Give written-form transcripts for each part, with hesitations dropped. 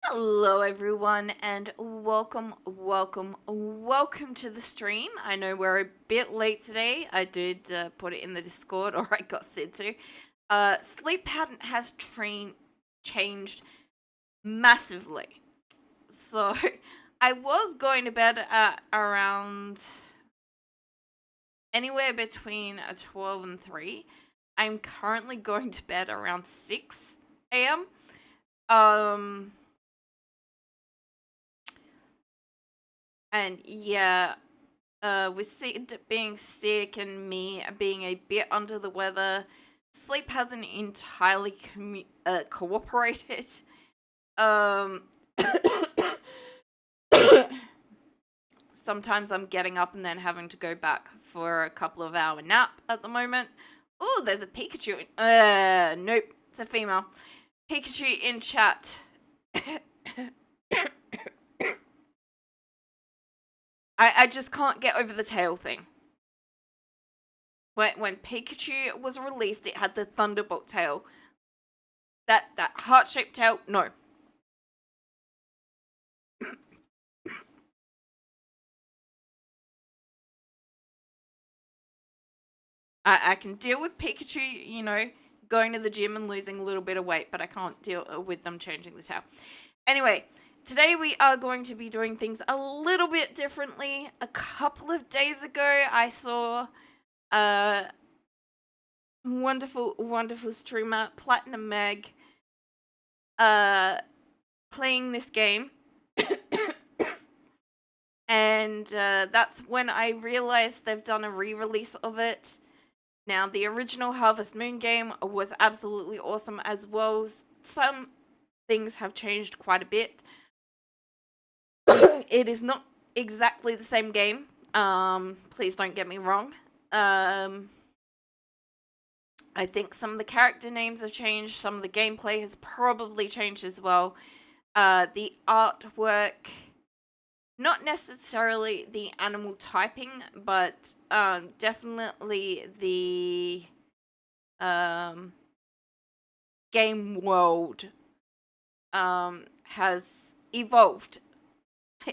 Hello everyone and welcome to the stream. I know we're a bit late today. I did put it in the Discord, or I got said to. Sleep pattern has changed massively. So I was going to bed at around anywhere between 12 and 3. I'm currently going to bed around 6 a.m. And yeah, with Sid being sick and me being a bit under the weather, sleep hasn't entirely cooperated. Um, Sometimes I'm getting up and then having to go back for a couple of hour nap at the moment. Oh, there's a Pikachu. Nope, it's a female. Pikachu in chat. I just can't get over the tail thing. When Pikachu was released, it had the Thunderbolt tail. That heart-shaped tail, no. I can deal with Pikachu, going to the gym and losing a little bit of weight, but I can't deal with them changing the tail. Anyway, today we are going to be doing things a little bit differently. A couple of days ago, I saw a wonderful streamer, Platinum Meg, playing this game. And that's when I realized they've done a re-release of it. Now, the original Harvest Moon game was absolutely awesome as well. Some things have changed quite a bit. It is not exactly the same game. Please don't get me wrong. I think some of the character names have changed. Some of the gameplay has probably changed as well. The artwork, not necessarily the animal typing, but definitely the game world has evolved.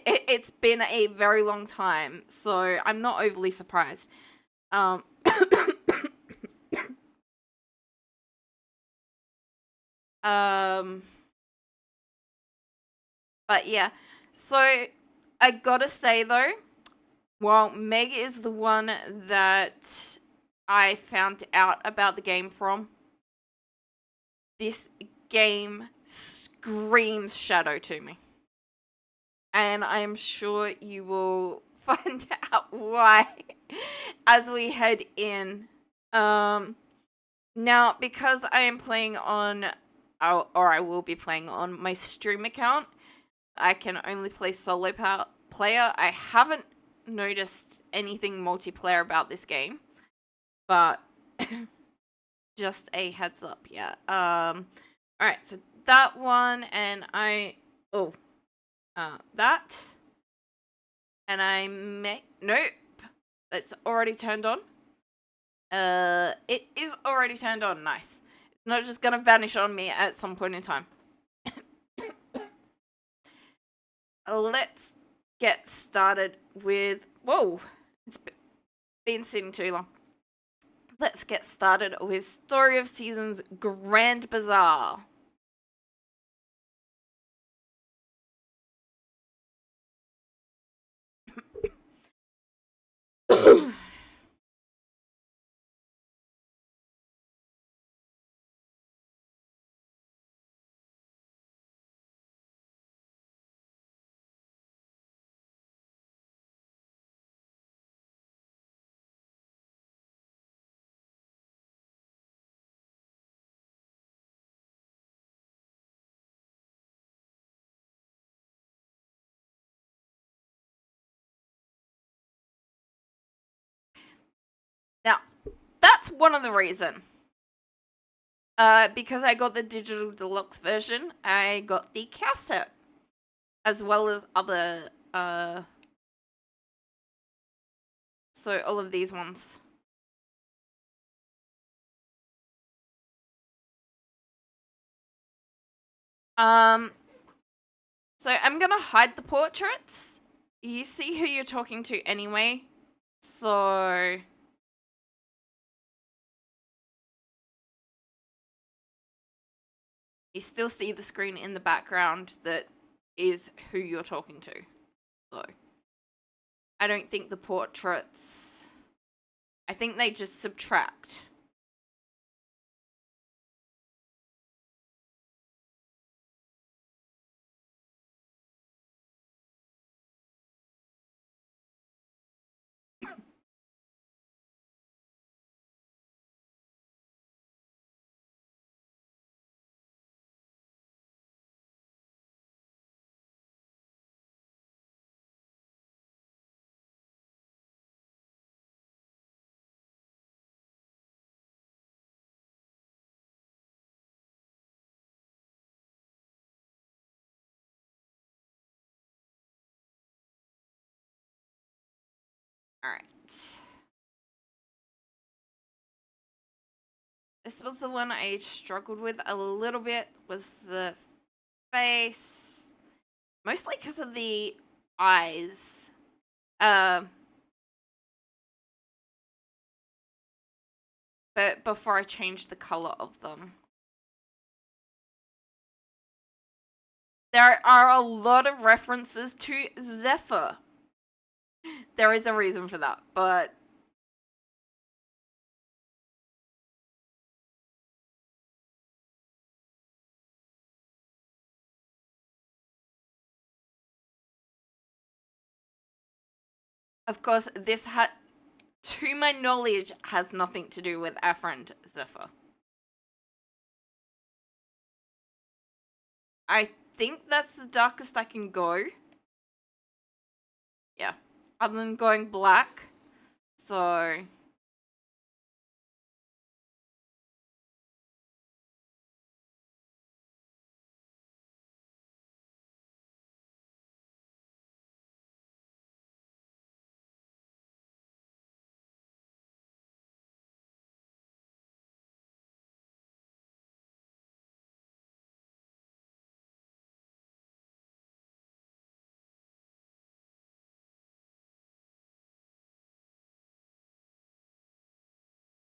It's been a very long time, so I'm not overly surprised. But yeah, so I gotta say though, well, Meg is the one that I found out about the game from. This game screams Shadow to me. And I'm sure you will find out why as we head in. Now, because I am playing on, or I will be playing on my stream account, I can only play solo player. I haven't noticed anything multiplayer about this game, but just a heads up, yeah. Alright, so that one, and that, and nope, it's already turned on. It is already turned on, nice. It's not just gonna vanish on me at some point in time. Let's get started with, whoa, it's been sitting too long. Let's get started with Story of Seasons Grand Bazaar. Now, that's one of the reasons. Because I got the digital deluxe version, I got the cow set, as well as other, so all of these ones. So I'm gonna hide the portraits. You see who you're talking to anyway. So you still see the screen in the background that is who you're talking to. So I don't think the portraits, I think they just subtract. Alright. This was the one I struggled with a little bit, was the face. Mostly because of the eyes. But before I changed the color of them. There are a lot of references to Zephyr. There is a reason for that, but of course, this to my knowledge, has nothing to do with our friend Zephyr. I think that's the darkest I can go. Yeah. Other than going black. So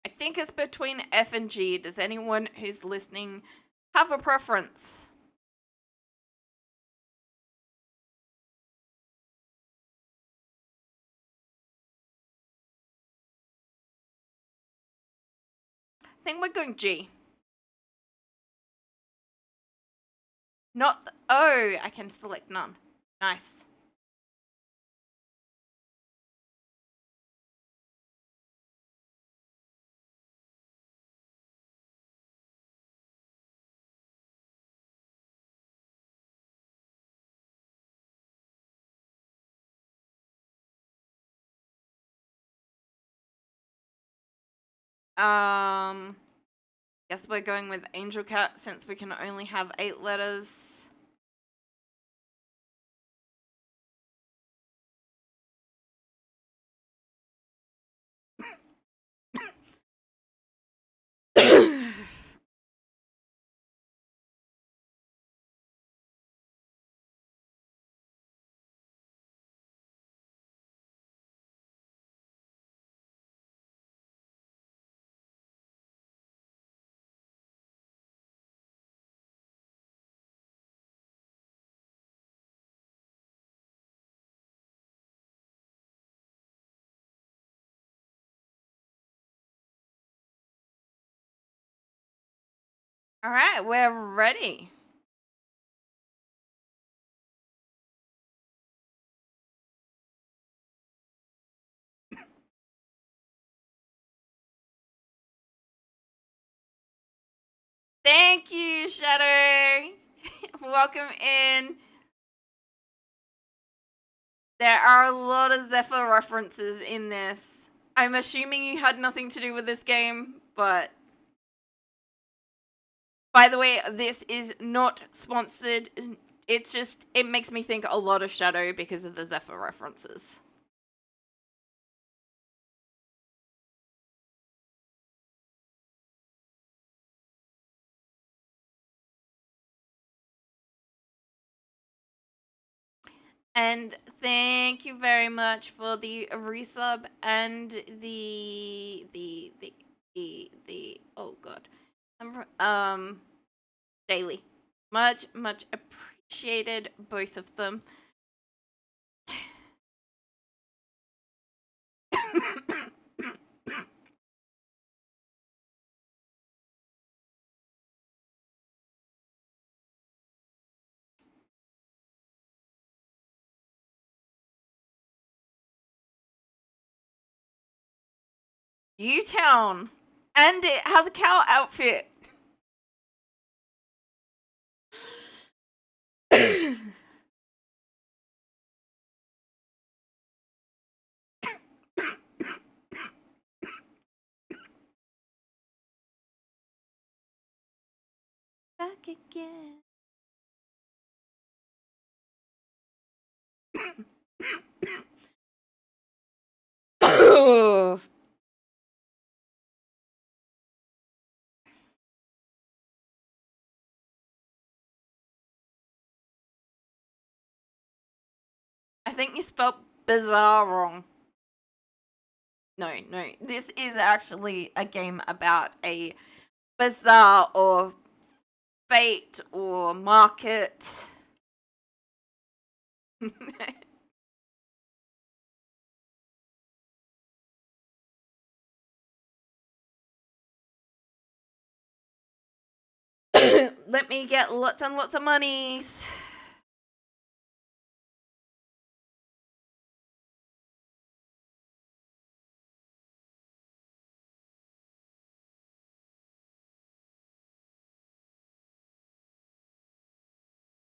I think it's between F and G. Does anyone who's listening have a preference? I think we're going G. Not oh, I can select none. Nice. Guess we're going with Angel Cat since we can only have 8 letters. All right, we're ready. Thank you, Shadow. Welcome in. There are a lot of Zephyr references in this. I'm assuming you had nothing to do with this game, but by the way, this is not sponsored. It's just, it makes me think a lot of Shadow because of the Zephyr references. And thank you very much for the resub and the oh god. Daily. Much appreciated, both of them. U-Town. And it has a cow outfit. Back again. I think you spelled Bazaar wrong. No. This is actually a game about a bazaar or fate or market. Let me get lots and lots of monies.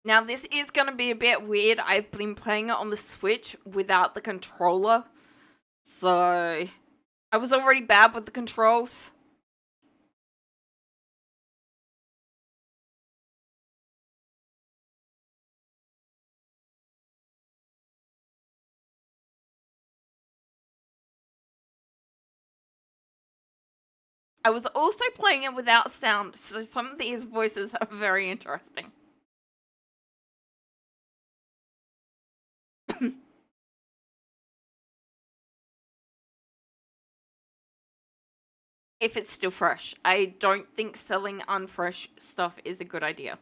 Now, this is going to be a bit weird. I've been playing it on the Switch without the controller. So, I was already bad with the controls. I was also playing it without sound, so some of these voices are very interesting. If it's still fresh. I don't think selling unfresh stuff is a good idea.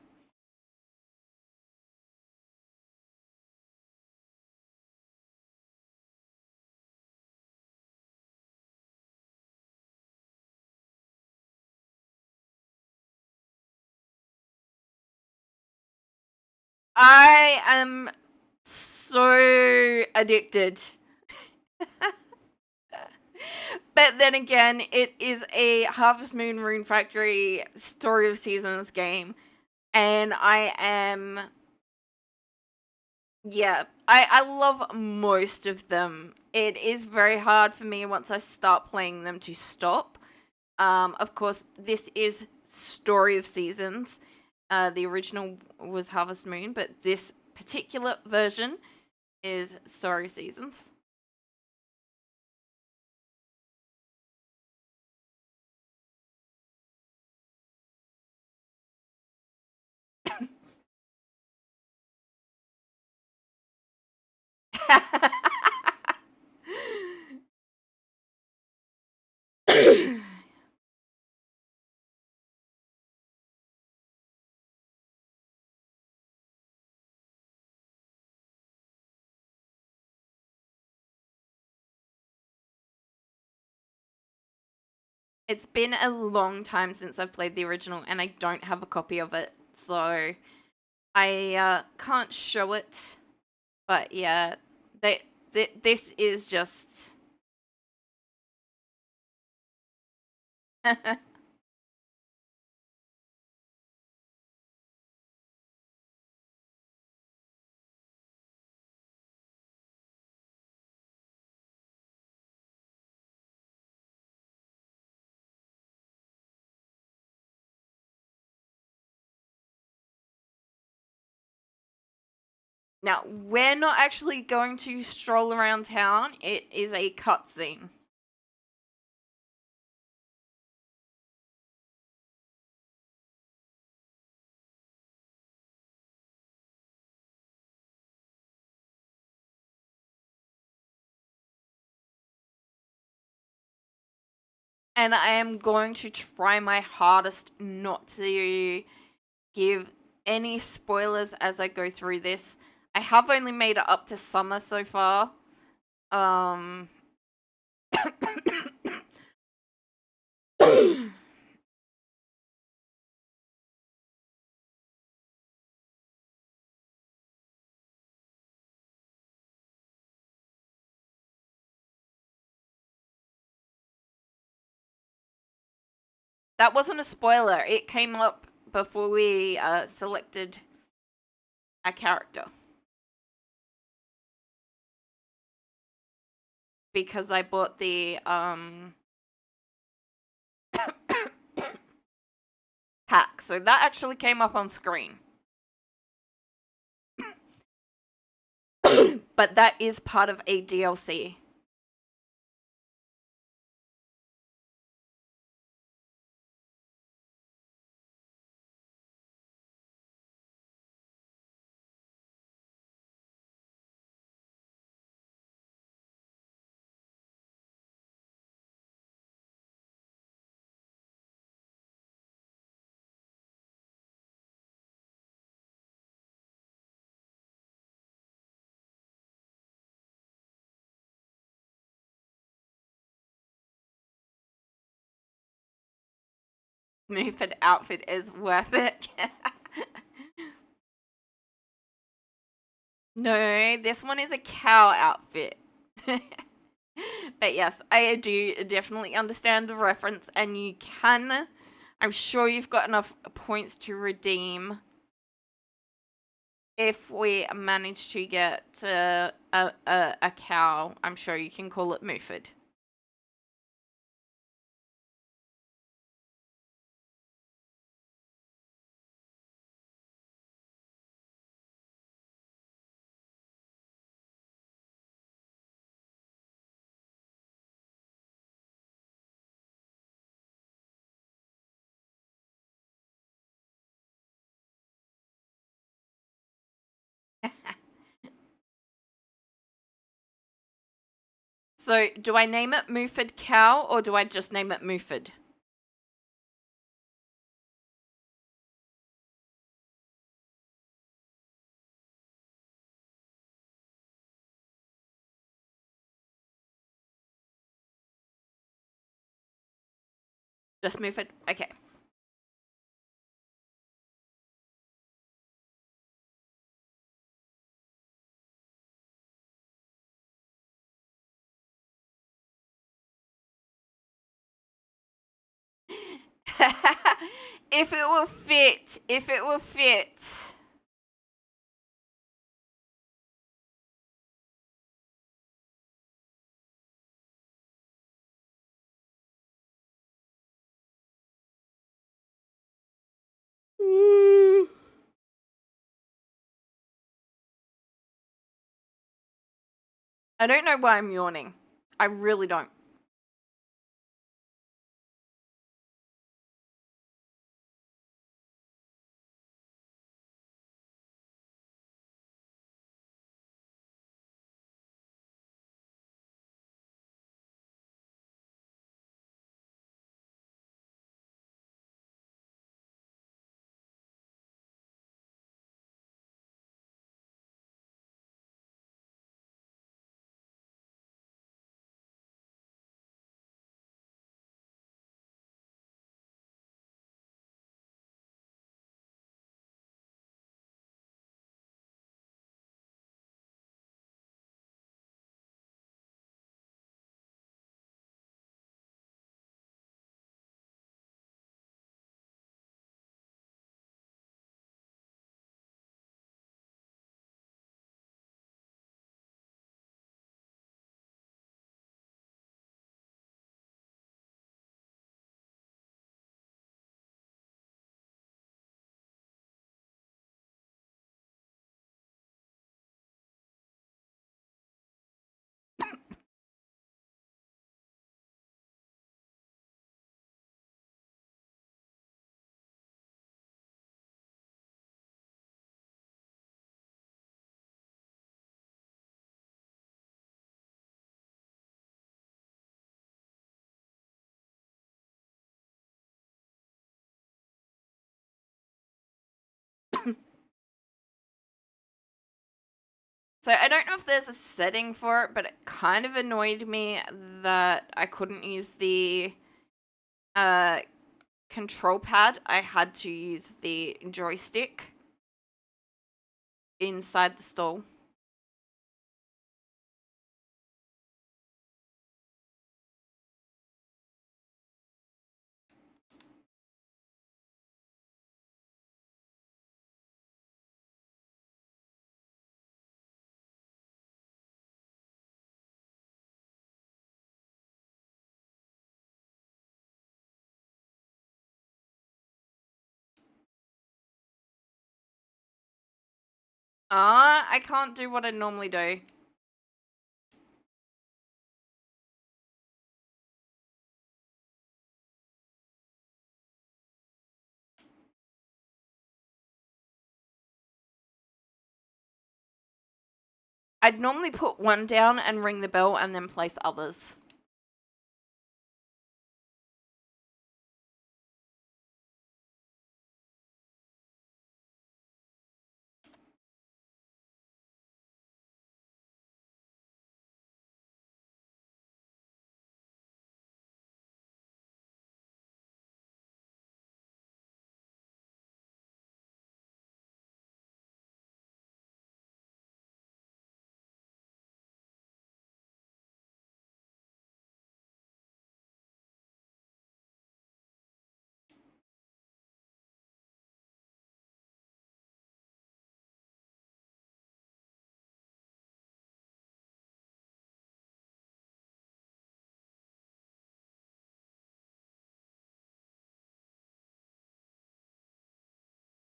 I am so addicted. But then again, it is a Harvest Moon Rune Factory Story of Seasons game. And I am. Yeah, I love most of them. It is very hard for me once I start playing them to stop. Of course, this is Story of Seasons. The original was Harvest Moon, but this particular version is Story of Seasons. It's been a long time since I've played the original, and I don't have a copy of it, so I can't show it. But yeah, this is just. Now, we're not actually going to stroll around town. It is a cutscene. And I am going to try my hardest not to give any spoilers as I go through this. I have only made it up to summer so far. That wasn't a spoiler. It came up before we selected a character. Because I bought the pack. So that actually came up on screen. But that is part of a DLC. Mufid outfit is worth it. No, this one is a cow outfit. But yes, I do definitely understand the reference, and you can. I'm sure you've got enough points to redeem if we manage to get a cow. I'm sure you can call it Mufid. So, do I name it Mufid Cow, or do I just name it Mufid? Just Mufid? Okay. If it will fit. If it will fit. I don't know why I'm yawning. I really don't. So I don't know if there's a setting for it, but it kind of annoyed me that I couldn't use the control pad. I had to use the joystick inside the stall. I can't do what I normally do. I'd normally put one down and ring the bell and then place others.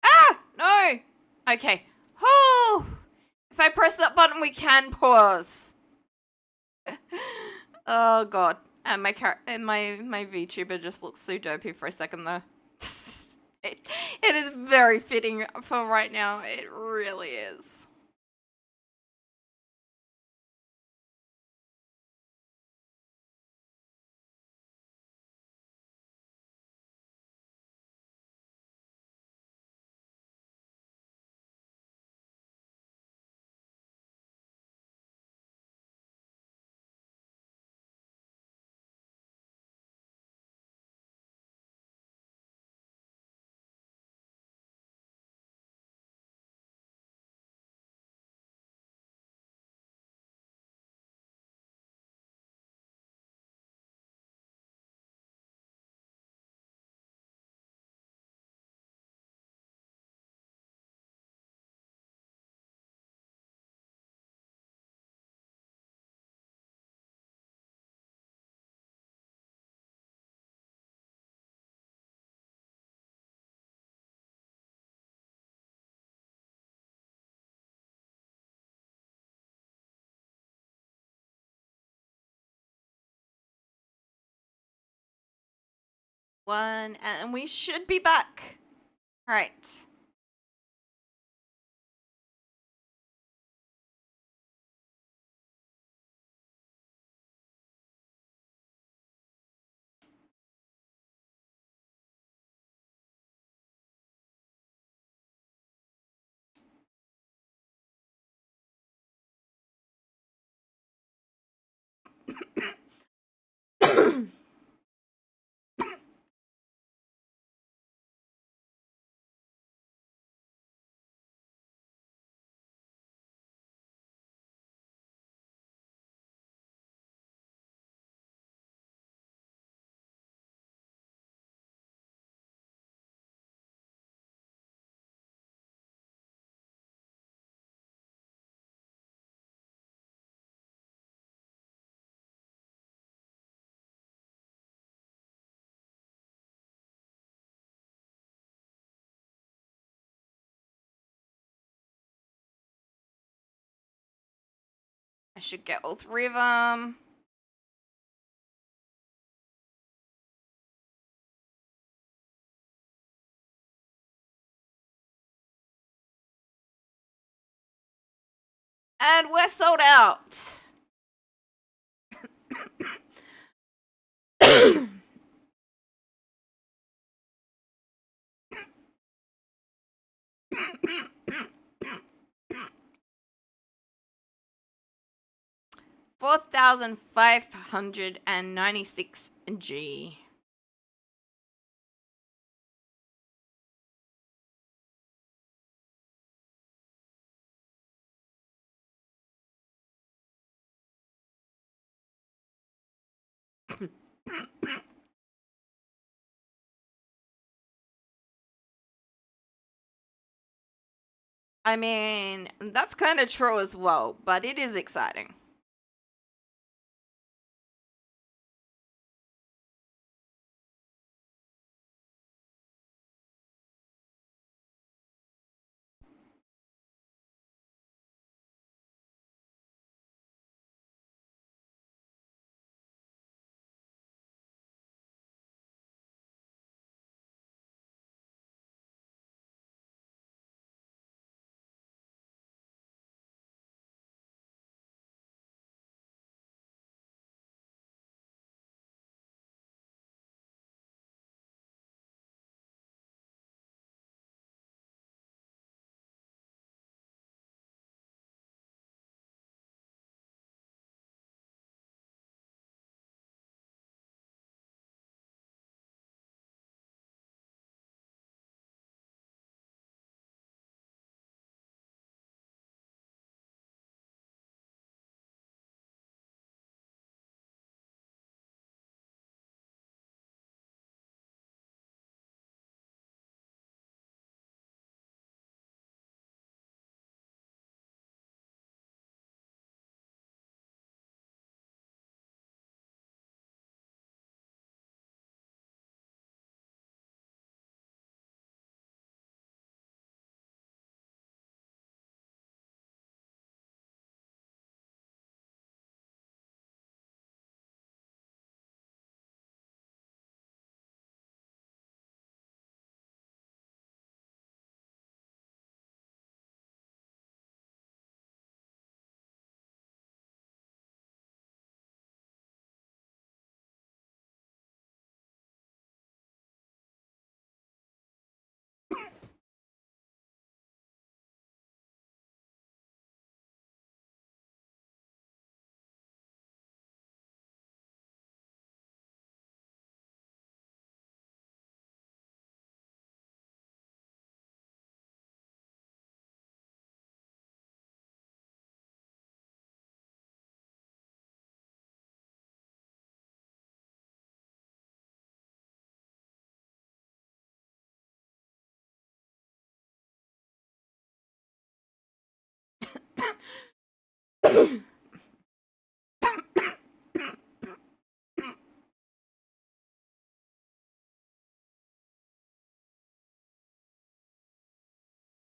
Ah! No! Okay. Oh! If I press that button, we can pause. Oh god. And my VTuber just looks so dopey for a second though. It is very fitting for right now. It really is. One, and we should be back. Right. I should get all three of them. And we're sold out. 4,596 G. I mean, that's kind of true as well, but it is exciting.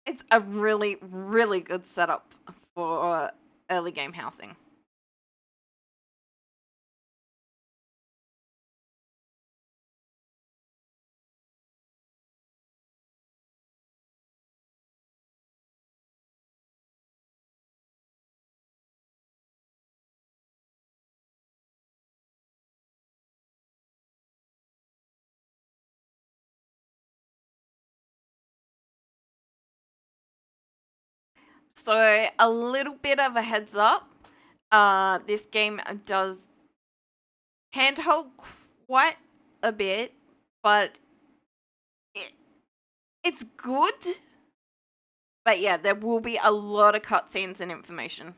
It's a really, really good setup for early game housing. So, a little bit of a heads up. This game does handhold quite a bit, but it, it's good. But yeah, there will be a lot of cutscenes and information.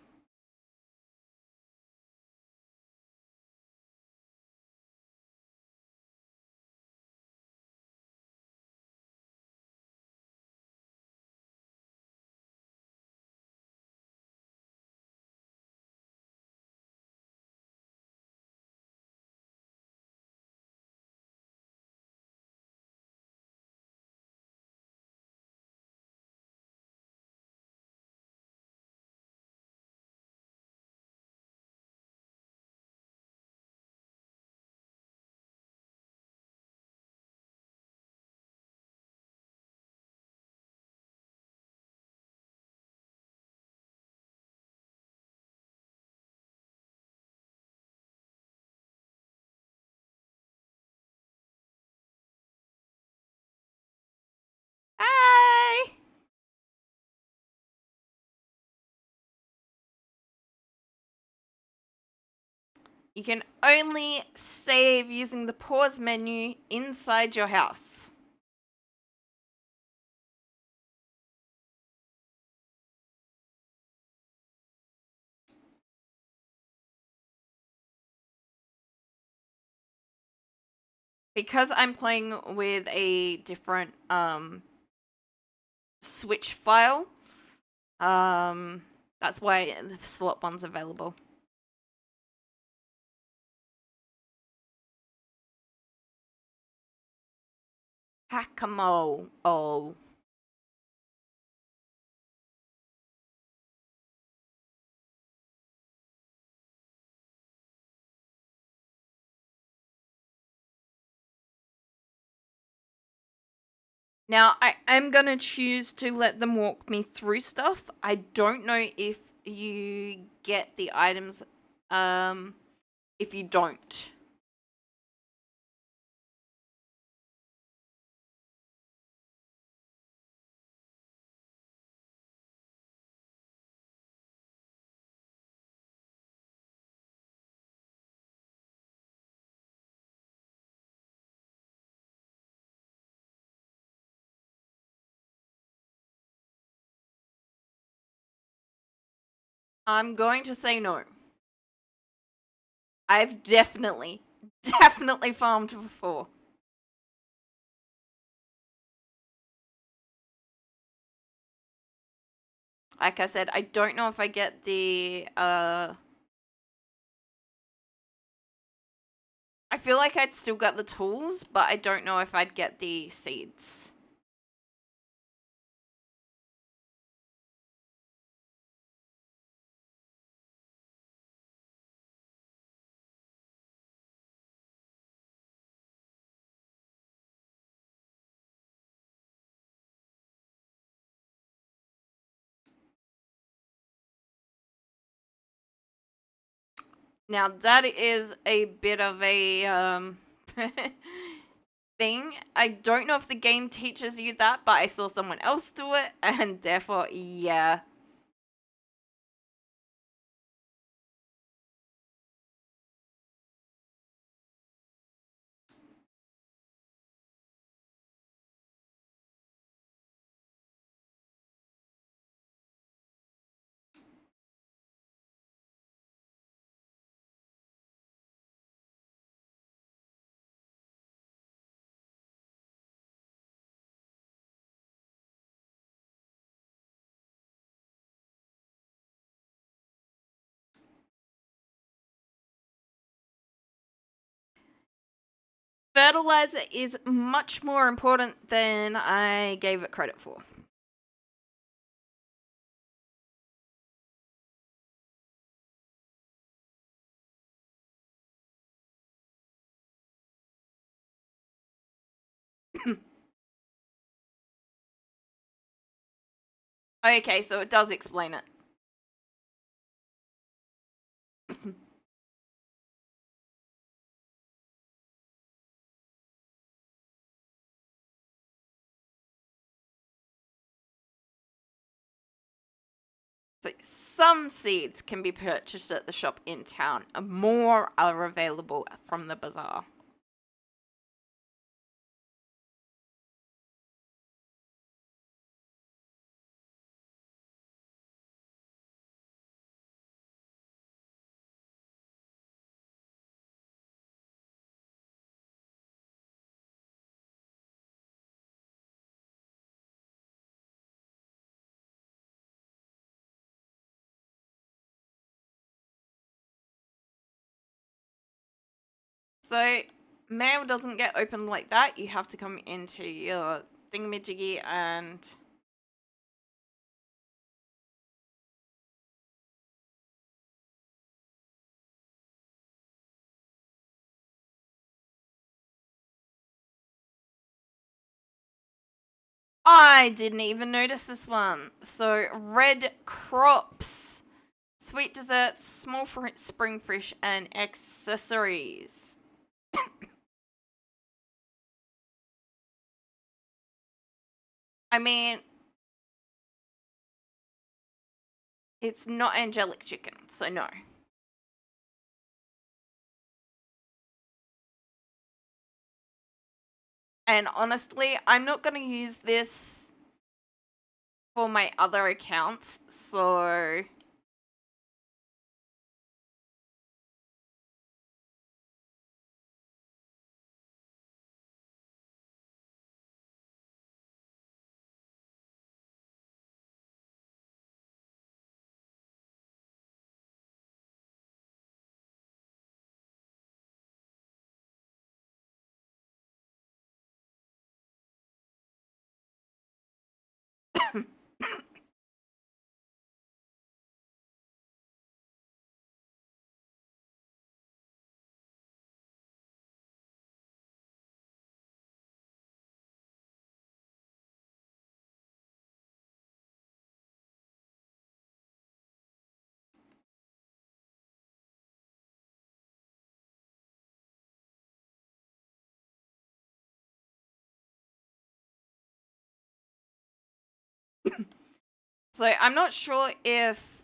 You can only save using the pause menu inside your house. Because I'm playing with a different Switch file, that's why the slot one's available. Hack-a-mole. Oh. Now, I am going to choose to let them walk me through stuff. I don't know if you get the items if you don't. I'm going to say no. I've definitely farmed before. Like I said, I don't know if I get the I feel like I'd still got the tools, but I don't know if I'd get the seeds. Now that is a bit of a thing. I don't know if the game teaches you that, but I saw someone else do it, and therefore, yeah. Fertilizer is much more important than I gave it credit for. Okay, so it does explain it. So some seeds can be purchased at the shop in town. More are available from the bazaar. So mail doesn't get opened like that. You have to come into your thingamajiggy and I didn't even notice this one. So red crops, sweet desserts, small spring fish, and accessories. I mean, it's not angelic chicken, so no. And honestly, I'm not going to use this for my other accounts, so so I'm not sure if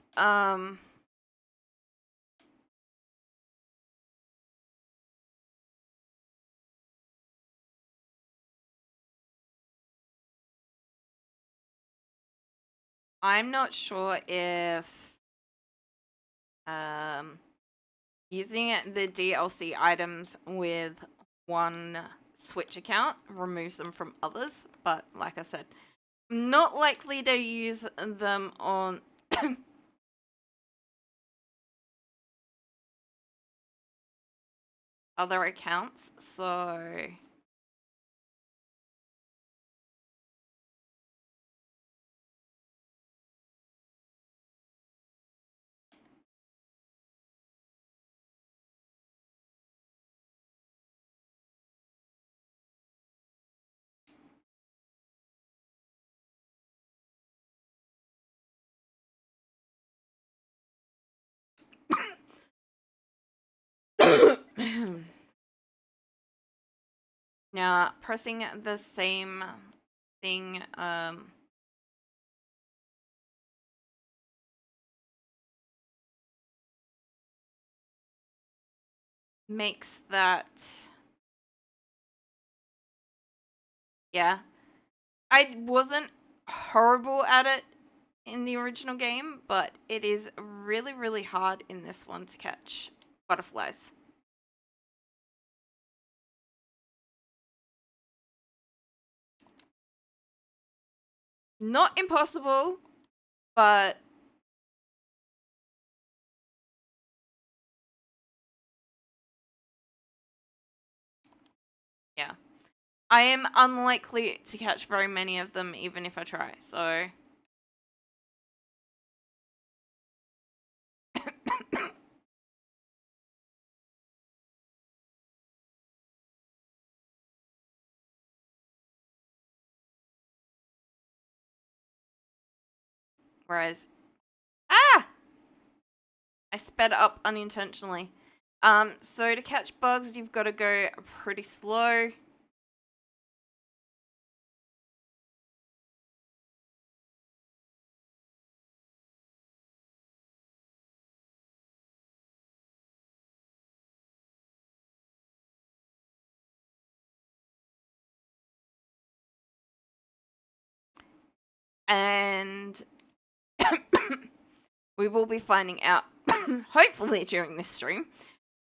I'm not sure if using the DLC items with one Switch account removes them from others, but like I said, not likely to use them on other accounts, so now pressing the same thing makes that, yeah, I wasn't horrible at it in the original game, but it is really, really hard in this one to catch butterflies. Not impossible, but yeah. I am unlikely to catch very many of them even if I try, so whereas I sped up unintentionally. So to catch bugs, you've got to go pretty slow. And we will be finding out, hopefully during this stream.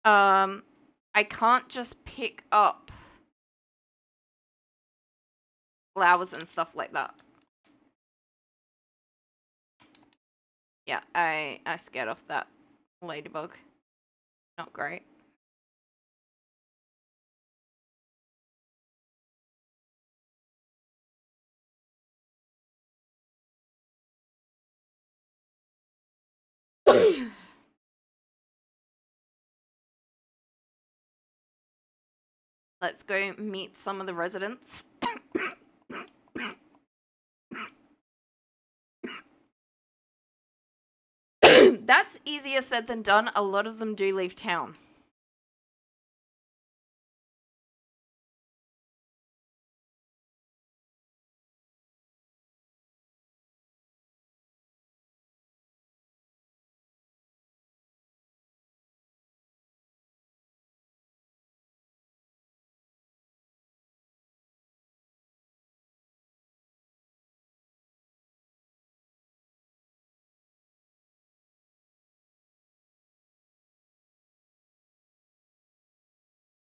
I can't just pick up flowers and stuff like that. Yeah, I scared off that ladybug. Not great. Let's go meet some of the residents. That's easier said than done. A lot of them do leave town.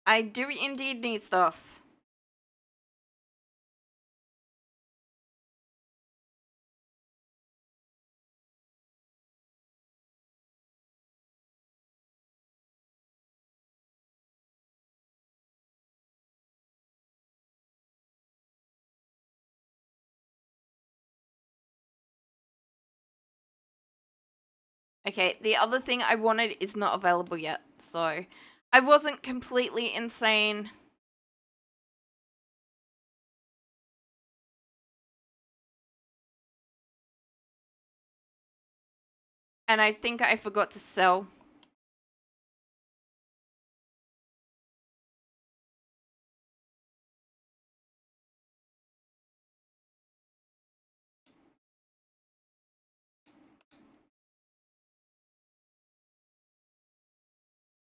I do indeed need stuff. Okay, the other thing I wanted is not available yet, so I wasn't completely insane. And I think I forgot to sell.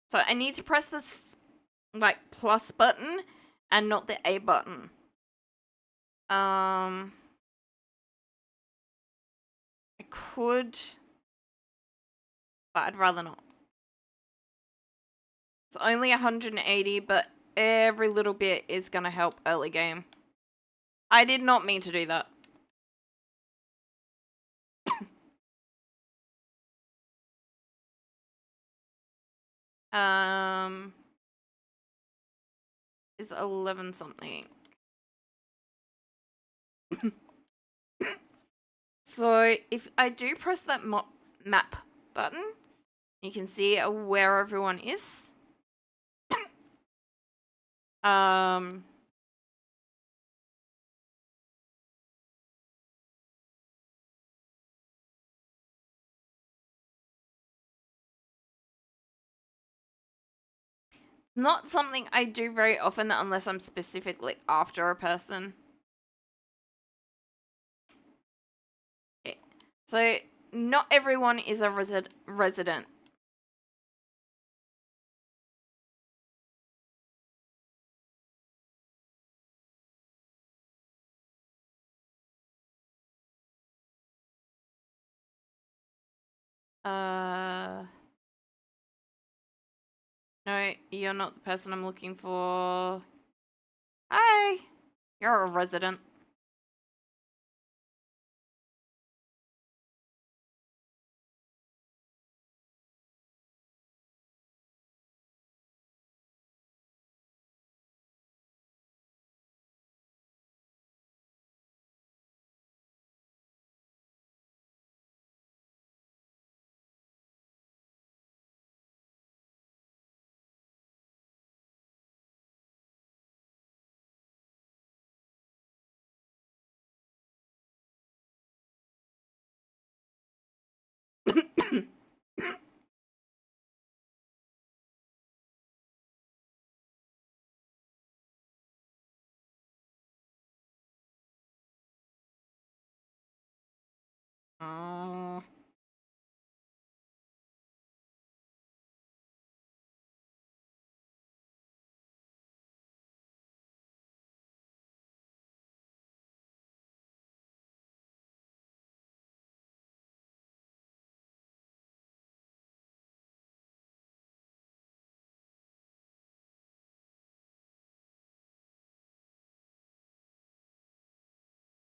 So I need to press this, like, plus button and not the A button. I could, but I'd rather not. It's only 180, but every little bit is gonna help early game. I did not mean to do that. Is 11 something. So if I do press that map button, you can see where everyone is. Not something I do very often unless I'm specifically after a person. Okay. So not everyone is a resident. No, you're not the person I'm looking for. Hi, you're a resident. Oh.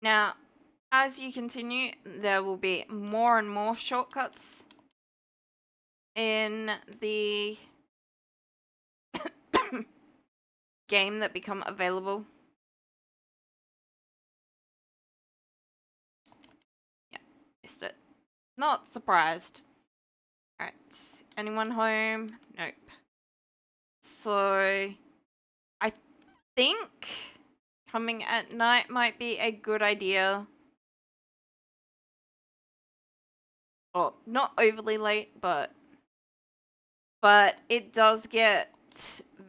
Now, as you continue, there will be more and more shortcuts in the game that become available. Yeah, missed it. Not surprised. Alright, anyone home? Nope. So, I think coming at night might be a good idea. Well, not overly late, but it does get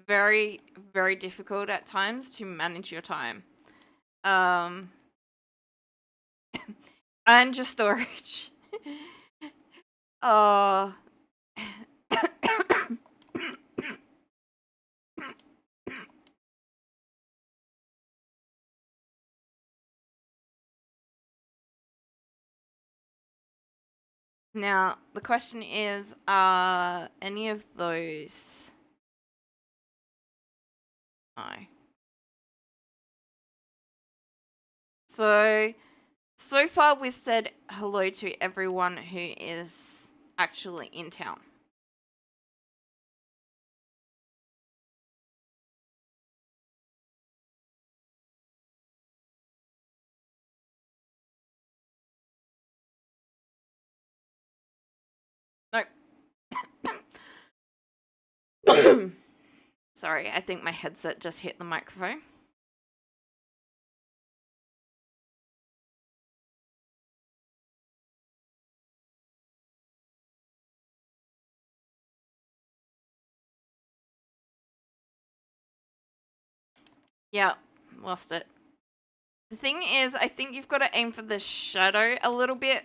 very, very difficult at times to manage your time. And your storage. uh Now, the question is, are any of those No. So far we've said hello to everyone who is actually in town. Nope. Sorry, I think my headset just hit the microphone. Yeah, lost it. The thing is, I think you've got to aim for the shadow a little bit,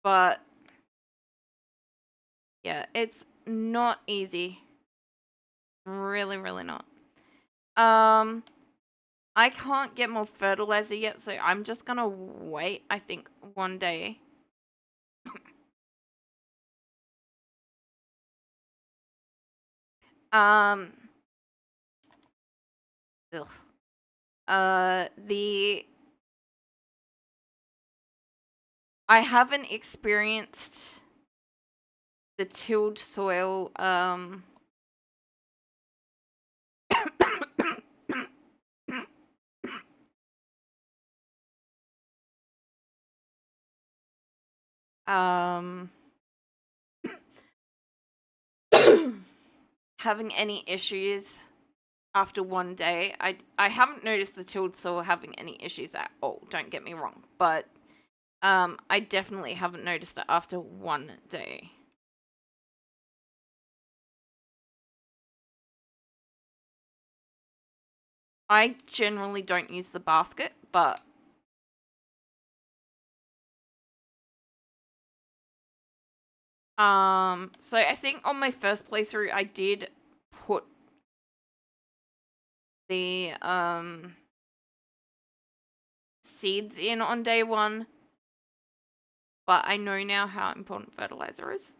but yeah, it's not easy. Really, really not. I can't get more fertilizer yet, so I'm just gonna wait, I think, one day. Um, ugh. I haven't experienced the tilled soil, um, having any issues after one day. I haven't noticed the tilled soil having any issues at all, don't get me wrong, but I definitely haven't noticed it after one day. I generally don't use the basket, but so I think on my first playthrough I did put the seeds in on day one, but I know now how important fertilizer is.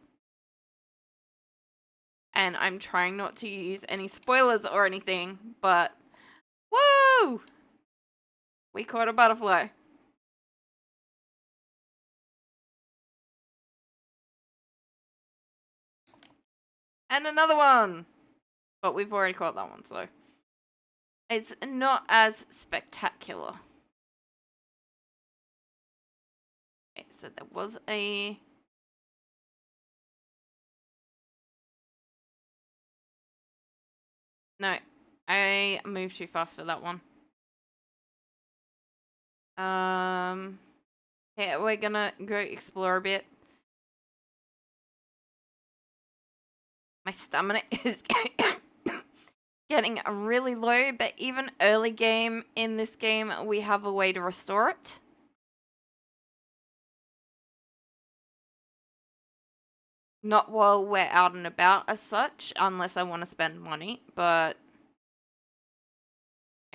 And I'm trying not to use any spoilers or anything, but woo! We caught a butterfly. And another one! But we've already caught that one, so it's not as spectacular. Okay, so there was a... No, I moved too fast for that one. Yeah, we're gonna go explore a bit. My stamina is getting really low, but even early game in this game, we have a way to restore it. Not while we're out and about as such, unless I want to spend money, but...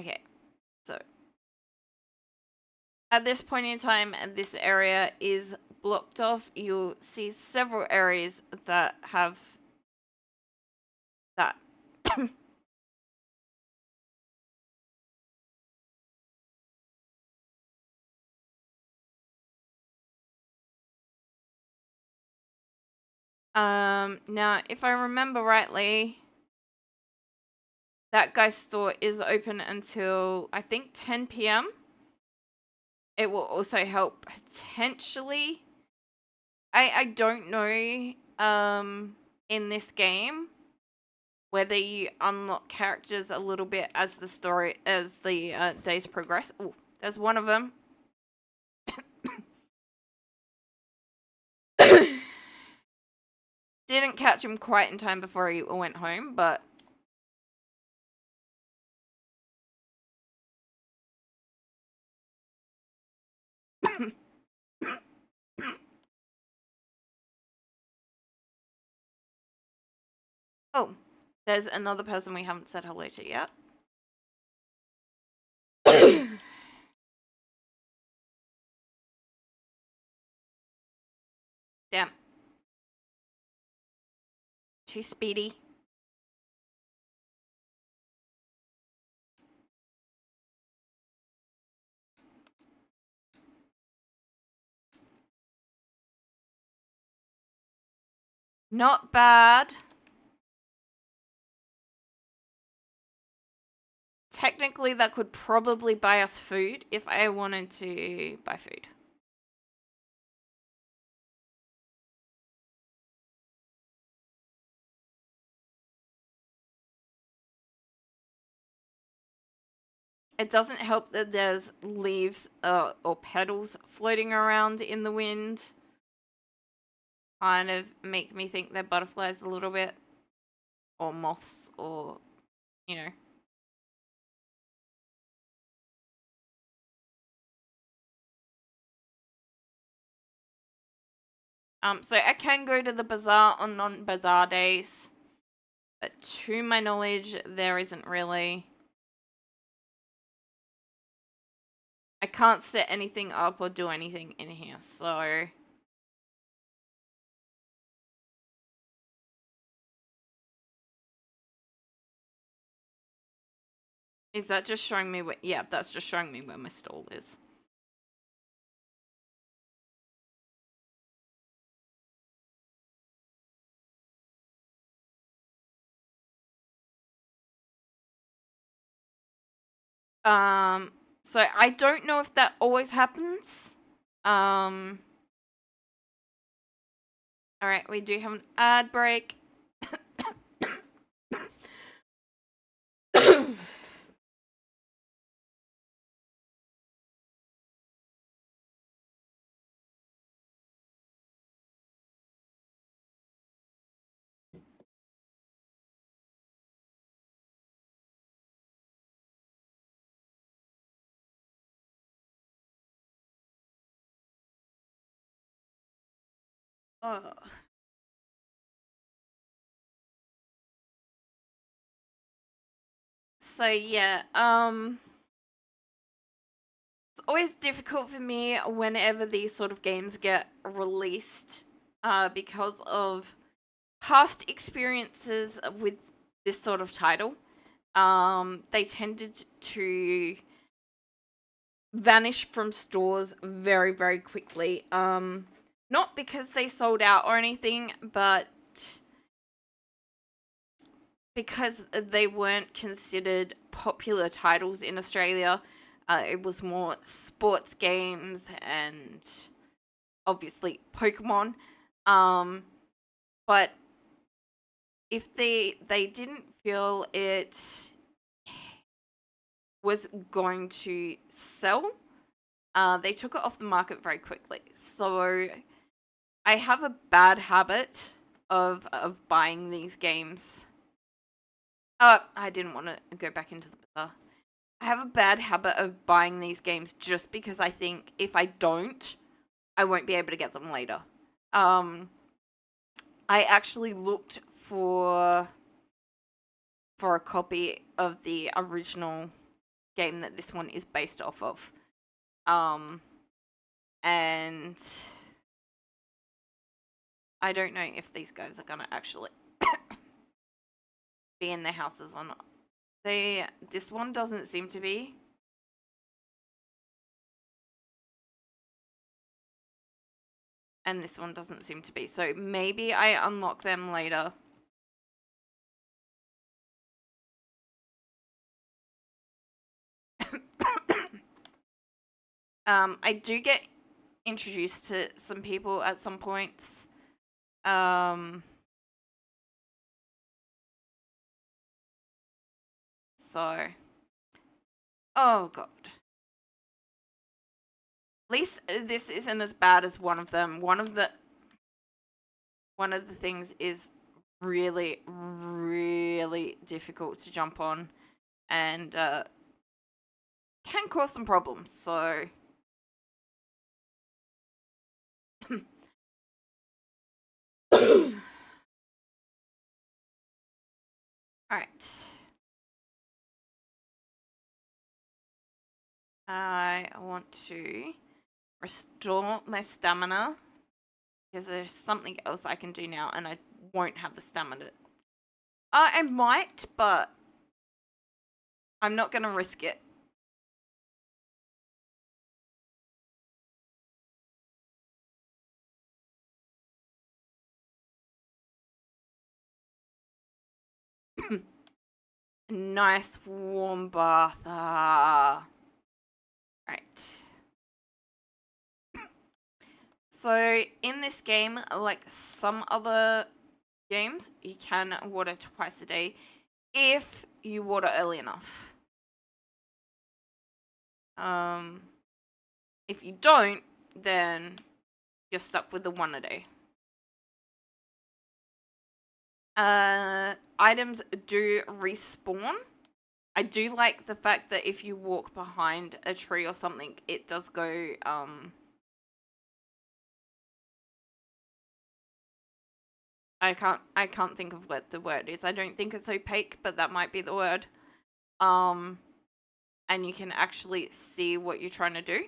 Okay, so... At this point in time, this area is blocked off. You'll see several areas that have that. Now, if I remember rightly, that guy's store is open until, I think, 10 p.m. It will also help potentially. I don't know, in this game, whether you unlock characters a little bit as the days progress. Oh, there's one of them. Didn't catch him quite in time before he went home, but... Oh, there's another person we haven't said hello to yet. Damn. Too speedy. Not bad. Technically, that could probably buy us food if I wanted to buy food. It doesn't help that there's leaves or petals floating around in the wind. Kind of make me think they're butterflies a little bit. Or moths, or, you know. So I can go to the bazaar on non-bazaar days. But to my knowledge, there isn't really. I can't set anything up or do anything in here, so... Is that just showing me where... Yeah, that's just showing me where my stall is. So I don't know if that always happens. Alright, we do have an ad break. Oh. So yeah, it's always difficult for me whenever these sort of games get released, because of past experiences with this sort of title. They tended to vanish from stores very, very quickly. Not because they sold out or anything, but because they weren't considered popular titles in Australia. It was more sports games and obviously Pokemon. But if they didn't feel it was going to sell, they took it off the market very quickly. So I have a bad habit of buying these games. I didn't want to go back into the bazaar. I have a bad habit of buying these games just because I think if I don't, I won't be able to get them later. I actually looked for a copy of the original game that this one is based off of. And I don't know if these guys are gonna actually be in their houses or not. This one doesn't seem to be. And this one doesn't seem to be. So maybe I unlock them later. I do get introduced to some people at some points. So, oh god. At least this isn't as bad as one of them. One of the things is really, really difficult to jump on, and can cause some problems. So. Alright. I want to restore my stamina because there's something else I can do now and I won't have the stamina. I might, but I'm not going to risk it. Nice warm bath. Ah. Right. So in this game, like some other games, you can water twice a day if you water early enough. If you don't, then you're stuck with the one a day. Items do respawn. I do like the fact that if you walk behind a tree or something, it does go, I can't think of what the word is. I don't think it's opaque, but that might be the word. And you can actually see what you're trying to do.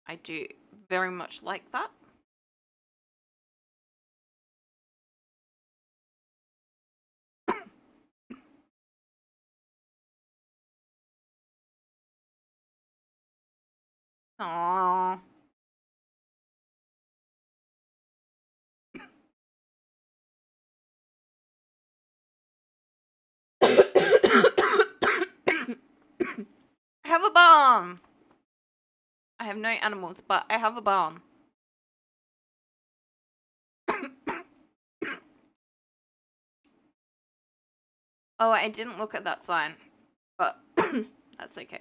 I do very much like that. Aww. I have a barn. I have no animals, but I have a barn. Oh, I didn't look at that sign, but that's okay.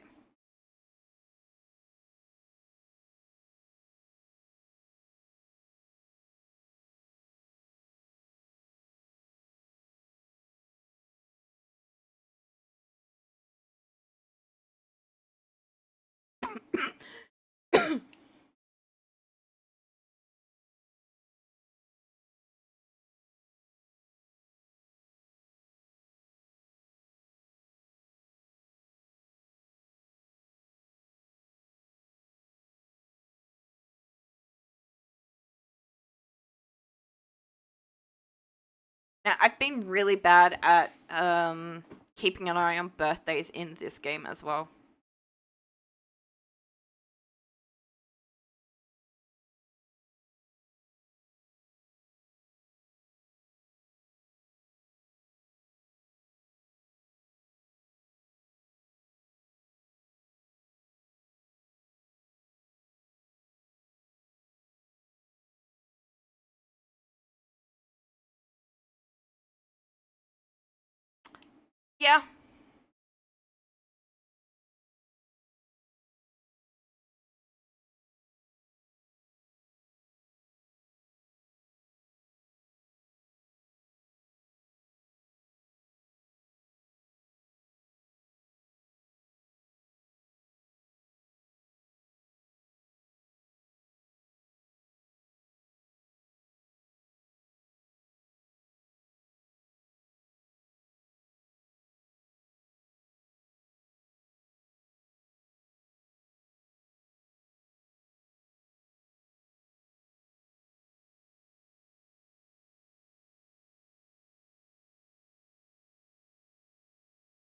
Now, I've been really bad at keeping an eye on birthdays in this game as well. Yeah.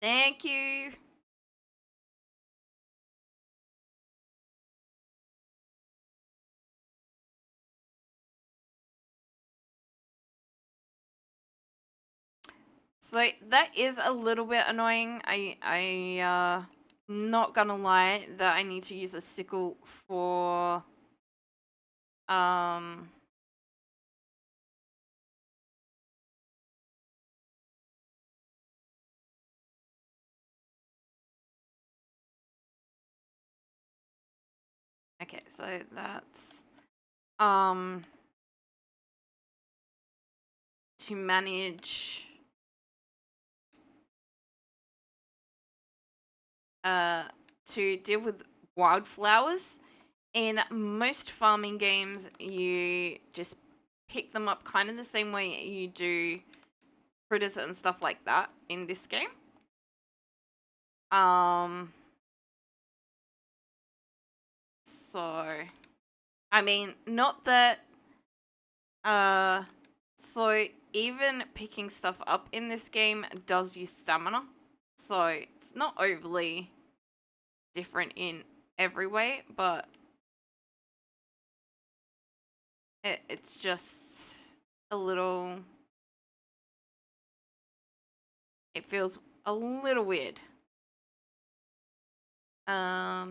Thank you. So that is a little bit annoying. Not gonna lie that I need to use a sickle for um okay, so that's um to manage to deal with wildflowers. In most farming games, you just pick them up kind of the same way you do critters and stuff like that in this game. So I mean, not that so even picking stuff up in this game does use stamina. So it's not overly different in every way, but it's just a little, it feels a little weird. A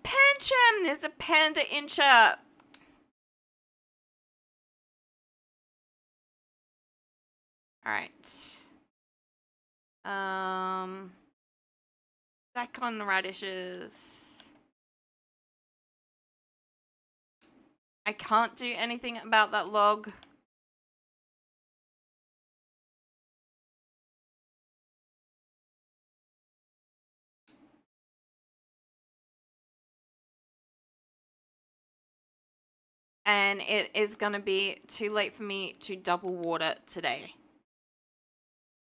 pension! There's a panda incher! Alright. Back on the radishes. I can't do anything about that log. And it is going to be too late for me to double water today.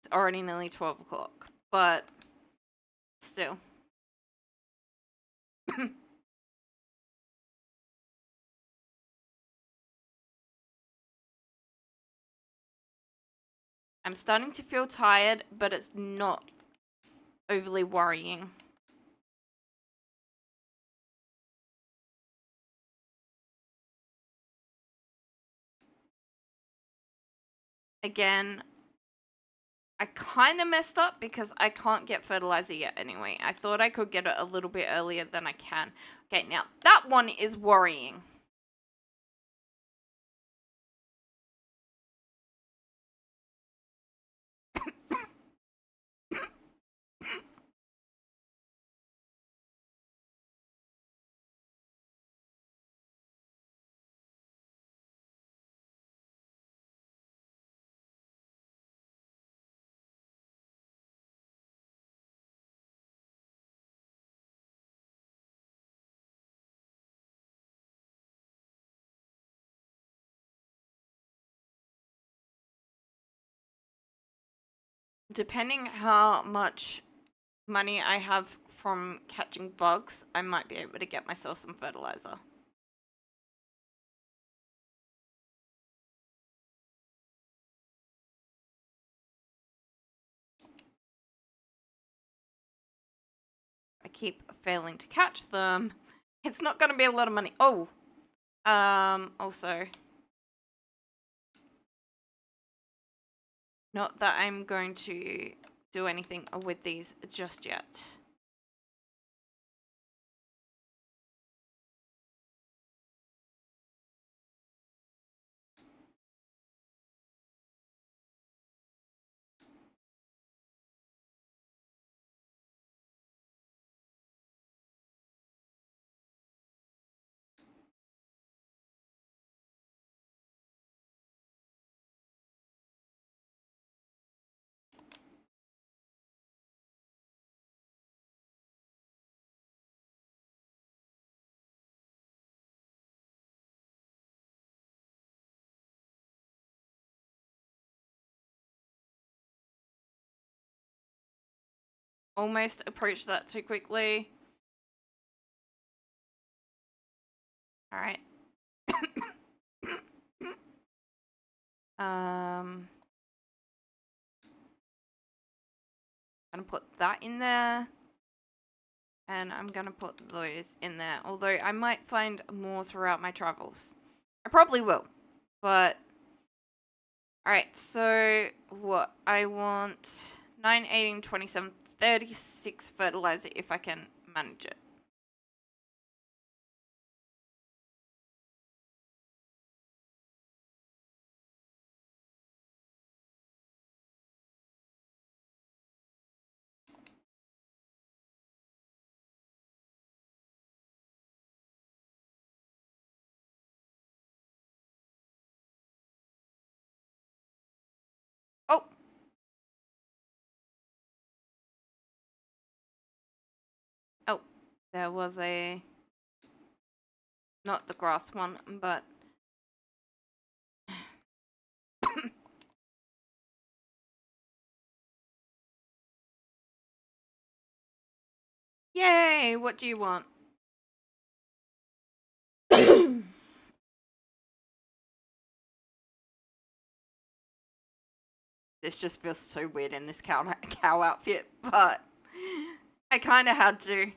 It's already nearly 12 o'clock, but still. I'm starting to feel tired, but it's not overly worrying. Again, I kind of messed up because I can't get fertilizer yet anyway. I thought I could get it a little bit earlier than I can. Okay, now that one is worrying. Depending how much money I have from catching bugs, I might be able to get myself some fertilizer. I keep failing to catch them. It's not going to be a lot of money. Oh, also, not that I'm going to do anything with these just yet. Almost approached that too quickly. All right. I'm gonna put that in there. And I'm gonna put those in there. Although I might find more throughout my travels. I probably will. But alright, so what? I want 9, 18, 27, 36 fertilizer if I can manage it. Oh! Oh, there was a... Not the grass one, but... Yay! What do you want? This just feels so weird in this cow outfit, but I kind of had to.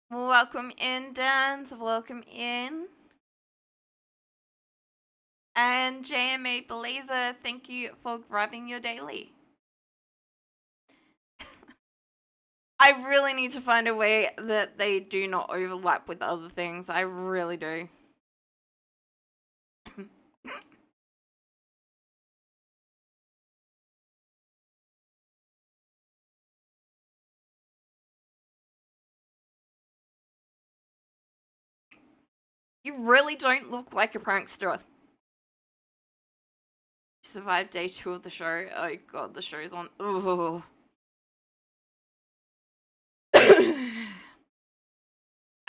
Welcome in, Dans. Welcome in. And JMA Blazer, thank you for grabbing your daily. I really need to find a way that they do not overlap with other things. I really do. You really don't look like a prankster. Survived day 2 of the show. Oh god, the show's on. Ugh.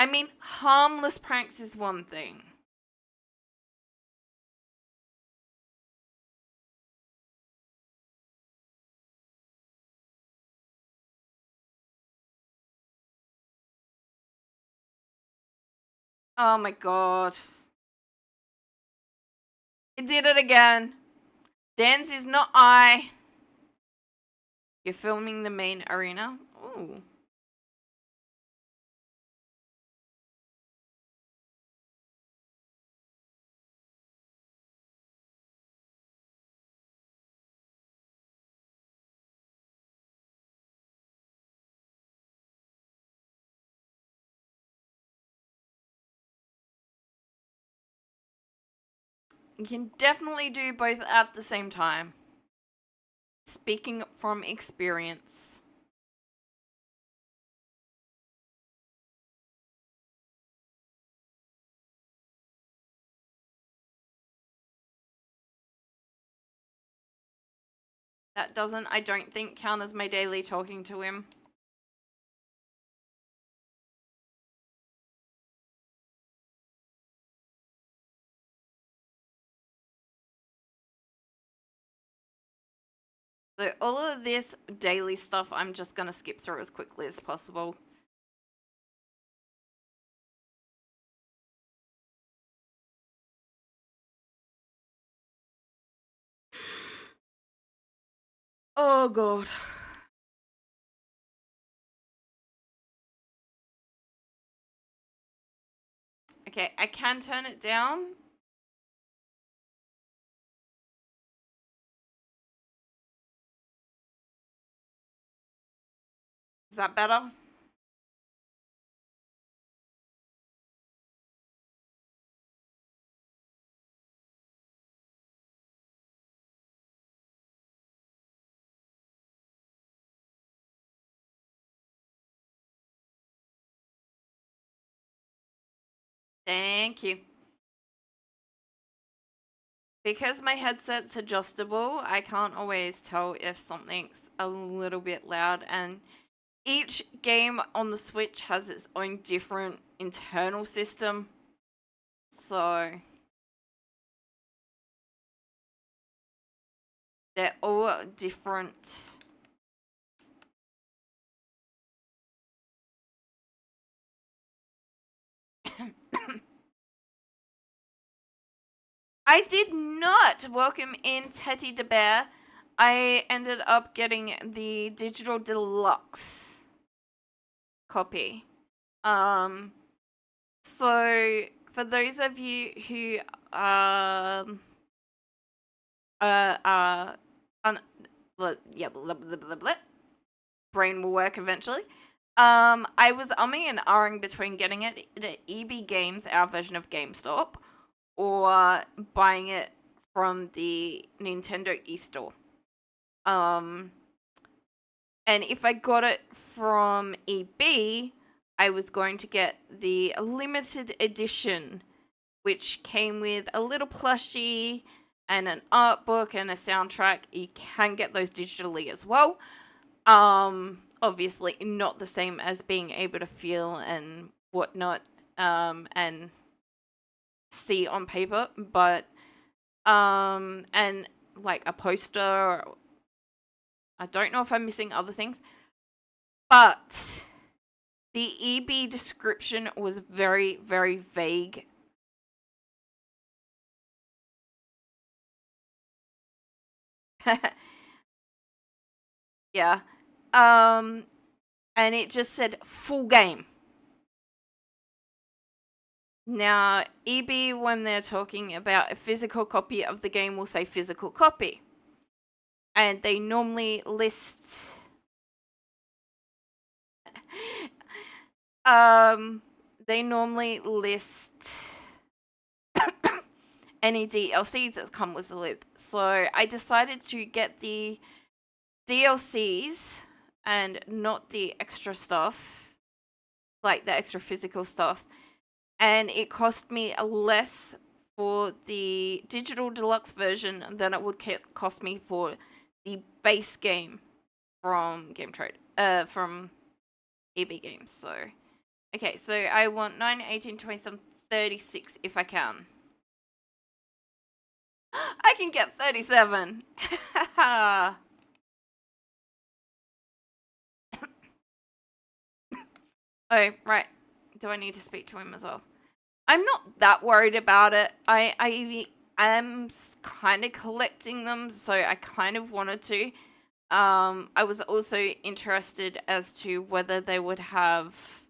I mean, harmless pranks is one thing. Oh my god. It did it again. Dan's is not I. You're filming the main arena? Ooh. You can definitely do both at the same time. Speaking from experience. That doesn't, I don't think, count as my daily talking to him. So all of this daily stuff, I'm just going to skip through as quickly as possible. Oh, God. Okay, I can turn it down. Is that better? Thank you. Because my headset's adjustable, I can't always tell if something's a little bit loud, and each game on the Switch has its own different internal system. So they're all different. I did not welcome in Teddy the Bear. I ended up getting the digital deluxe copy. So for those of you who yeah, blah, blah, blah, blah, brain will work eventually. I was umming and ahhing between getting it at EB Games, our version of GameStop, or buying it from the Nintendo eStore. And if I got it from EB, I was going to get the limited edition, which came with a little plushie and an art book and a soundtrack. You can get those digitally as well. Obviously not the same as being able to feel and whatnot, and see on paper, but and like a poster. I don't know if I'm missing other things, but the EB description was very, very vague. Yeah. And it just said full game. Now, EB, when they're talking about a physical copy of the game, will say physical copy. And they normally list... they normally list any DLCs that come with it. So I decided to get the DLCs and not the extra stuff, like the extra physical stuff. And it cost me less for the digital deluxe version than it would cost me for the base game from Game Trade, from EB Games. So, okay, so I want 9, 18, 27, 36 if I can. I can get 37. Oh, right. Do I need to speak to him as well? I'm not that worried about it. I am kind of collecting them, so I kind of wanted to. I was also interested as to whether they would have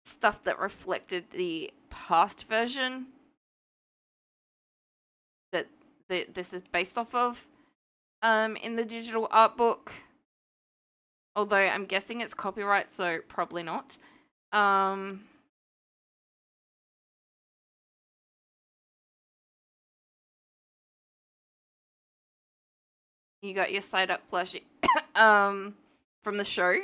stuff that reflected the past version that this is based off of in the digital art book. Although I'm guessing it's copyright, so probably not. You got your side up plushie from the show.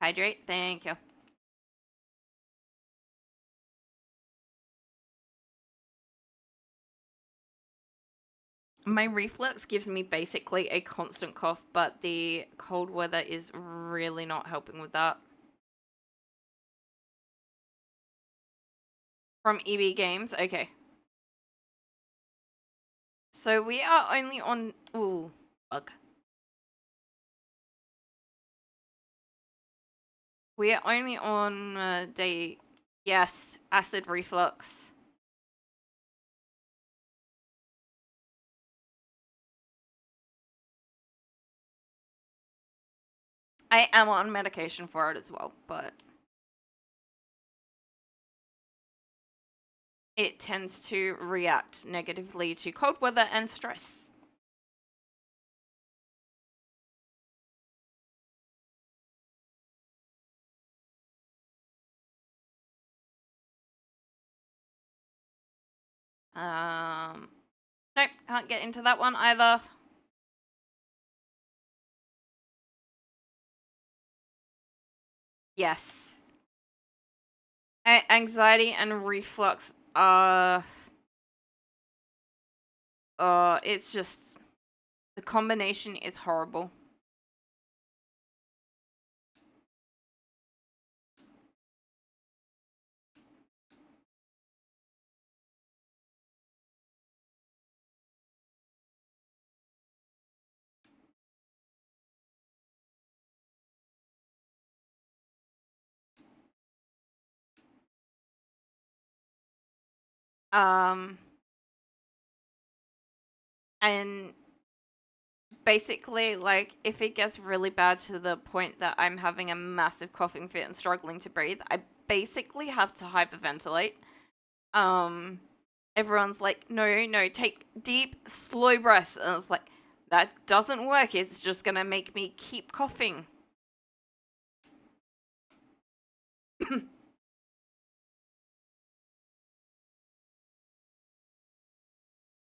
Hydrate, thank you. My reflux gives me basically a constant cough, but the cold weather is really not helping with that. From EB Games, okay. So we are only on... Ooh, bug. We are only on day... Yes, acid reflux. I am on medication for it as well, but... it tends to react negatively to cold weather and stress. Nope, can't get into that one either. Yes. Anxiety and reflux. It's just... the combination is horrible. And basically, like, if it gets really bad to the point that I'm having a massive coughing fit and struggling to breathe, I basically have to hyperventilate. Everyone's like, no, take deep, slow breaths. And it's like, that doesn't work. It's just gonna make me keep coughing.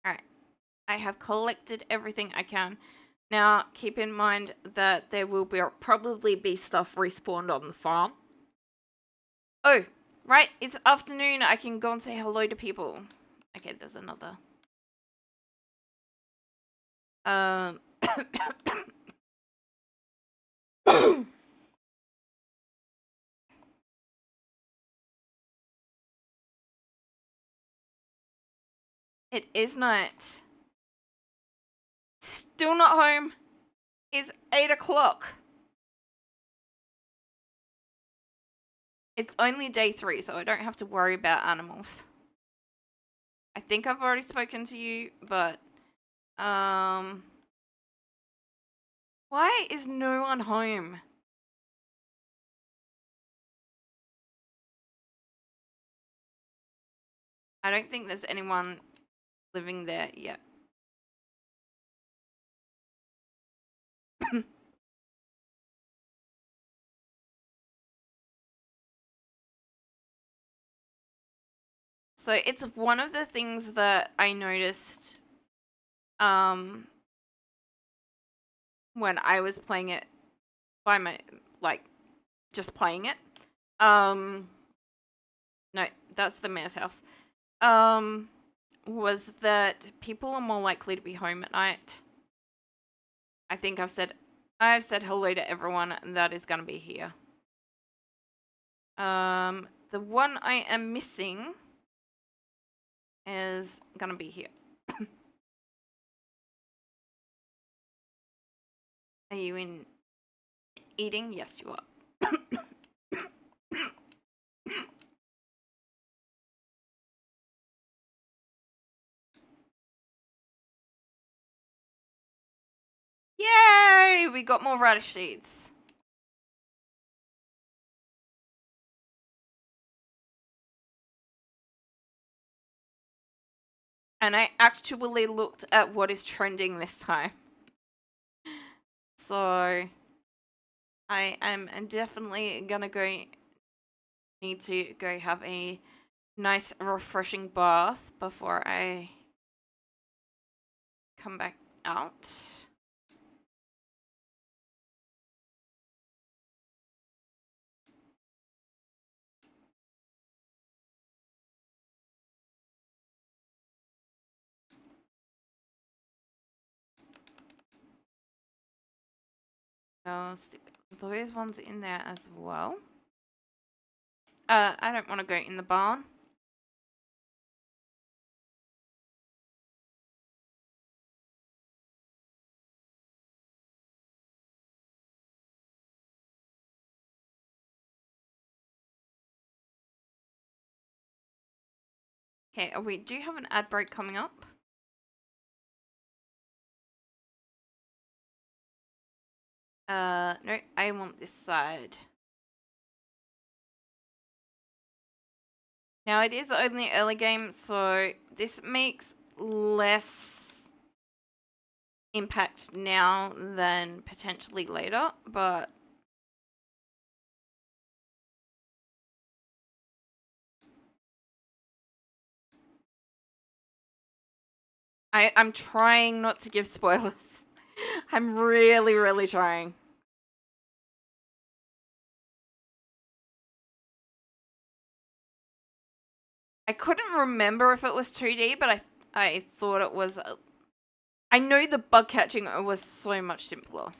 Alright. I have collected everything I can. Now, keep in mind that there will probably be stuff respawned on the farm. Oh, right, it's afternoon. I can go and say hello to people. Okay, there's another. It is night. Still not home. It's 8 o'clock. It's only day 3, so I don't have to worry about animals. I think I've already spoken to you, but why is no one home? I don't think there's anyone living there yet. So it's one of the things that I noticed when I was playing it by my, like, just playing it. No, that's the mayor's house. Was that people are more likely to be home at night. I think I've said hello to everyone that is gonna be here. The one I am missing is gonna be here. Are you in eating? Yes, you are. Yay! We got more radish seeds. And I actually looked at what is trending this time. So I am definitely gonna need to go have a nice refreshing bath before I come back out. Oh, stupid. Those ones in there as well. I don't want to go in the barn. Okay, we do have an ad break coming up. No, I want this side. Now, it is only early game, so this makes less impact now than potentially later, but I'm trying not to give spoilers. I'm really, really trying. I couldn't remember if it was 2D, but I thought it was. I know the bug catching was so much simpler.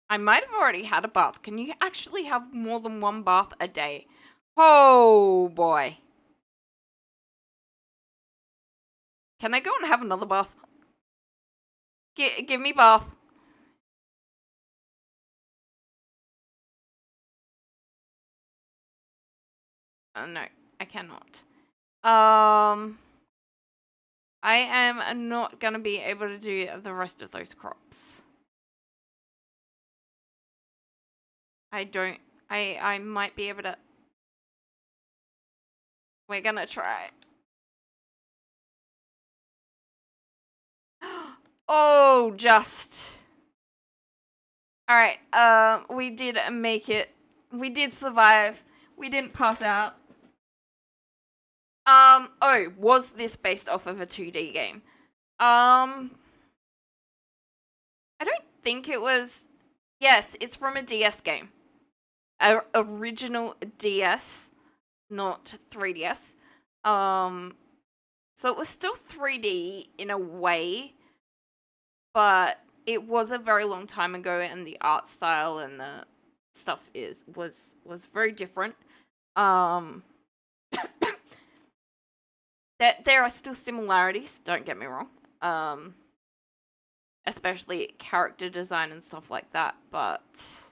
I might have already had a bath. Can you actually have more than one bath a day? Oh boy. Can I go and have another bath? Give me bath. No, I cannot. I am not gonna be able to do the rest of those crops. I might be able to. We're gonna try. Oh, just. Alright, we did make it. We did survive. We didn't pass out. Oh, was this based off of a 2D game? I don't think it was. Yes, it's from a DS game. Original DS, not 3DS. So it was still 3D in a way, but it was a very long time ago, and the art style and the stuff was very different. Um, there are still similarities. Don't get me wrong. Especially character design and stuff like that. But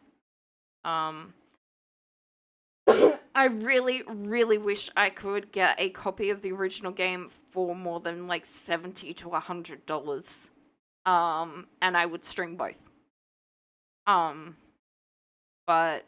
I really, really wish I could get a copy of the original game for more than like $70 to $100. And I would stream both. But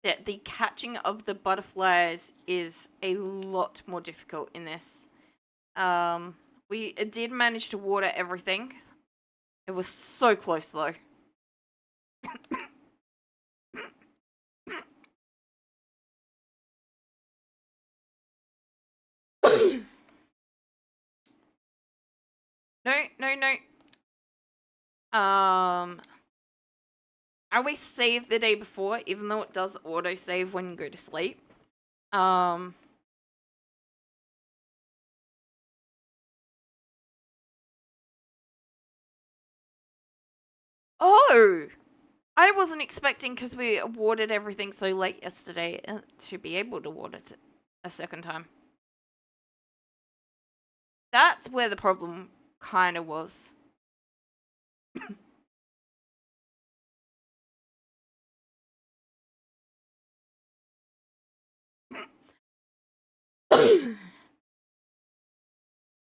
the catching of the butterflies is a lot more difficult in this. We did manage to water everything. It was so close though. No, no, no. I always save the day before, even though it does auto save when you go to sleep. Oh, I wasn't expecting, because we awarded everything so late yesterday, to be able to award it a second time. That's where the problem kind of was.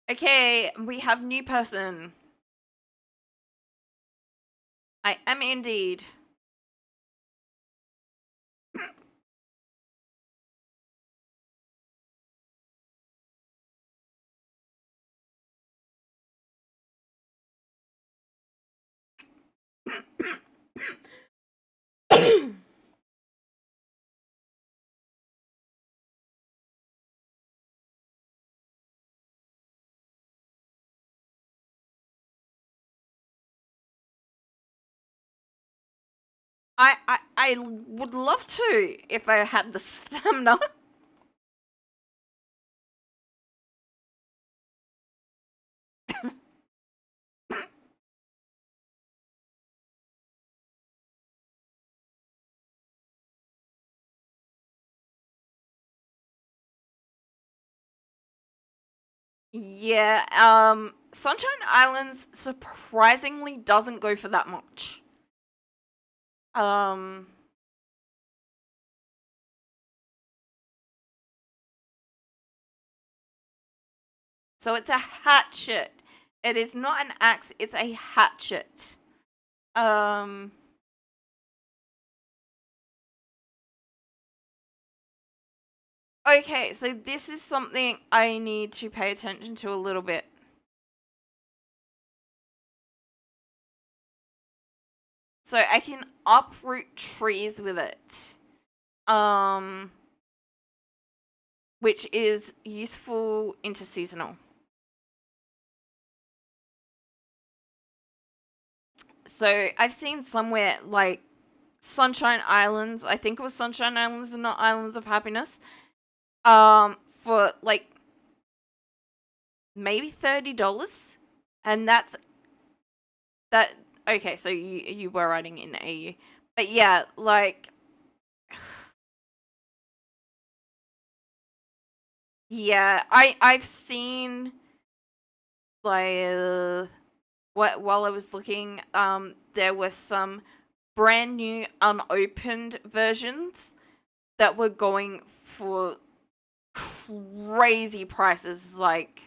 Okay, we have new person. I am indeed. I would love to if I had the stamina. Yeah, Sunshine Islands surprisingly doesn't go for that much. Um, so it's a hatchet. It is not an axe, it's a hatchet. Um, okay, so this is something I need to pay attention to a little bit. So I can uproot trees with it. Which is useful interseasonal. So I've seen somewhere like Sunshine Islands. I think it was Sunshine Islands and not Islands of Happiness. For like maybe $30, and that's that. Okay, so you were writing in AU, but yeah, like yeah, I've seen like while I was looking, there were some brand new unopened versions that were going for crazy prices, like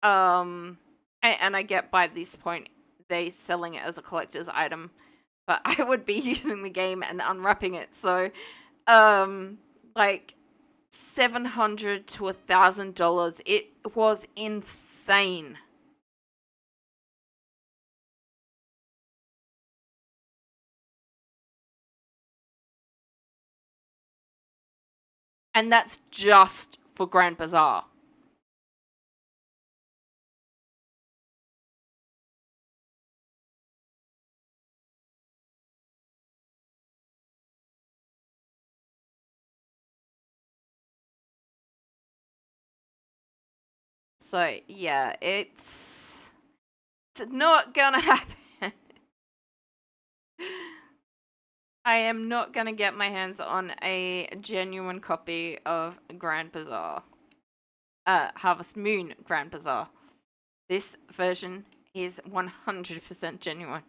and I get by this point they selling it as a collector's item, but I would be using the game and unwrapping it, so like $700 to $1,000. It was insane. And that's just for Grand Bazaar. So, yeah, it's not gonna happen. I am not gonna get my hands on a genuine copy of Grand Bazaar. Harvest Moon Grand Bazaar. This version is 100% genuine.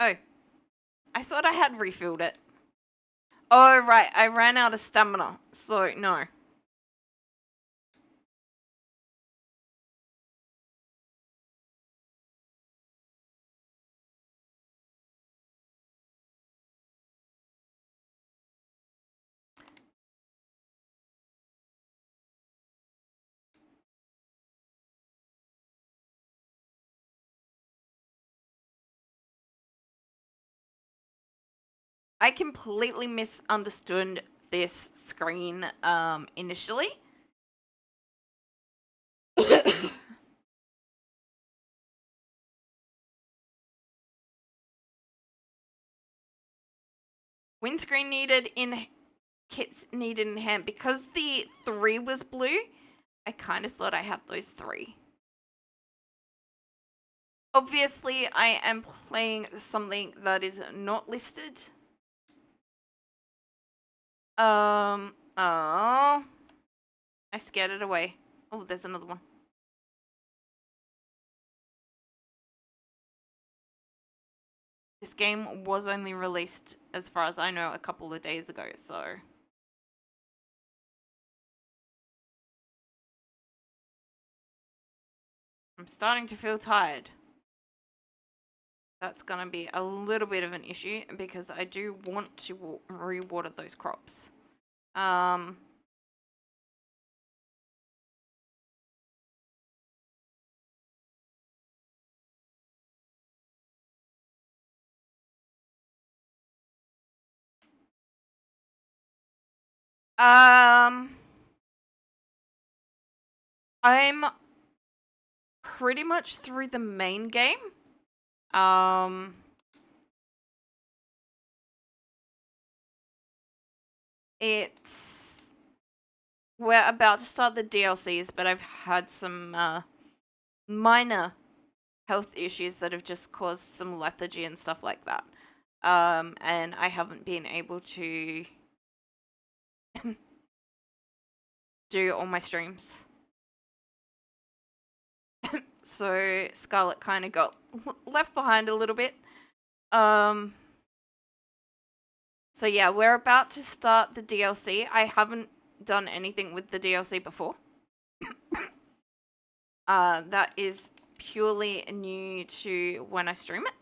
Oh, I thought I had refilled it. Oh, right, I ran out of stamina, so no. I completely misunderstood this screen initially. Windscreen needed in kits needed in hand. Because the 3 was blue, I kind of thought I had those 3. Obviously, I am playing something that is not listed. Oh. I scared it away. Oh, there's another one. This game was only released, as far as I know, a couple of days ago, so... I'm starting to feel tired. That's gonna be a little bit of an issue, because I do want to re-water those crops. I'm pretty much through the main game. It's... We're about to start the DLCs, but I've had some minor health issues that have just caused some lethargy and stuff like that. And I haven't been able to do all my streams. So Scarlet kind of got left behind a little bit. So yeah, we're about to start the DLC. I haven't done anything with the DLC before. That is purely new to when I stream it.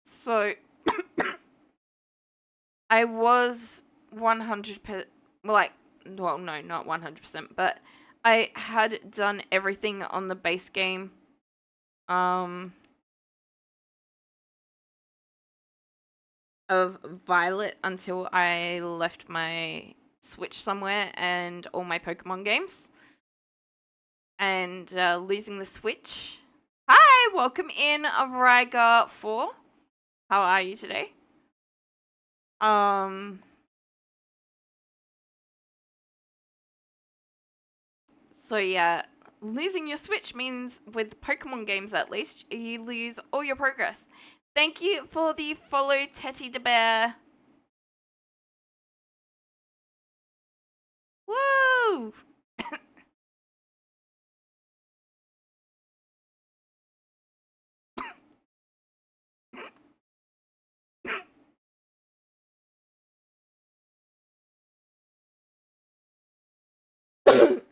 So I was 100%, well, no, not 100%, but I had done everything on the base game. Of Violet until I left my Switch somewhere and all my Pokemon games. And losing the Switch. Hi, welcome in, Rygar 4. How are you today? So yeah, losing your Switch means, with Pokemon games at least, you lose all your progress. Thank you for the follow, Teddy the Bear. Woo!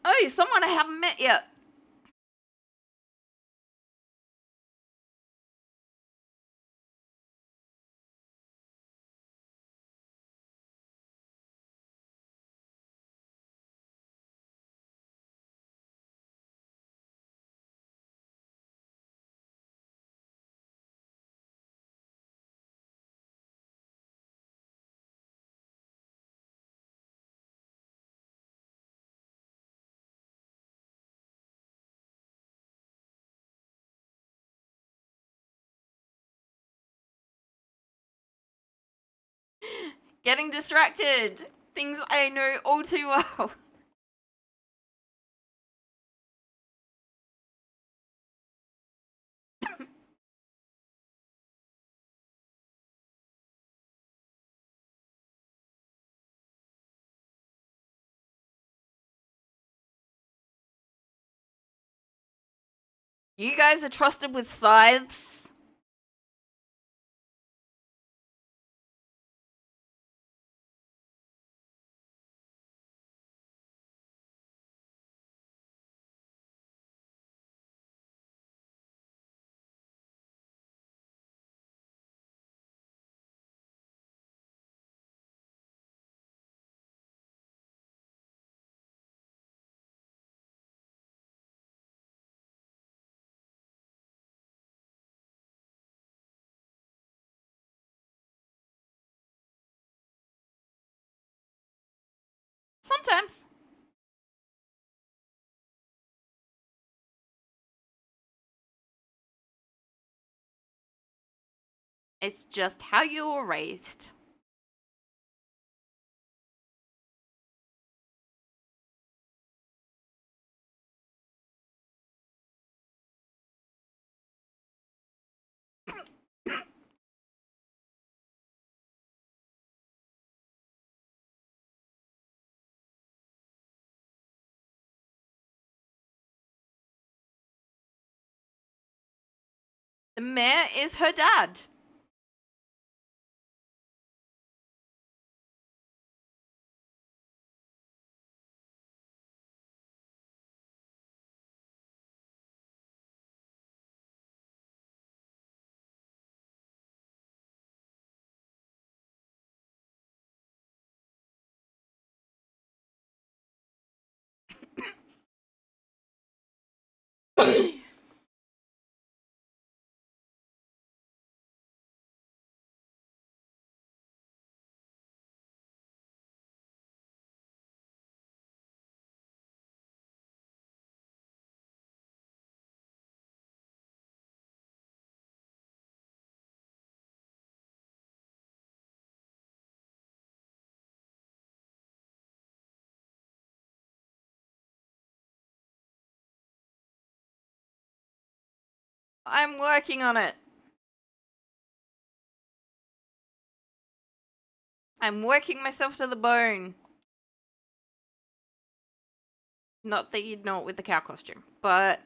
Oh, someone I haven't met yet. Getting distracted. Things I know all too well. You guys are trusted with scythes. Sometimes. It's just how you were raised. The mayor is her dad. I'm working on it. I'm working myself to the bone. Not that you'd know it with the cow costume, but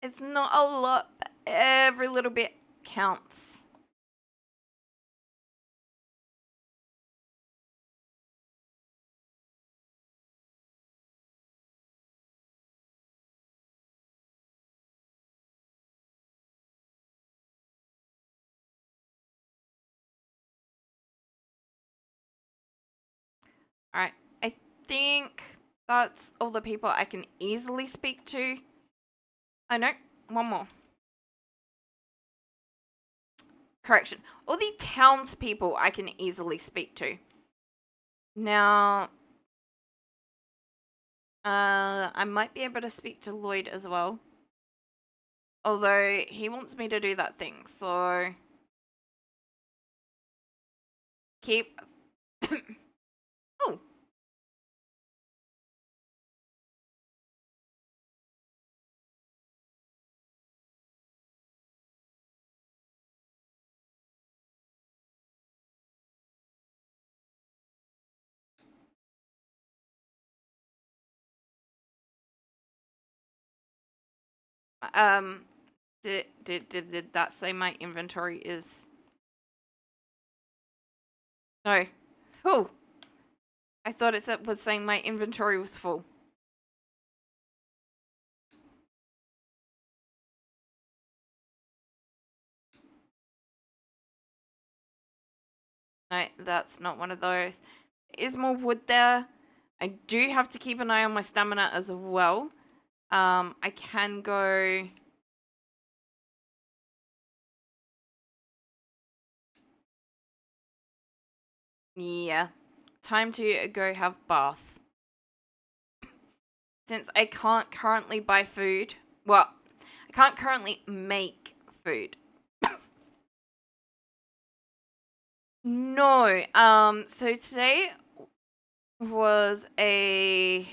it's not a lot, but every little bit counts. Alright, I think that's all the people I can easily speak to. I know, one more. Correction. All the townspeople I can easily speak to. Now, I might be able to speak to Lloyd as well. Although he wants me to do that thing, so keep. Oh, um, did that say my inventory is? No. Oh, I thought it was saying my inventory was full. No, that's not one of those. There is more wood there. I do have to keep an eye on my stamina as well. I can go. Yeah. Time to go have bath. Since I can't currently buy food. Well, I can't currently make food. No. So today was a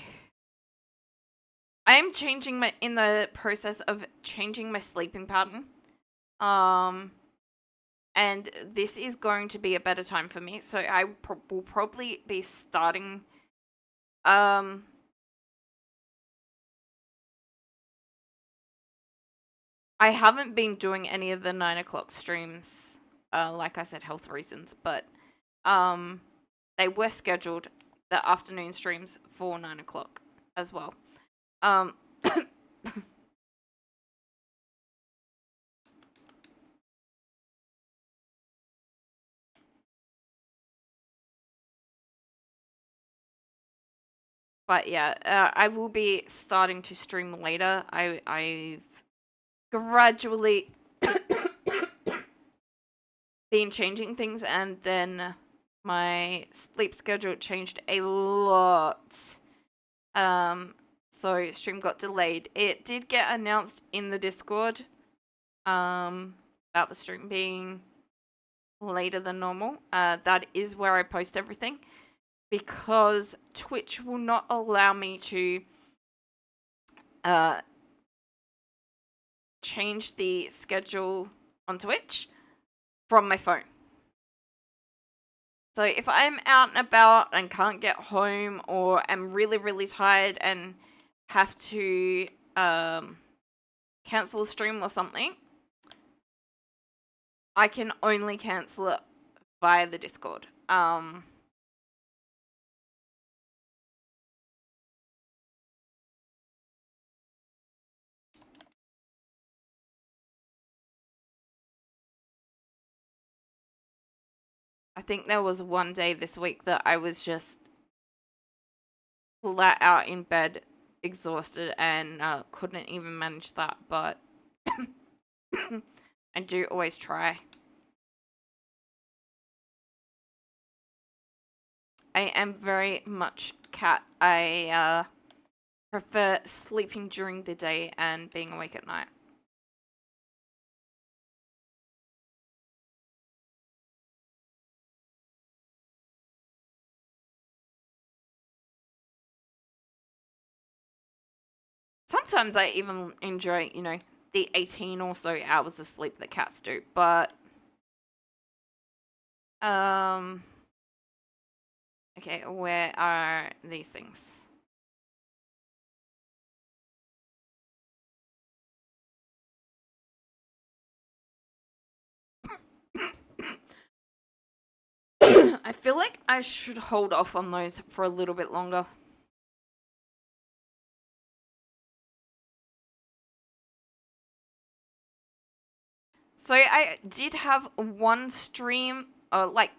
I'm changing my in the process of changing my sleeping pattern. Um and this is going to be a better time for me. So I will probably be starting um I haven't been doing any of the 9 o'clock streams, like I said, health reasons, but um they were scheduled the afternoon streams for 9 o'clock as well. Um but yeah, I will be starting to stream later. I've gradually been changing things, and then my sleep schedule changed a lot. So stream got delayed. It did get announced in the Discord, about the stream being later than normal. That is where I post everything, because Twitch will not allow me to change the schedule on Twitch from my phone. So if I'm out and about and can't get home, or am really, really tired and have to cancel a stream or something, I can only cancel it via the Discord. I think there was one day this week that I was just flat out in bed, exhausted, and couldn't even manage that, but I do always try. I am very much cat. I prefer sleeping during the day and being awake at night. Sometimes I even enjoy, the 18 or so hours of sleep that cats do, but um okay, where are these things? I feel like I should hold off on those for a little bit longer. So I did have one stream, I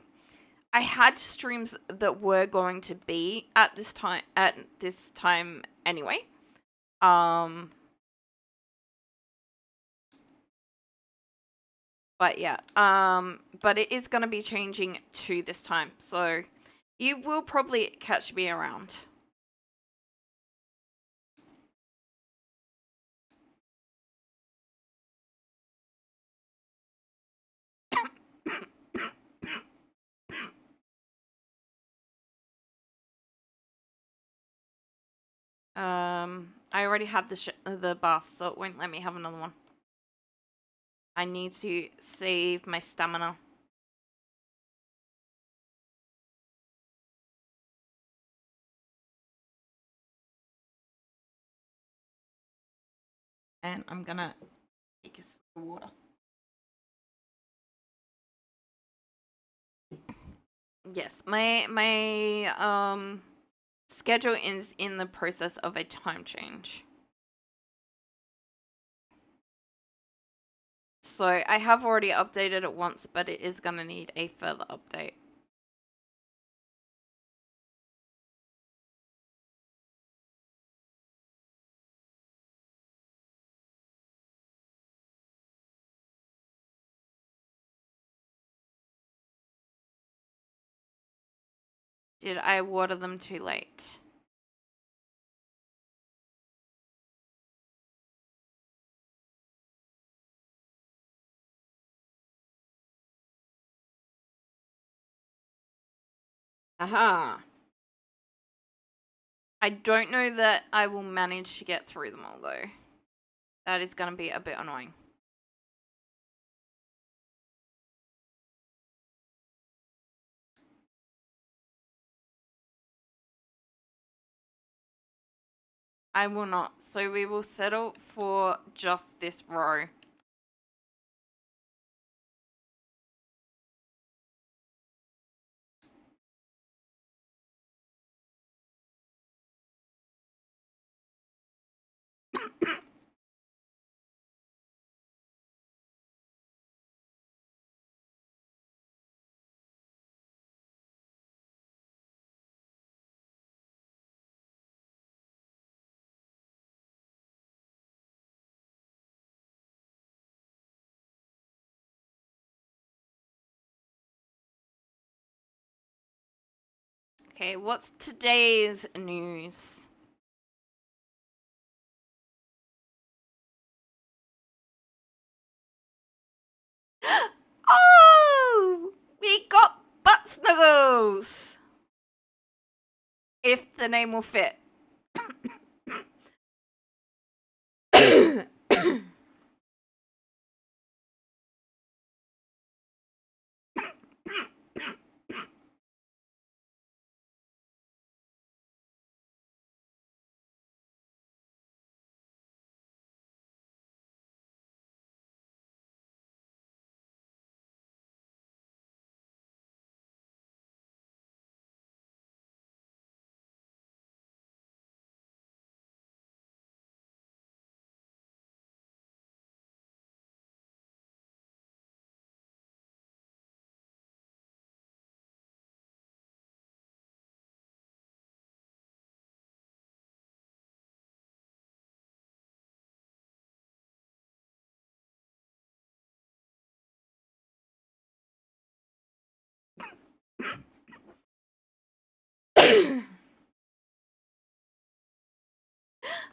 had streams that were going to be at this time anyway. But yeah, but it is going to be changing to this time. So you will probably catch me around. I already had the bath, so it won't let me have another one. I need to save my stamina. And I'm gonna take a sip of water. Yes, my schedule is in the process of a time change. So I have already updated it once, but it is gonna need a further update. Did I water them too late? Aha. I don't know that I will manage to get through them all, though. That is going to be a bit annoying. I will not. So we will settle for just this row. Okay, what's today's news? Oh! We got ButtSnuggles! If the name will fit.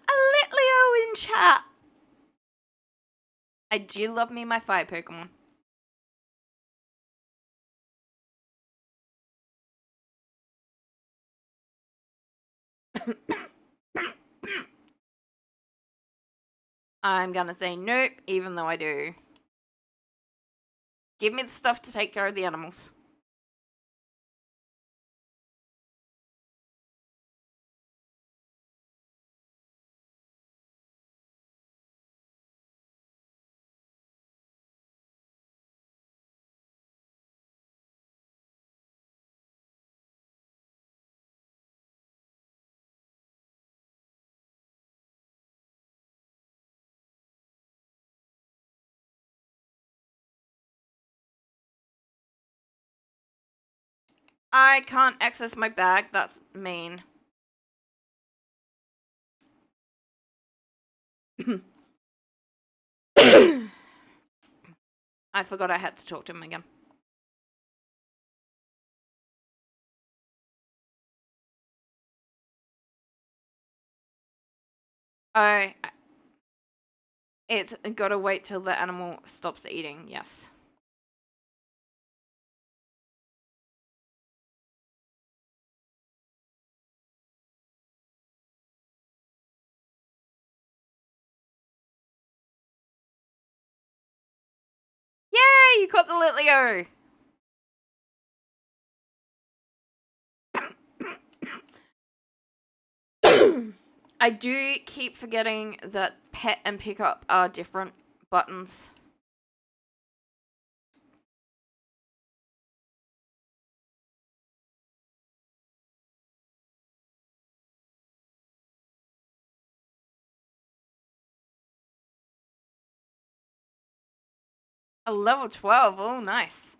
Alitlio in chat. I do love me my fire Pokemon. I'm gonna say nope, even though I do. Give me the stuff to take care of the animals. I can't access my bag. That's mean. I forgot I had to talk to him again. Oh, it's gotta wait till the animal stops eating, yes. Yay, you caught the Litleo! I do keep forgetting that pet and pickup are different buttons. A level 12, oh nice.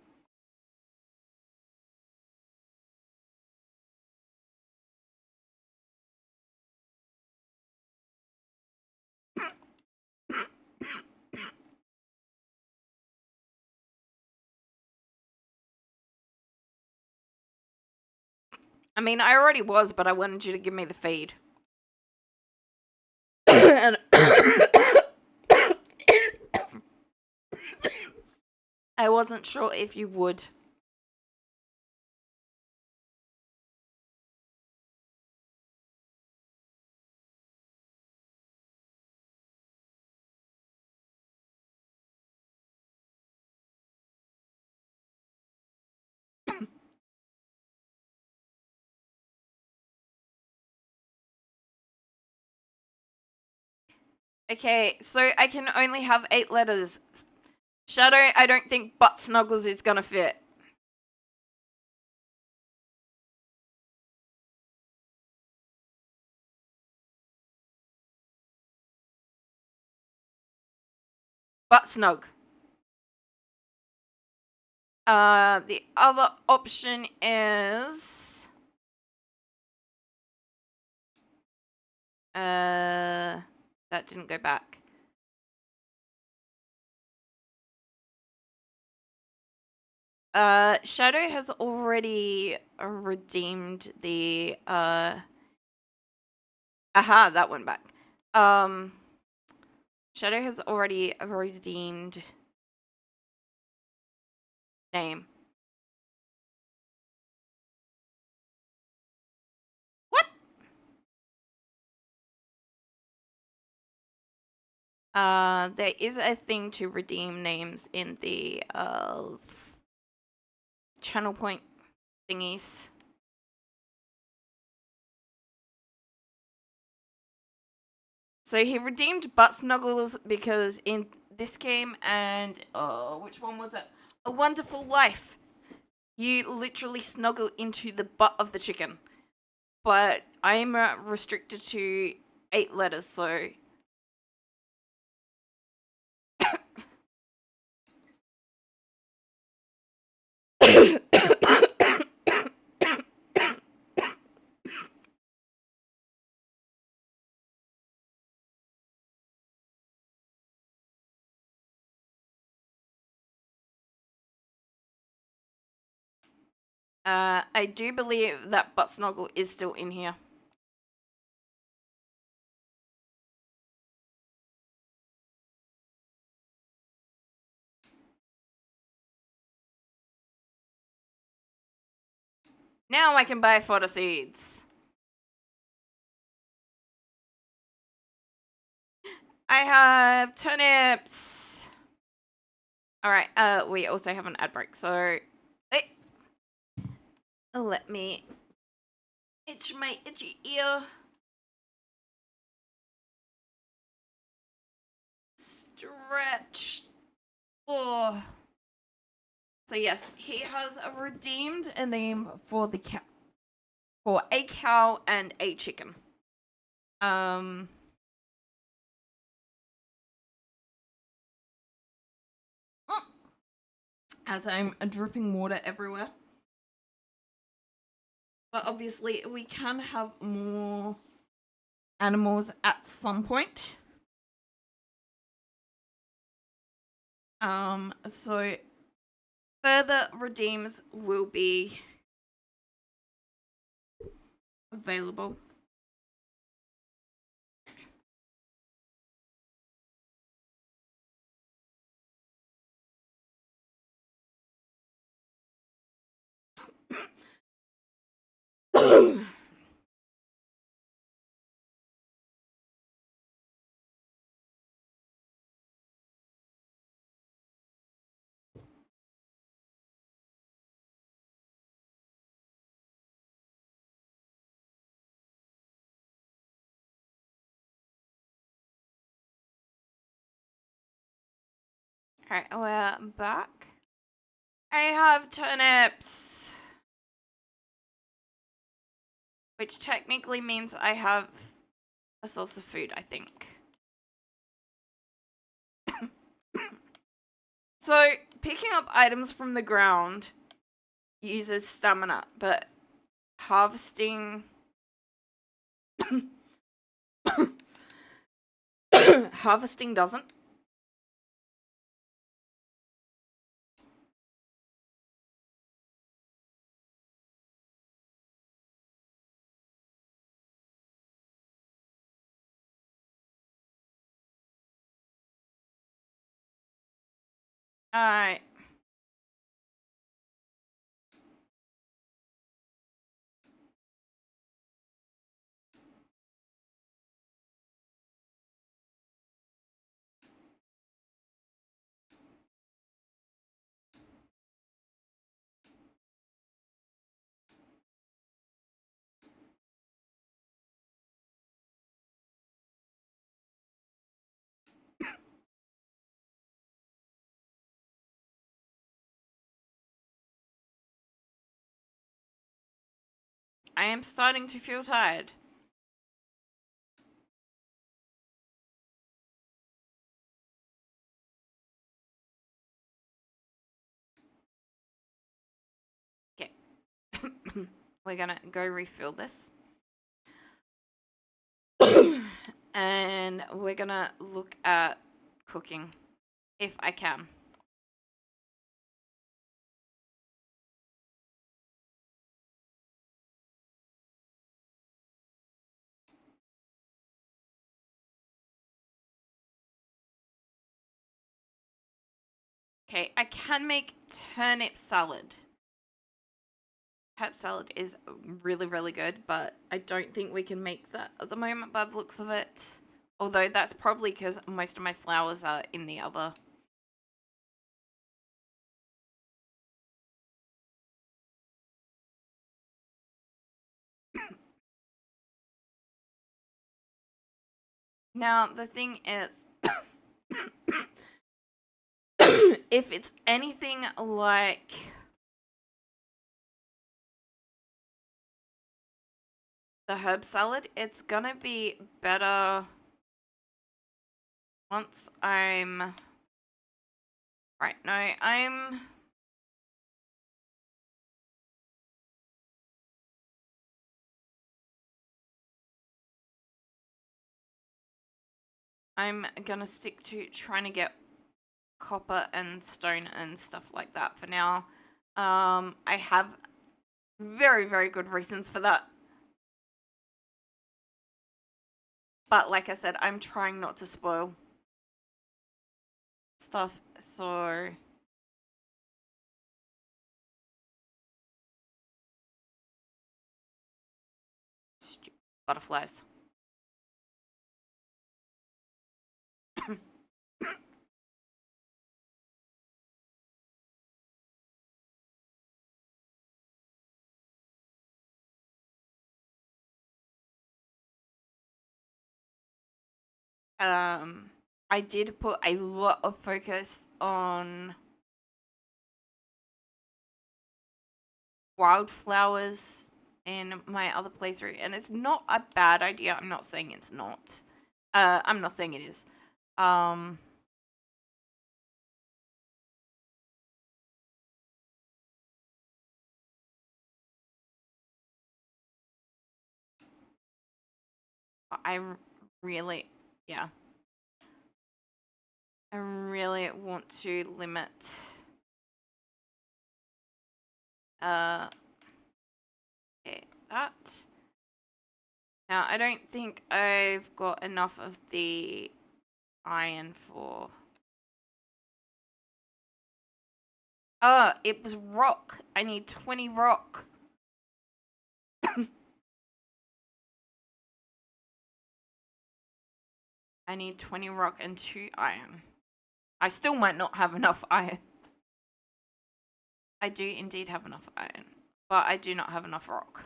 I mean, I already was, but I wanted you to give me the feed. And I wasn't sure if you would. Okay, so I can only have 8 letters. Shadow, I don't think ButtSnuggles is gonna fit. ButtSnug. The other option is... that didn't go back. Shadow has already redeemed the, aha, that went back. Shadow has already redeemed name. What? There is a thing to redeem names in the, channel point thingies. So he redeemed ButtSnuggles because in this game and which one was it? A Wonderful Life. You literally snuggle into the butt of the chicken. But I'm restricted to 8 letters, so I do believe that ButtSnuggle is still in here. Now I can buy fodder seeds. I have turnips. Alright, we also have an ad break, so let me itch my itchy ear. Stretch. Oh. So yes, he has redeemed a name for the cow, for a cow and a chicken. As I'm dripping water everywhere. But obviously, we can have more animals at some point. So further redeems will be available. Alright, we're back. I have turnips. Which technically means I have a source of food, I think. So, picking up items from the ground uses stamina, but harvesting... harvesting doesn't. Alright. I am starting to feel tired. Okay. We're gonna go refill this. And we're gonna look at cooking, if I can. Okay, I can make turnip salad. Herb salad is really, really good, but I don't think we can make that at the moment by the looks of it. Although that's probably because most of my flowers are in the other. Now, the thing is, if it's anything like the herb salad, it's gonna be better once I'm... Right, no, I'm gonna stick to trying to get copper and stone and stuff like that for now. I have very, very good reasons for that. But like I said, I'm trying not to spoil stuff, so... Stupid butterflies. I did put a lot of focus on wildflowers in my other playthrough, and it's not a bad idea. I'm not saying it's not. I'm not saying it is. I really, yeah. I really want to limit, okay, that. Now, I don't think I've got enough of the iron for... Oh, it was rock. I need 20 rock. I need 20 rock and 2 iron. I still might not have enough iron. I do indeed have enough iron, but I do not have enough rock.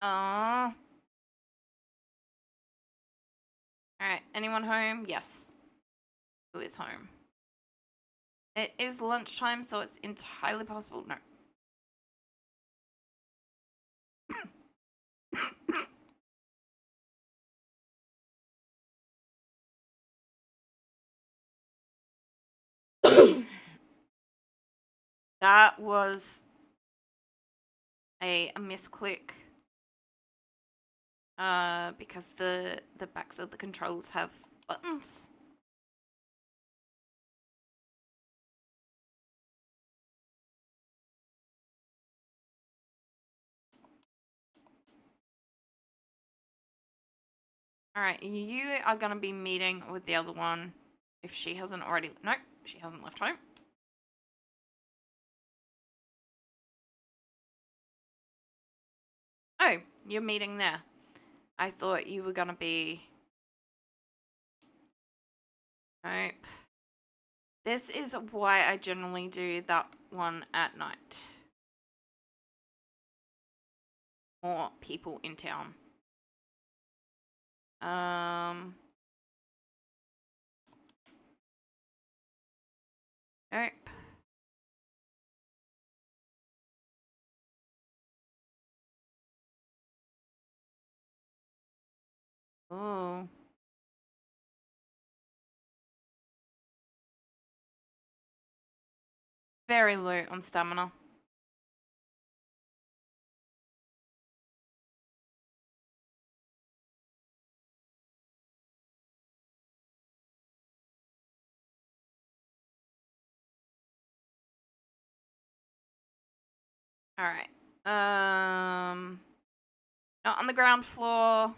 Aww. Alright, anyone home? Yes. Who is home? It is lunchtime, so it's entirely possible. No. That was a misclick. Because the backs of the controls have buttons. Alright, you are going to be meeting with the other one if she hasn't already... Nope, she hasn't left home. Oh, you're meeting there. I thought you were going to be... Nope. This is why I generally do that one at night. More people in town. Nope. Oh. Very low on stamina. Alright. Not on the ground floor.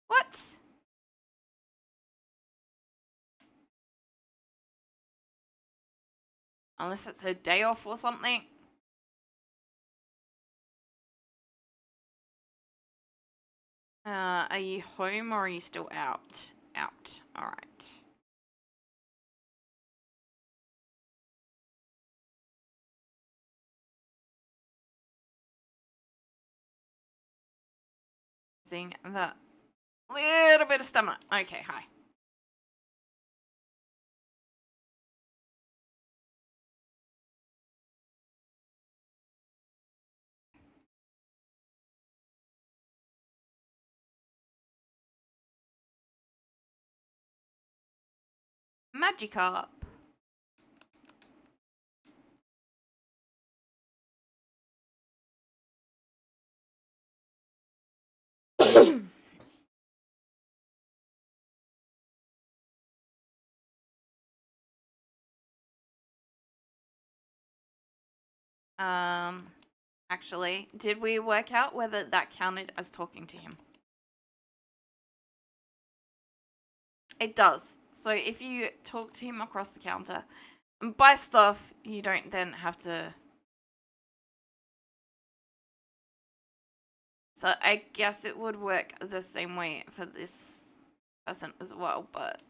What? Unless it's a day off or something. Are you home or are you still out? Out. Alright. Seeing that little bit of stamina. Okay, hi. Magikarp. Actually, did we work out whether that counted as talking to him? It does. So if you talk to him across the counter and buy stuff, you don't then have to... So I guess it would work the same way for this person as well, but...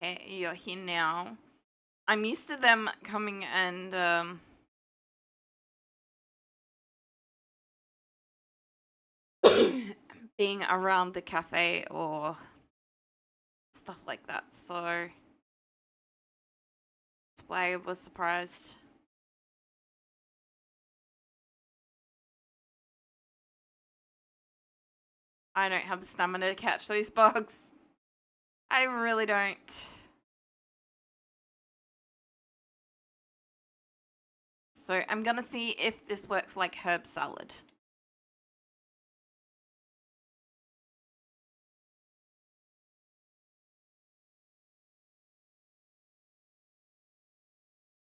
Okay, you're here now. I'm used to them coming and being around the cafe or stuff like that, so that's why I was surprised. I don't have the stamina to catch those bugs. I really don't. So I'm gonna see if this works like herb salad.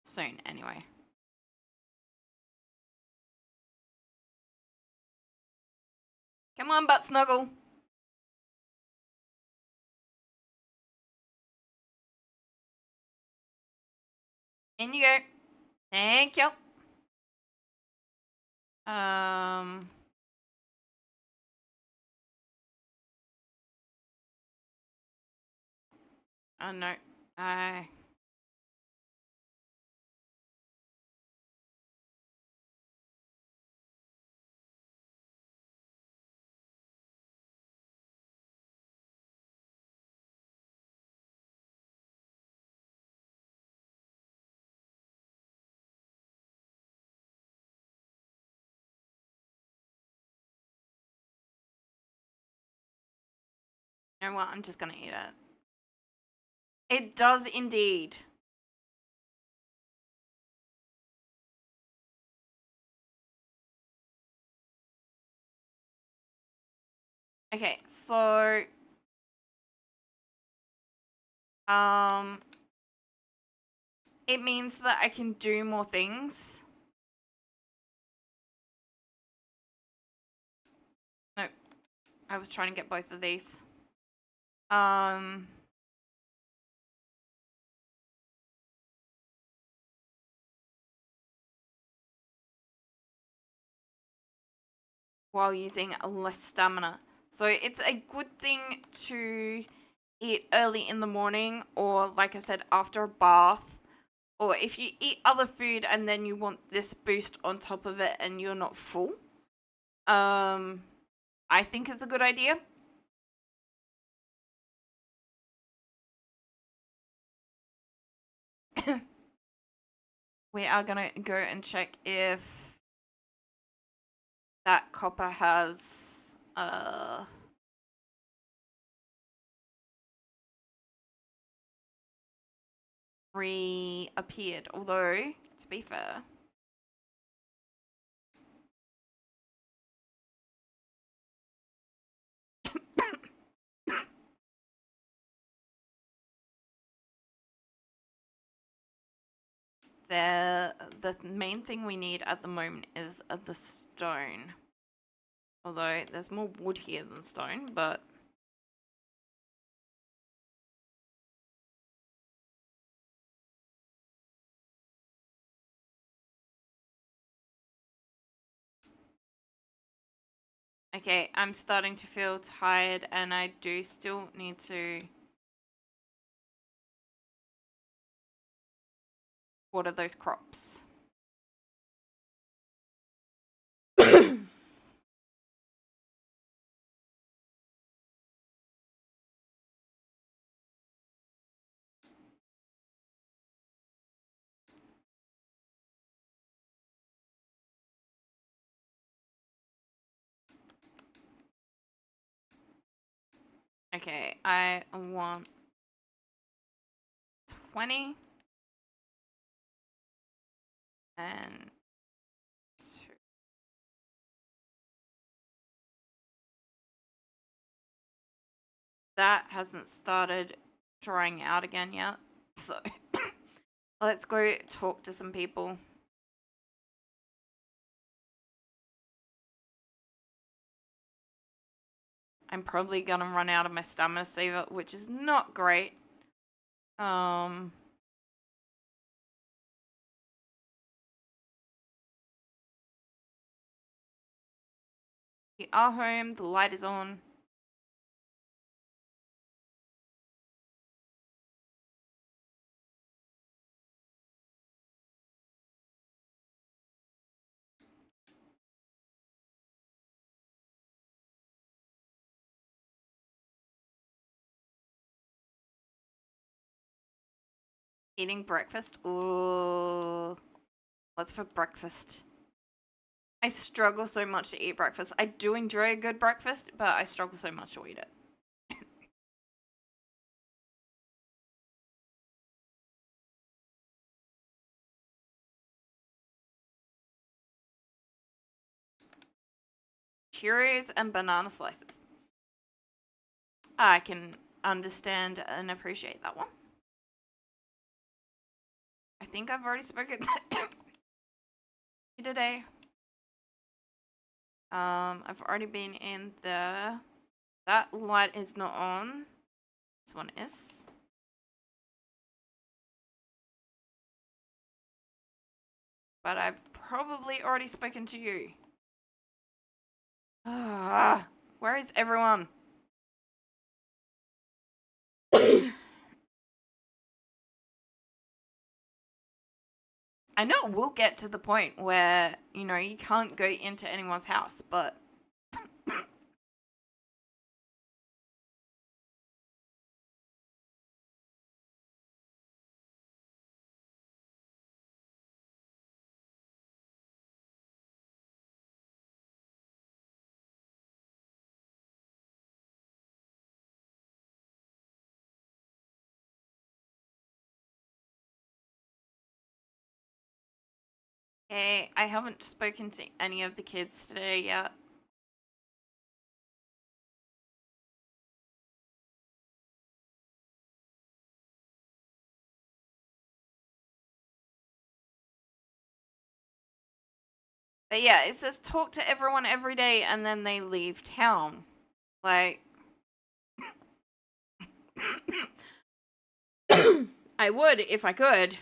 Soon, anyway. Come on, ButtSnugl. In you go. Thank you. Oh no. I... You know what? I'm just gonna eat it. It does indeed. Okay, so um it means that I can do more things. No, I was trying to get both of these. While using less stamina. So it's a good thing to eat early in the morning, or like I said, after a bath, or if you eat other food and then you want this boost on top of it and you're not full. I think it's a good idea. We are gonna go and check if that copper has reappeared, although to be fair, the main thing we need at the moment is the stone. Although there's more wood here than stone, but okay, I'm starting to feel tired and I do still need to water those crops. Okay, I want 20 and 2. That hasn't started drying out again yet. So let's go talk to some people. I'm probably gonna run out of my stamina saver, which is not great. We are home, the light is on. Eating breakfast. Ooh. What's for breakfast? I struggle so much to eat breakfast. I do enjoy a good breakfast, but I struggle so much to eat it. Cheerios and banana slices. I can understand and appreciate that one. I think I've already spoken to you today. I've already been in there. That light is not on. This one is. But I've probably already spoken to you. Ah, where is everyone? I know it will get to the point where, you can't go into anyone's house, but Hey, I haven't spoken to any of the kids today yet. But yeah, it says talk to everyone every day and then they leave town. Like, I would if I could.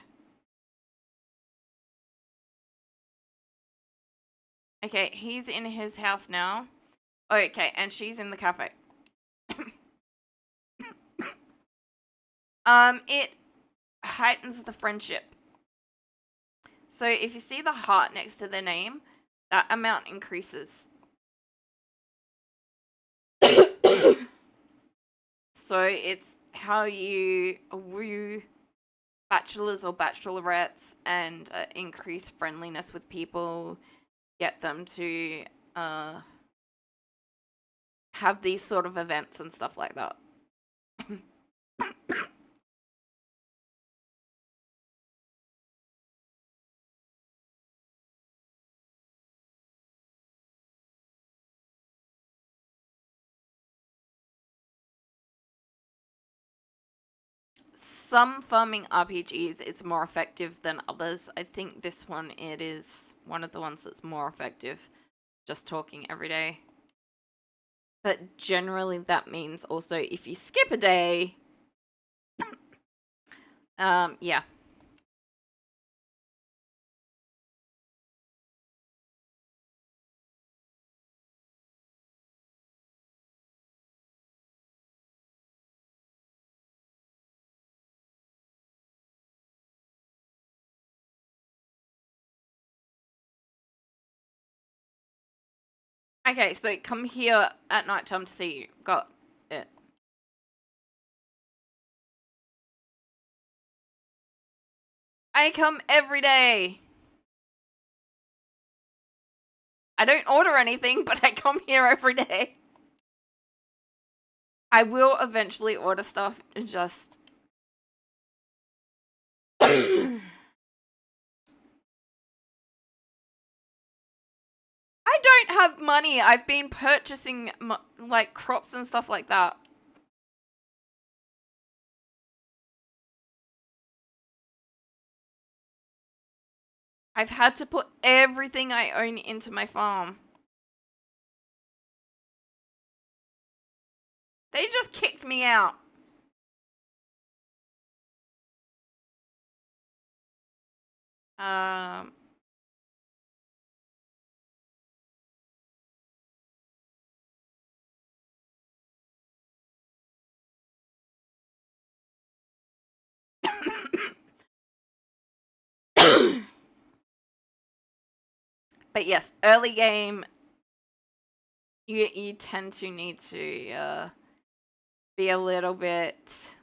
Okay, he's in his house now. Okay, and she's in the cafe. It heightens the friendship. So if you see the heart next to their name, that amount increases. So it's how you woo bachelors or bachelorettes and increase friendliness with people, get them to have these sort of events and stuff like that. Some farming RPGs, it's more effective than others. I think this one, it is one of the ones that's more effective, just talking every day. But generally, that means also if you skip a day, yeah. Okay, so come here at night time to see you. Got it. I come every day. I don't order anything, but I come here every day. I will eventually order stuff, just I don't have money. I've been purchasing like crops and stuff like that. I've had to put everything I own into my farm. They just kicked me out. Um But yes, early game you tend to need to be a little bit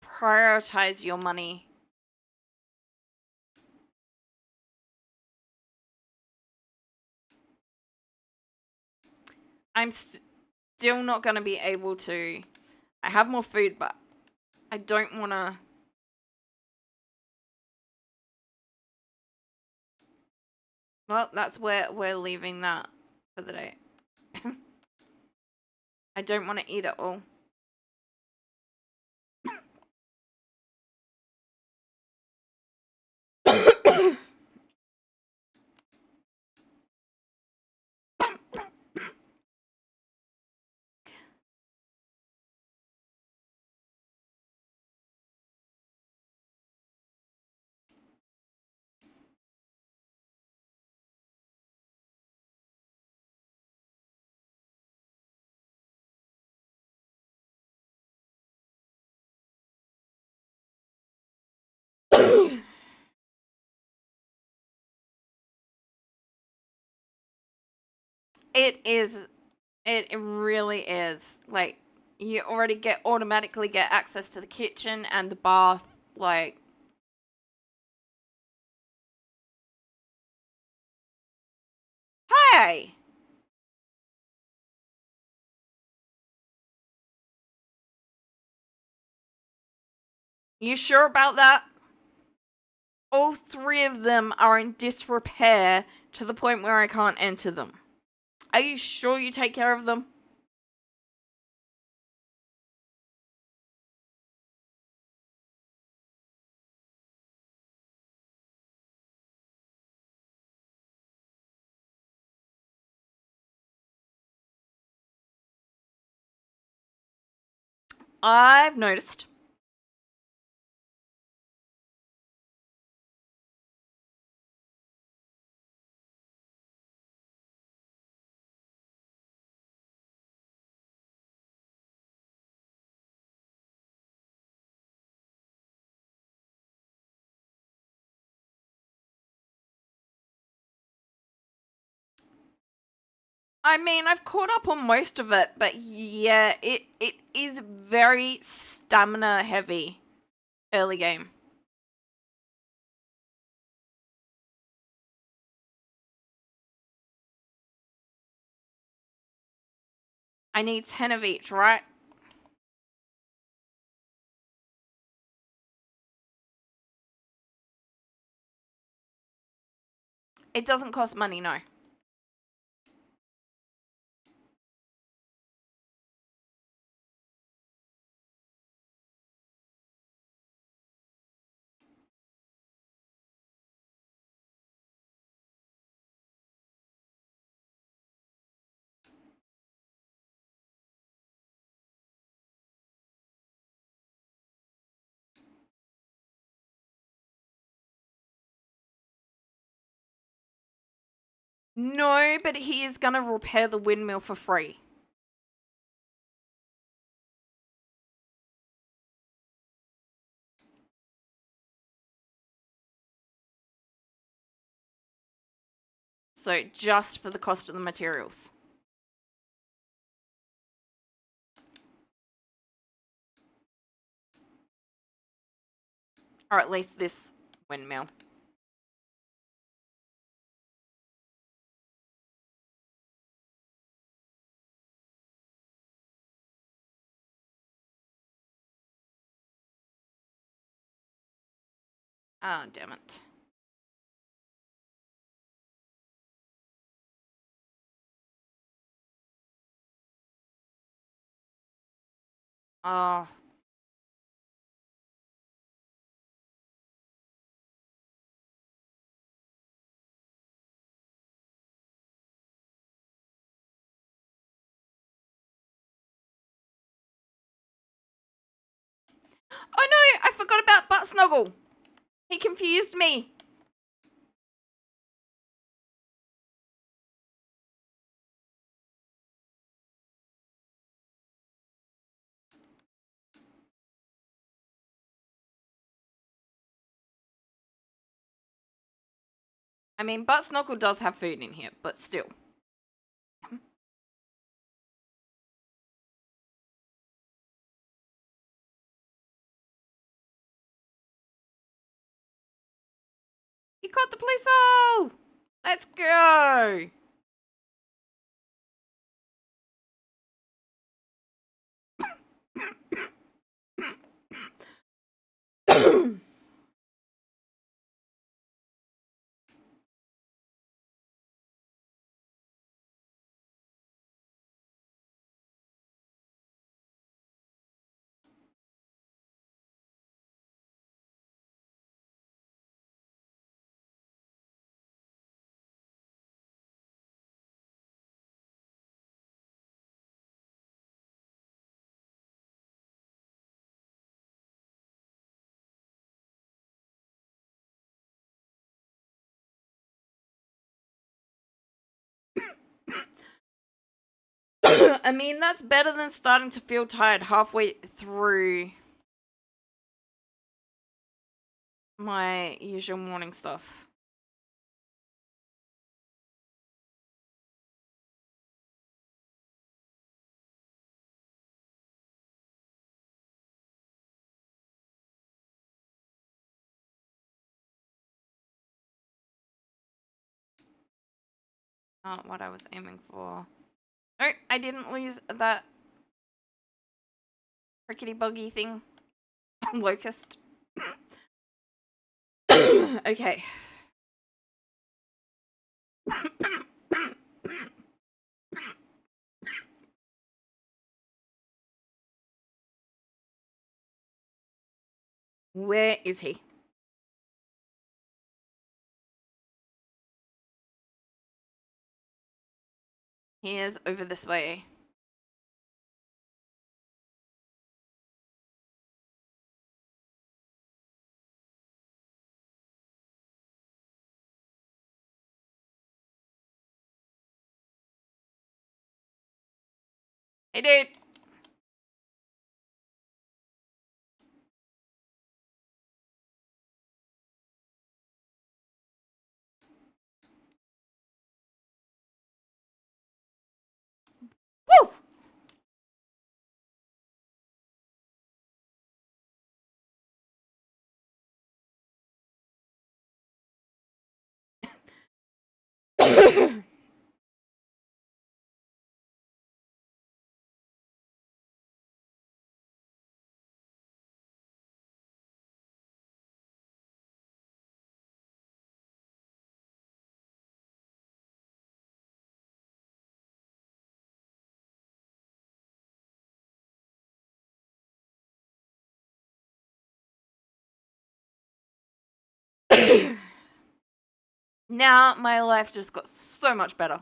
prioritize your money. I'm still not going to be able to. I have more food, but I don't want to. Well, that's where we're leaving that for the day. I don't want to eat it all. It is. It really is. Like, you already automatically get access to the kitchen and the bath. Like, hey! You sure about that? All 3 of them are in disrepair to the point where I can't enter them. Are you sure you take care of them? I've noticed. I mean, I've caught up on most of it, but yeah, it is very stamina heavy early game. I need 10 of each, right? It doesn't cost money, no. No, but he is gonna repair the windmill for free. So just for the cost of the materials. Or at least this windmill. Ah, damn it. Oh. Oh no, I forgot about ButtSnugl. He confused me. I mean, ButtSnugl does have food in here, but still. You caught the police! Oh! Let's go! I mean, that's better than starting to feel tired halfway through my usual morning stuff. Not what I was aiming for. No, I didn't lose that crickety buggy thing. Locust. Okay. Where is he? He is over this way. Hey, dude. Woo! Now my life just got so much better.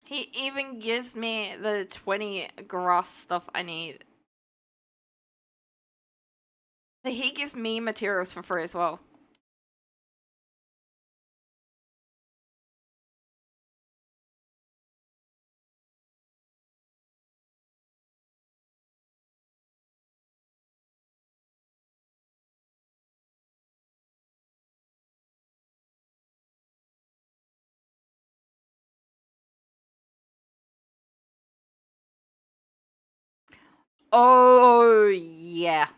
He even gives me the 20 grass stuff I need. He gives me materials for free as well. Oh, yeah.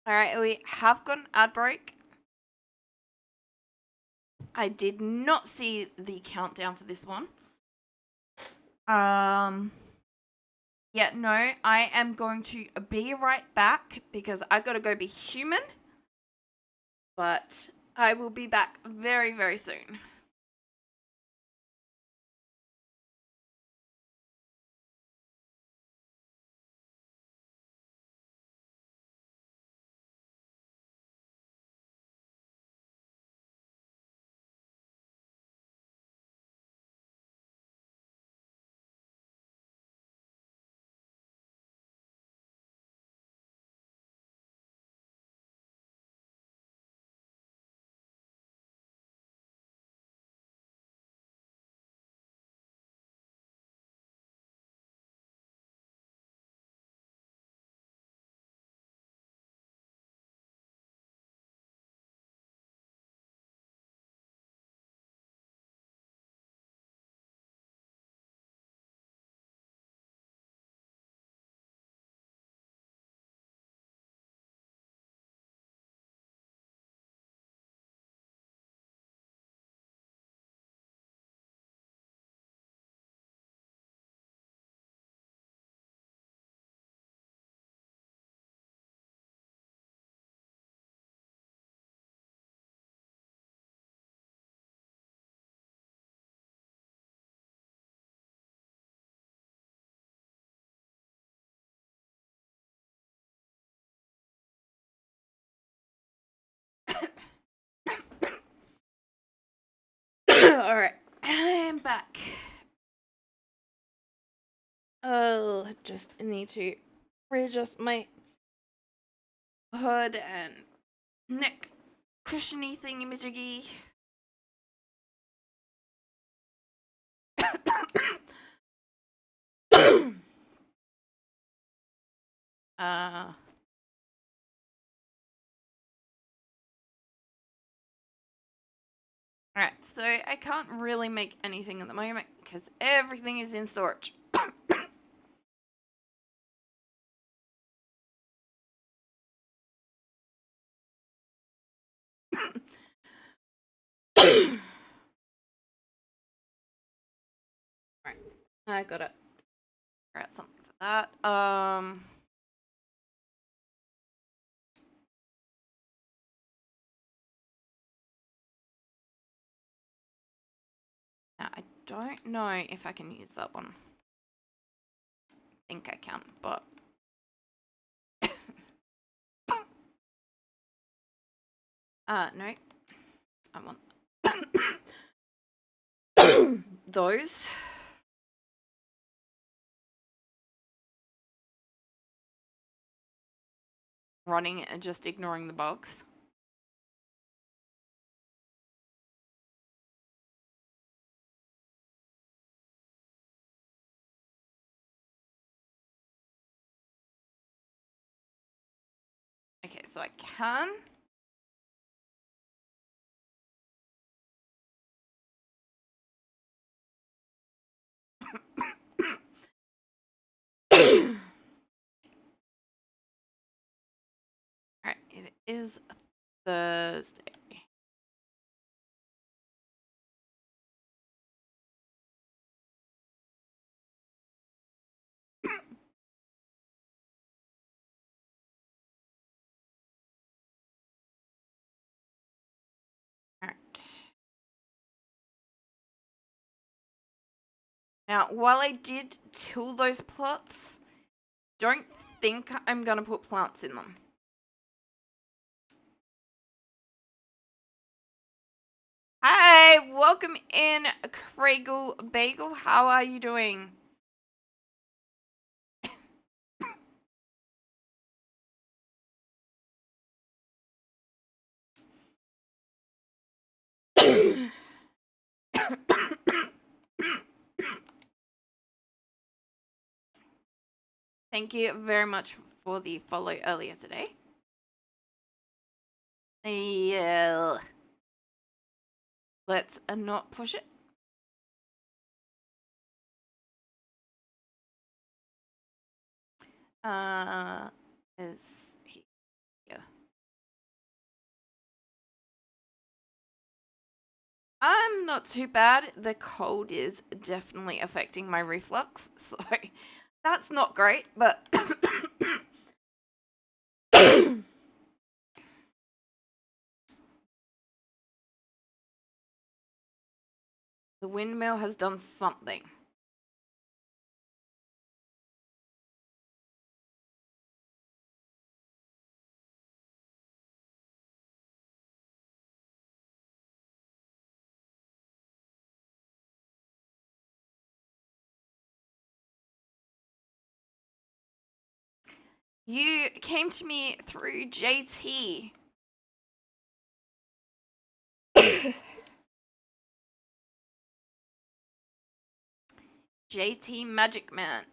Alright, we have got an ad break. I did not see the countdown for this one. Yeah, no, I am going to be right back because I gotta go be human. But I will be back very, very soon. Alright, I'm back. Oh, just need to readjust my hood and neck cushiony thingy-majiggy. Alright, so I can't really make anything at the moment because everything is in storage. Right, I gotta figure out something for that. Now, I don't know if I can use that one. I think I can, but no. I want those. Running and just ignoring the bugs. Okay, so I can. Alright, it is Thursday. Alright. Now, while I did till those plots, don't think I'm gonna put plants in them. Hi, welcome in, Craigle Bagel. How are you doing? Thank you very much for the follow earlier today. Yeah. Let's not push it. Is here. I'm not too bad. The cold is definitely affecting my reflux, so that's not great, but the windmill has done something. You came to me through JT. JT Magic Man.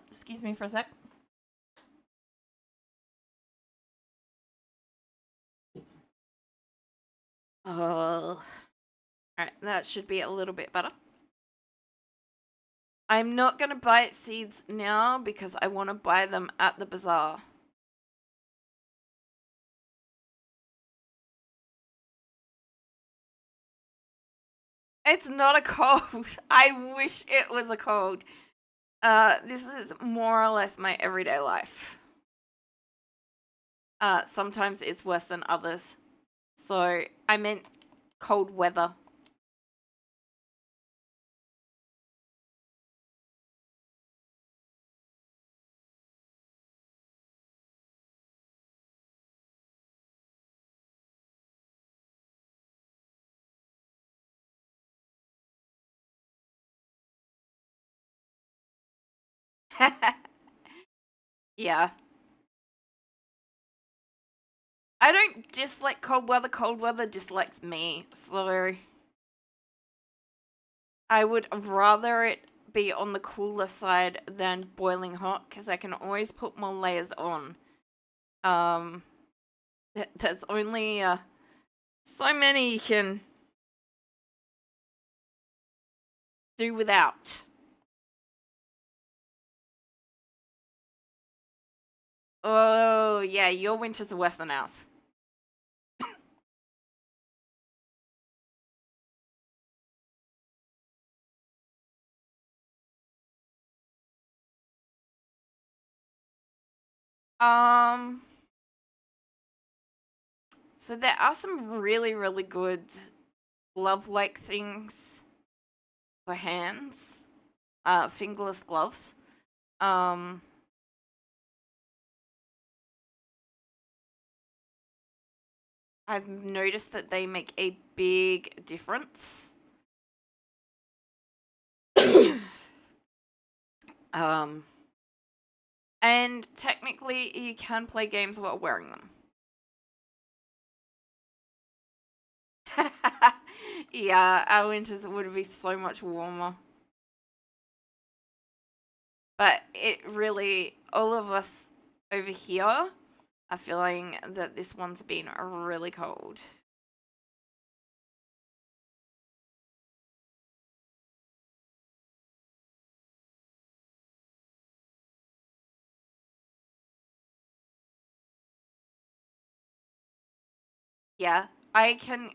Excuse me for a sec. Oh. Alright, that should be a little bit better. I'm not going to buy seeds now because I want to buy them at the bazaar. It's not a cold. I wish it was a cold. This is more or less my everyday life. Sometimes it's worse than others. So I meant cold weather. Yeah. I don't dislike cold weather. Cold weather dislikes me. So I would rather it be on the cooler side than boiling hot because I can always put more layers on. Um, there's only so many you can do without. Oh, yeah, your winters are worse than ours. Um, so there are some really, really good glove-like things for hands. Fingerless gloves. Um, I've noticed that they make a big difference. um, and technically, you can play games while wearing them. Yeah, our winters would be so much warmer. But it really, all of us over here are feeling that this one's been really cold. Yeah, I can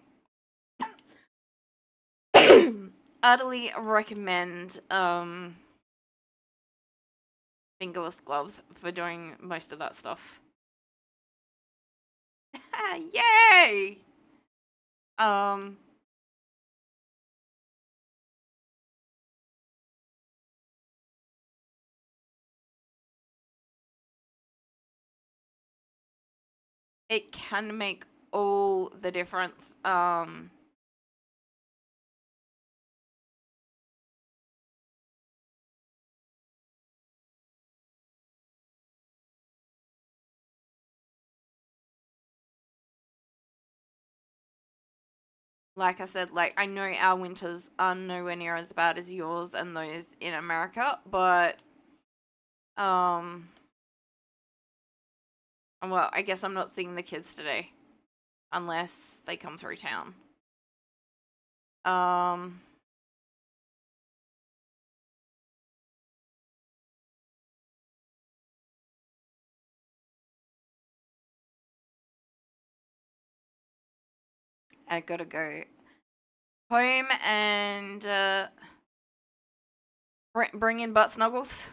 utterly recommend fingerless gloves for doing most of that stuff. Yay! Um, it can make all the difference. Like I said, like I know our winters are nowhere near as bad as yours and those in America, but um, well, I guess I'm not seeing the kids today unless they come through town. Um, I gotta go home and bring in ButtSnuggles.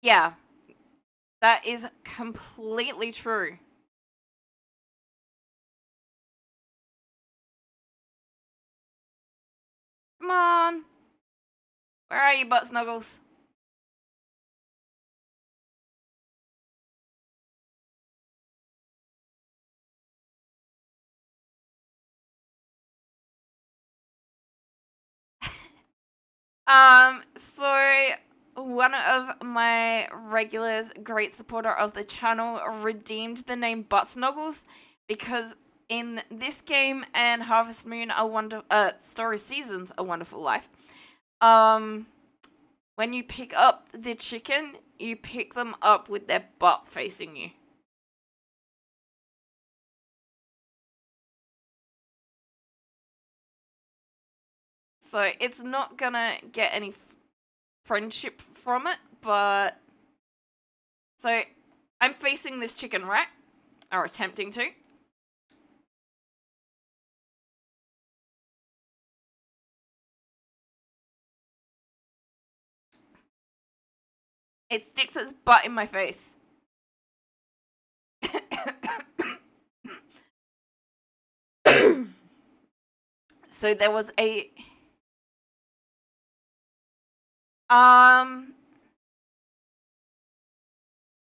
Yeah, that is completely true. Come on, where are you, ButtSnuggles? So one of my regulars, great supporter of the channel, redeemed the name ButtSnuggles because in this game and Harvest Moon, Story Seasons, A Wonderful Life, um, when you pick up the chicken, you pick them up with their butt facing you. So it's not gonna get any friendship from it, but so I'm facing this chicken, right? Or attempting to. It sticks its butt in my face. So there was a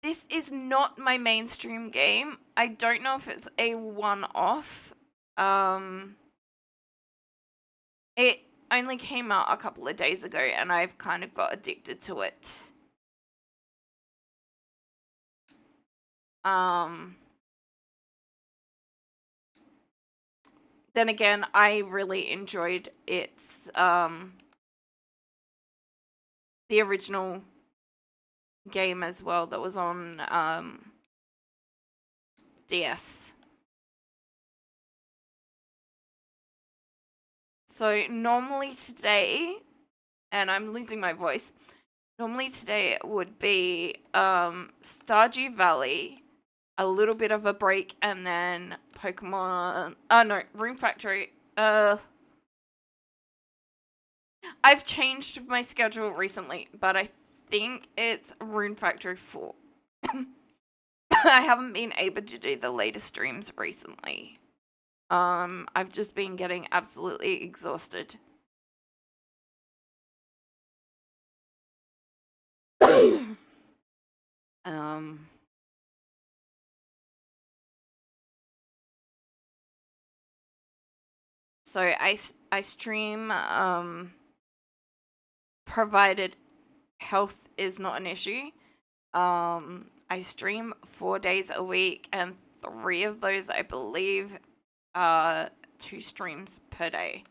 this is not my mainstream game. I don't know if it's a one-off. It only came out a couple of days ago and I've kind of got addicted to it. Then again, I really enjoyed its the original game as well that was on DS. So normally today, and I'm losing my voice, normally today it would be Stardew Valley, a little bit of a break, and then Pokemon, no, Rune Factory. I've changed my schedule recently, but I think it's Rune Factory 4. I haven't been able to do the latest streams recently. I've just been getting absolutely exhausted. So I stream provided health is not an issue. I stream 4 days a week, and 3 of those, I believe, are 2 streams per day.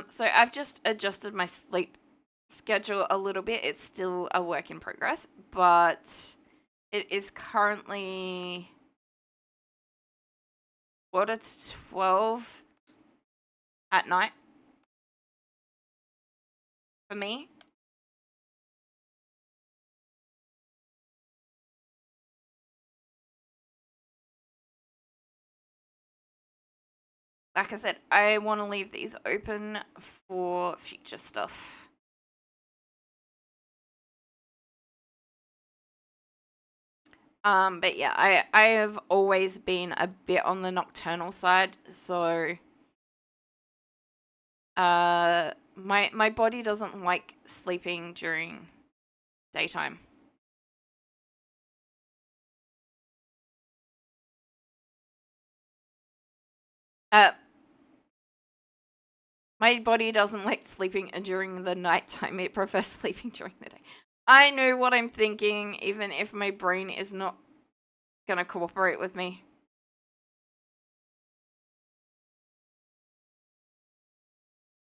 So I've just adjusted my sleep schedule a little bit. It's still a work in progress, but it is currently 12 at night for me. Like I said, I want to leave these open for future stuff. But yeah, I have always been a bit on the nocturnal side, so my body doesn't like sleeping during daytime. My body doesn't like sleeping during the nighttime. It prefers sleeping during the day. I know what I'm thinking, even if my brain is not gonna cooperate with me.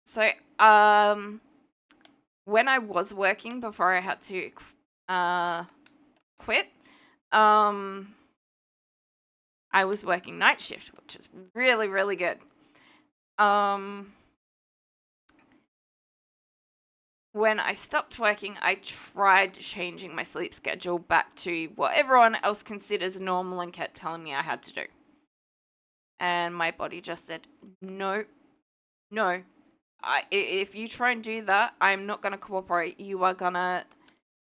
So, when I was working before I had to quit, I was working night shift, which is really, really good. When I stopped working, I tried changing my sleep schedule back to what everyone else considers normal and kept telling me I had to do. And my body just said, no, no. If you try and do that, I'm not going to cooperate. You are going to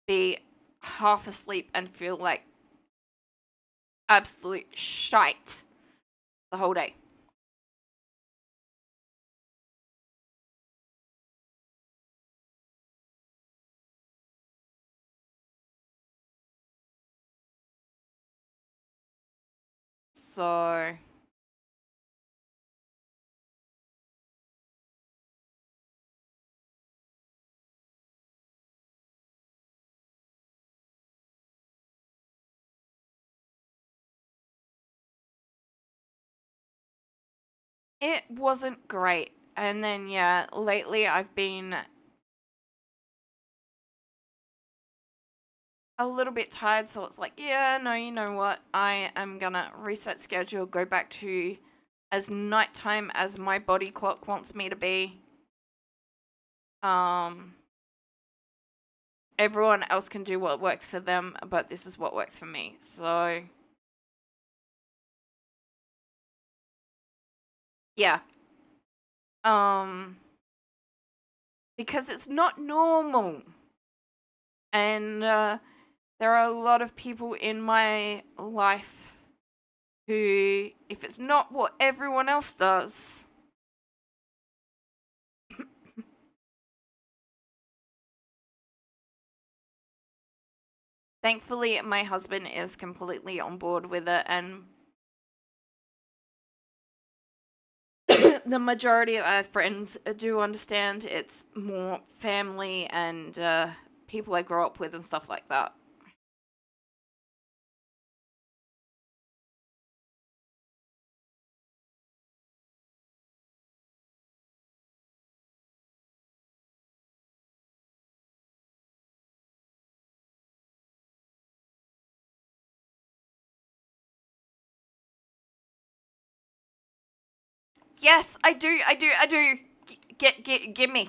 be half asleep and feel like absolute shite the whole day. So it wasn't great. And then, yeah, lately I've been a little bit tired. So it's like, yeah, no, you know what? I am going to reset schedule, go back to as nighttime as my body clock wants me to be. everyone else can do what works for them, but this is what works for me. So, yeah. Because it's not normal. And there are a lot of people in my life who, if it's not what everyone else does, thankfully my husband is completely on board with it, and the majority of our friends do understand. It's more family and people I grew up with and stuff like that. Yes, I do. Give me.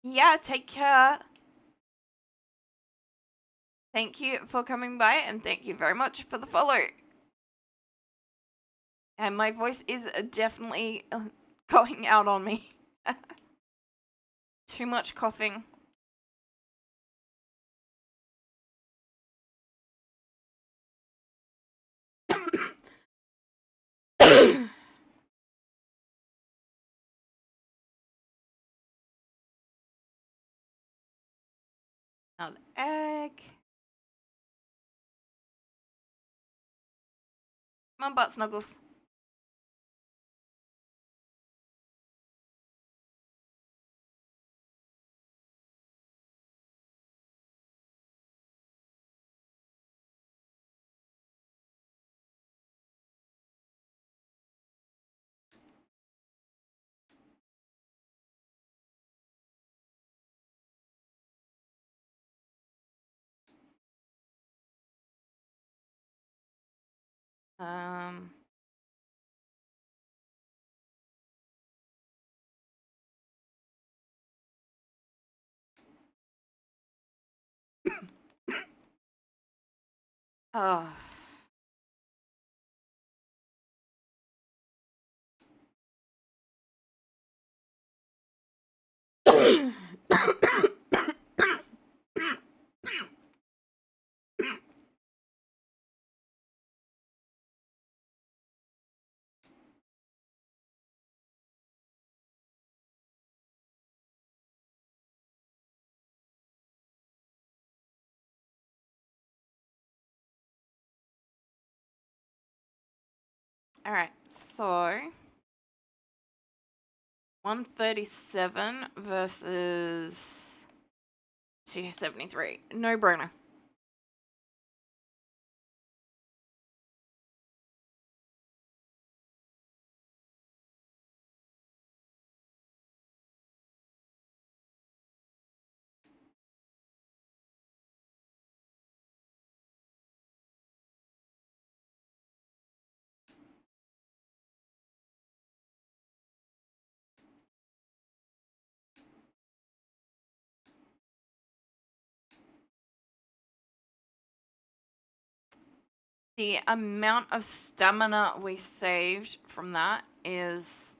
Yeah, take care. Thank you for coming by, and thank you very much for the follow. And my voice is definitely going out on me. Too much coughing. Now the egg. Come on, ButtSnuggles. Um. Oh. All right, so 137 versus 273. No brainer. The amount of stamina we saved from that is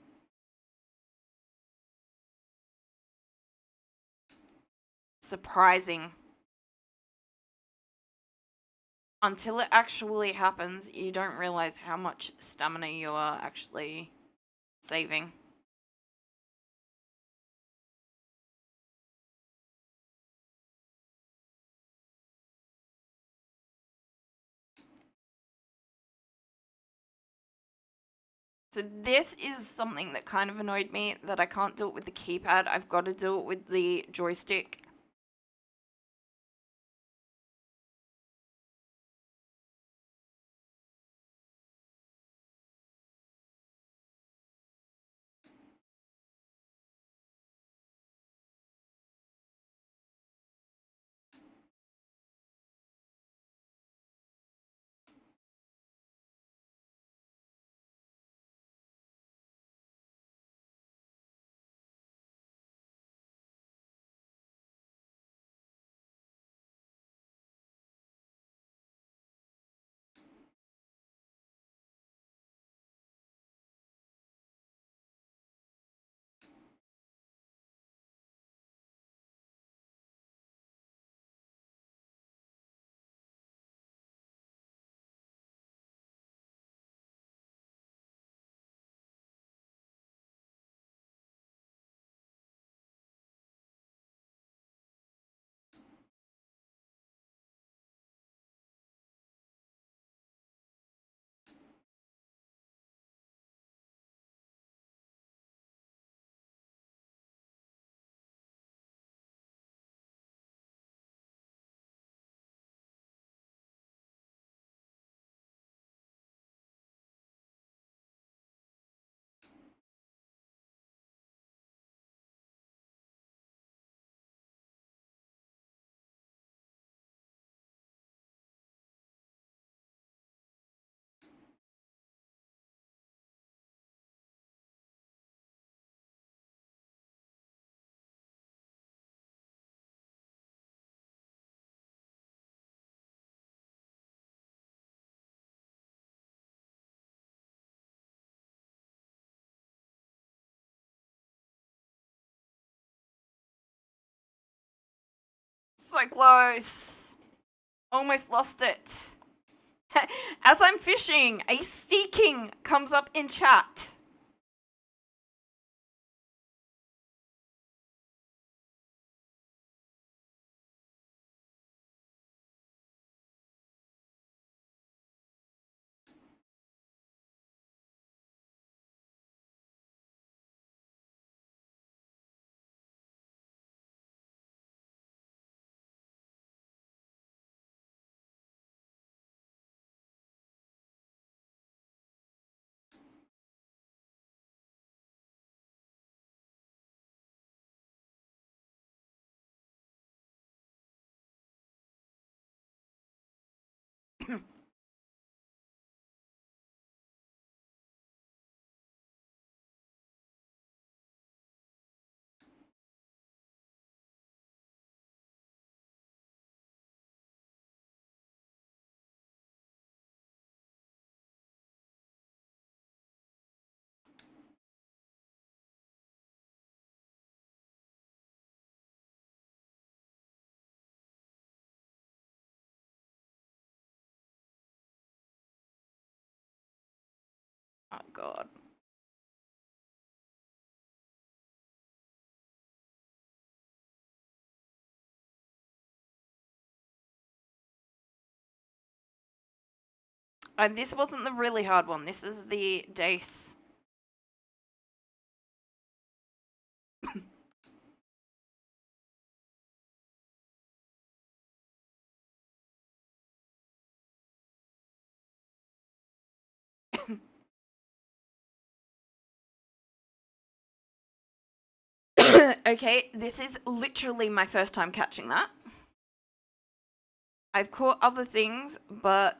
surprising. Until it actually happens, you don't realize how much stamina you are actually saving. So this is something that kind of annoyed me, that I can't do it with the keypad. I've got to do it with the joystick. So close. Almost lost it. As I'm fishing, a Sea King comes up in chat. Oh god. This wasn't the really hard one. This is the Dace. Okay, this is literally my first time catching that. I've caught other things, but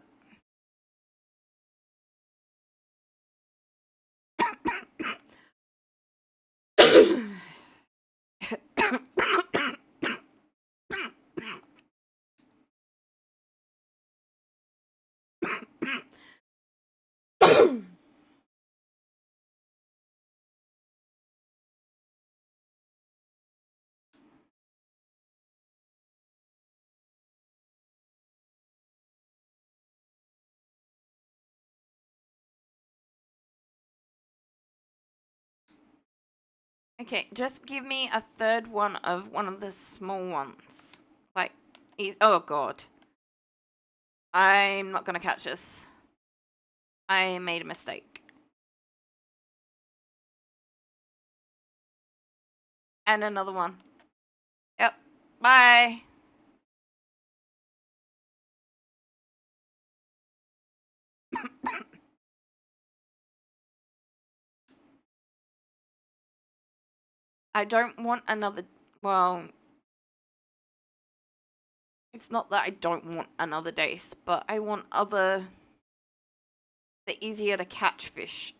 okay, just give me a third one of the small ones. Like, oh god. I'm not gonna catch this. I made a mistake. And another one. Yep. Bye. I don't want another. Well, it's not that I don't want another Dace, but I want the easier to catch fish.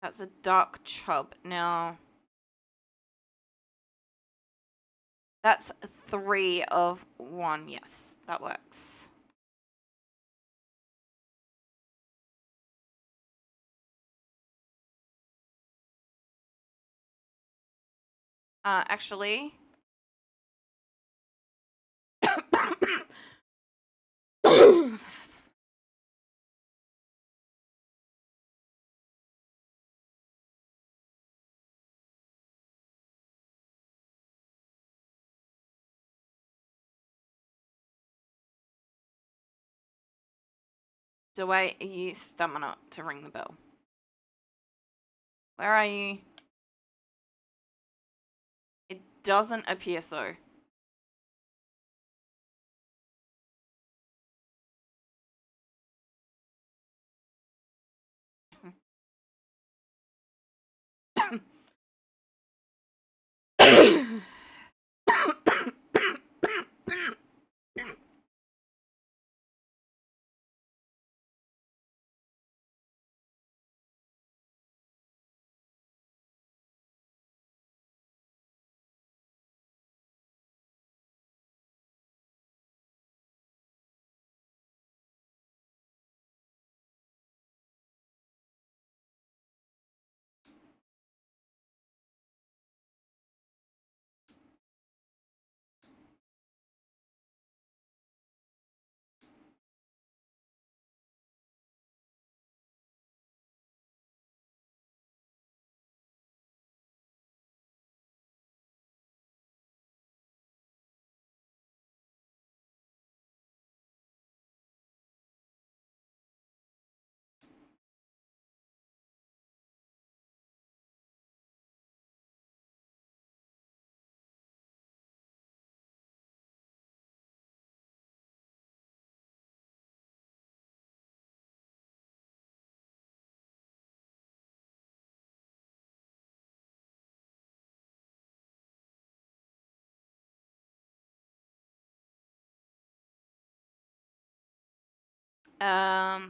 That's a dark chub. Now, that's 3 of 1. Yes, that works. Actually. Do I use stamina to ring the bell? Where are you? It doesn't appear so.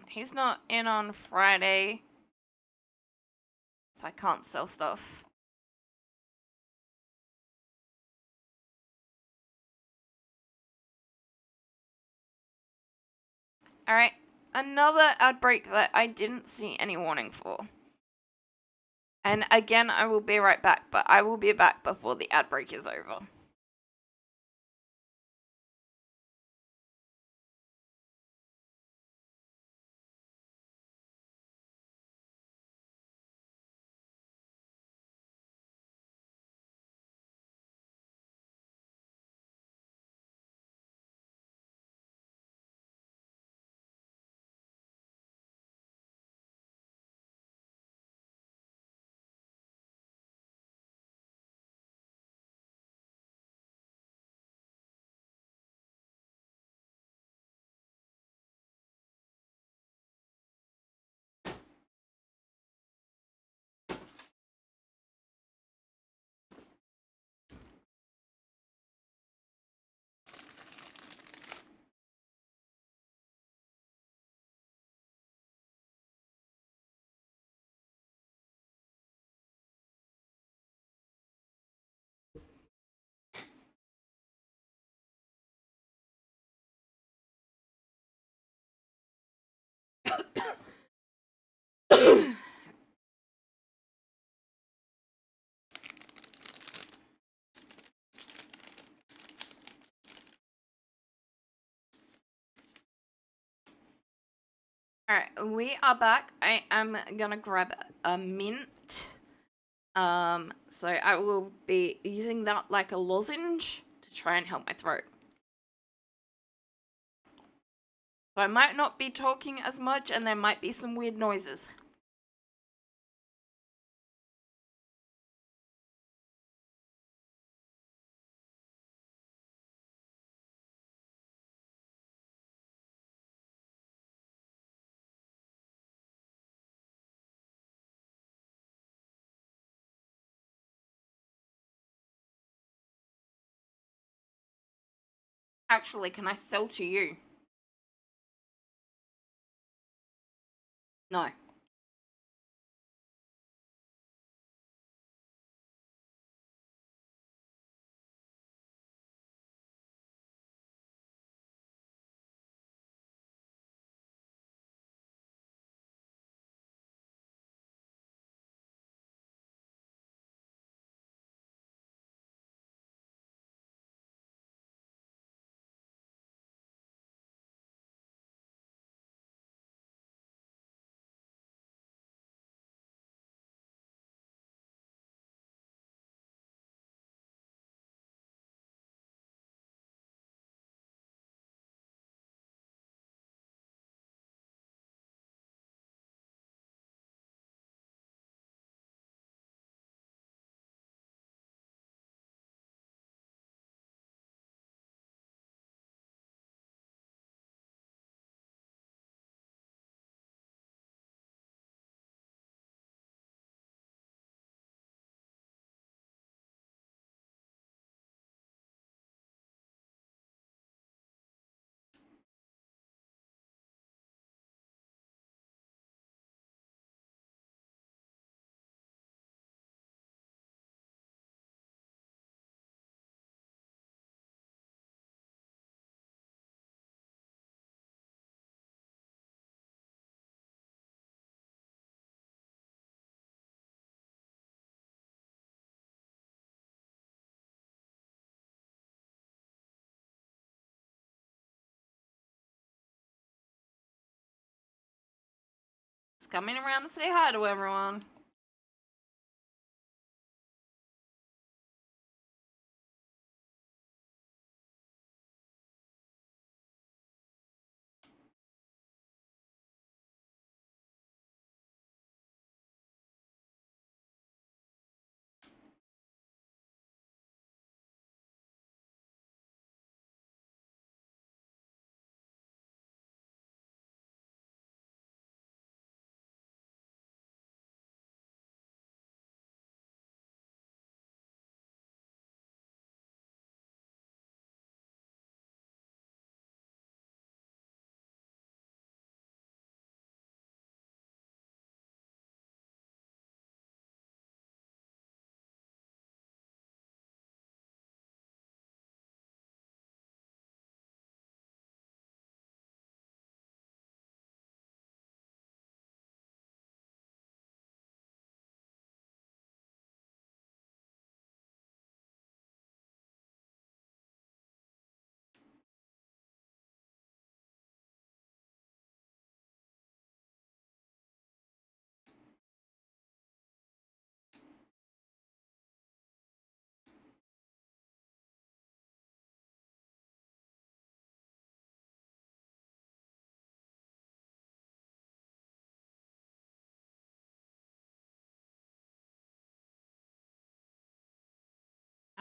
He's not in on Friday, so I can't sell stuff. Alright, another outbreak that I didn't see any warning for. And again, I will be right back, but I will be back before the outbreak is over. Alright, we are back. I am gonna grab a mint. So I will be using that like a lozenge to try and help my throat. So I might not be talking as much and there might be some weird noises. Actually, can I sell to you? No. Just coming around to say hi to everyone.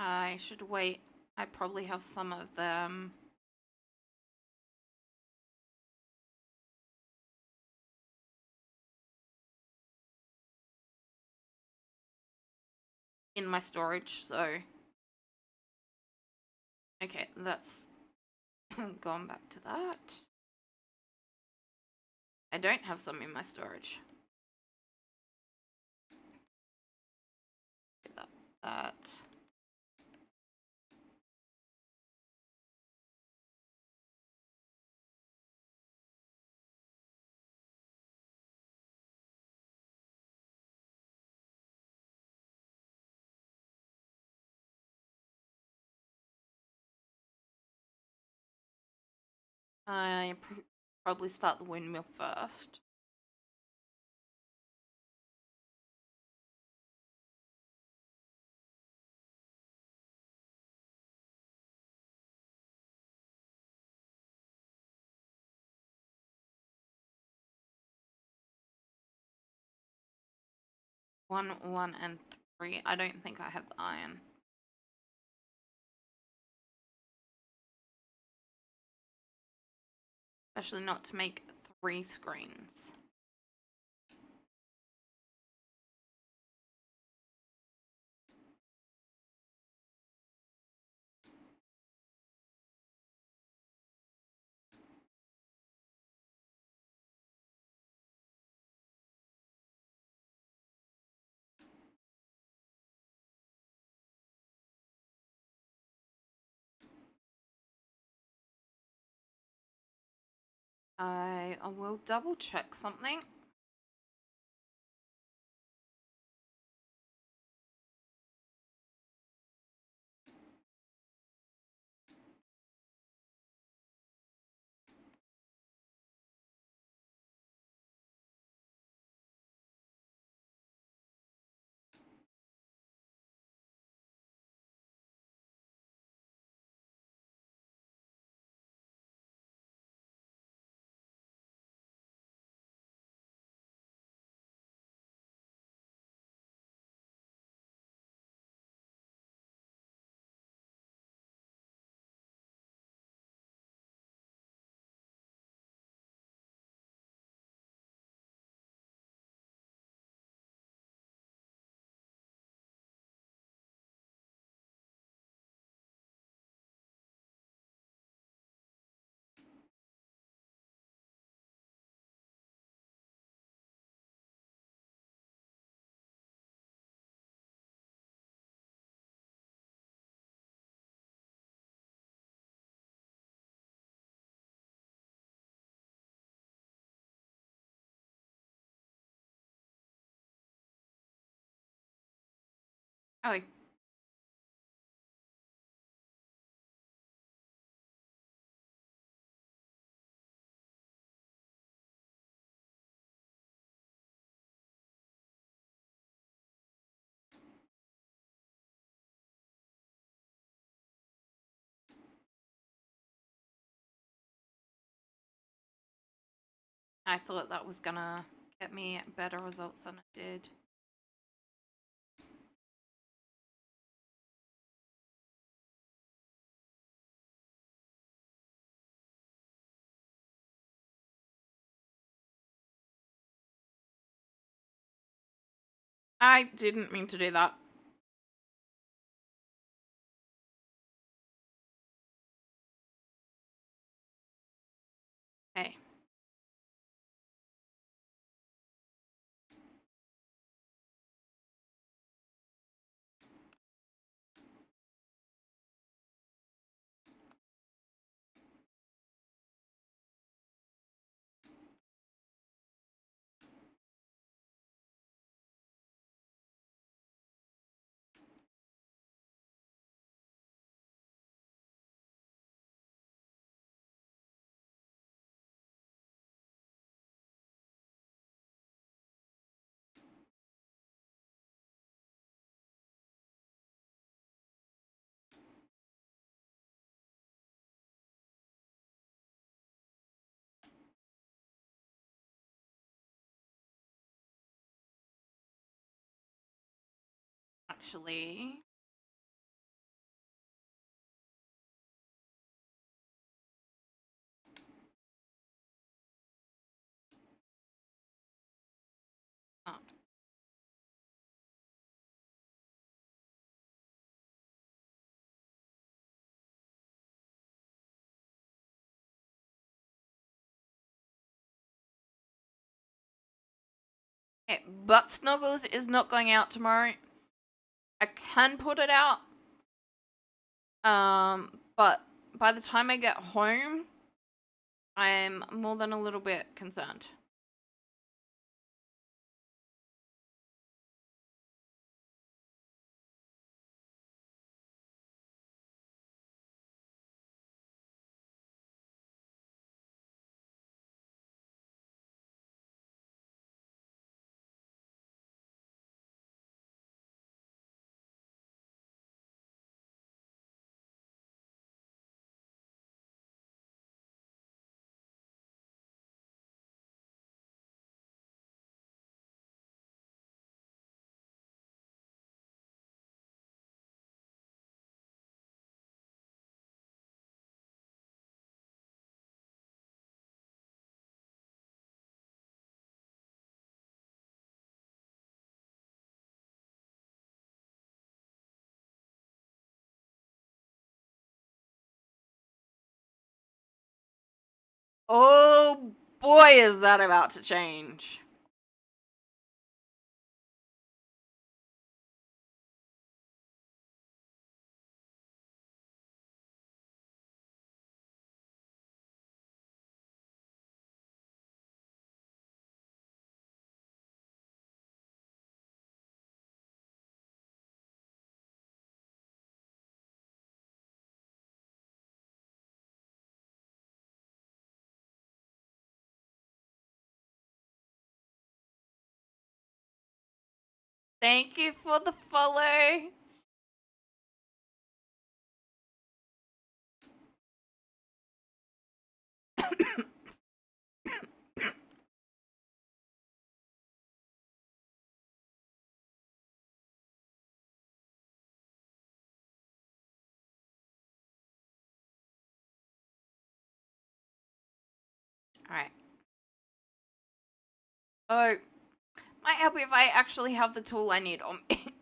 I should wait. I probably have some of them. In my storage, so okay, that's gone back to that. I don't have some in my storage. That. I probably start the windmill first. One, and 3. I don't think I have the iron. Especially not to make 3 screens. I will double check something. Oh, I thought that was gonna get me better results than it did. I didn't mean to do that. Hey. Actually, Okay, ButtSnuggles is not going out tomorrow. I can put it out. But by the time I get home, I'm more than a little bit concerned. Oh boy, is that about to change. Thank you for the follow. Alright. Oh, might help if I actually have the tool I need on me.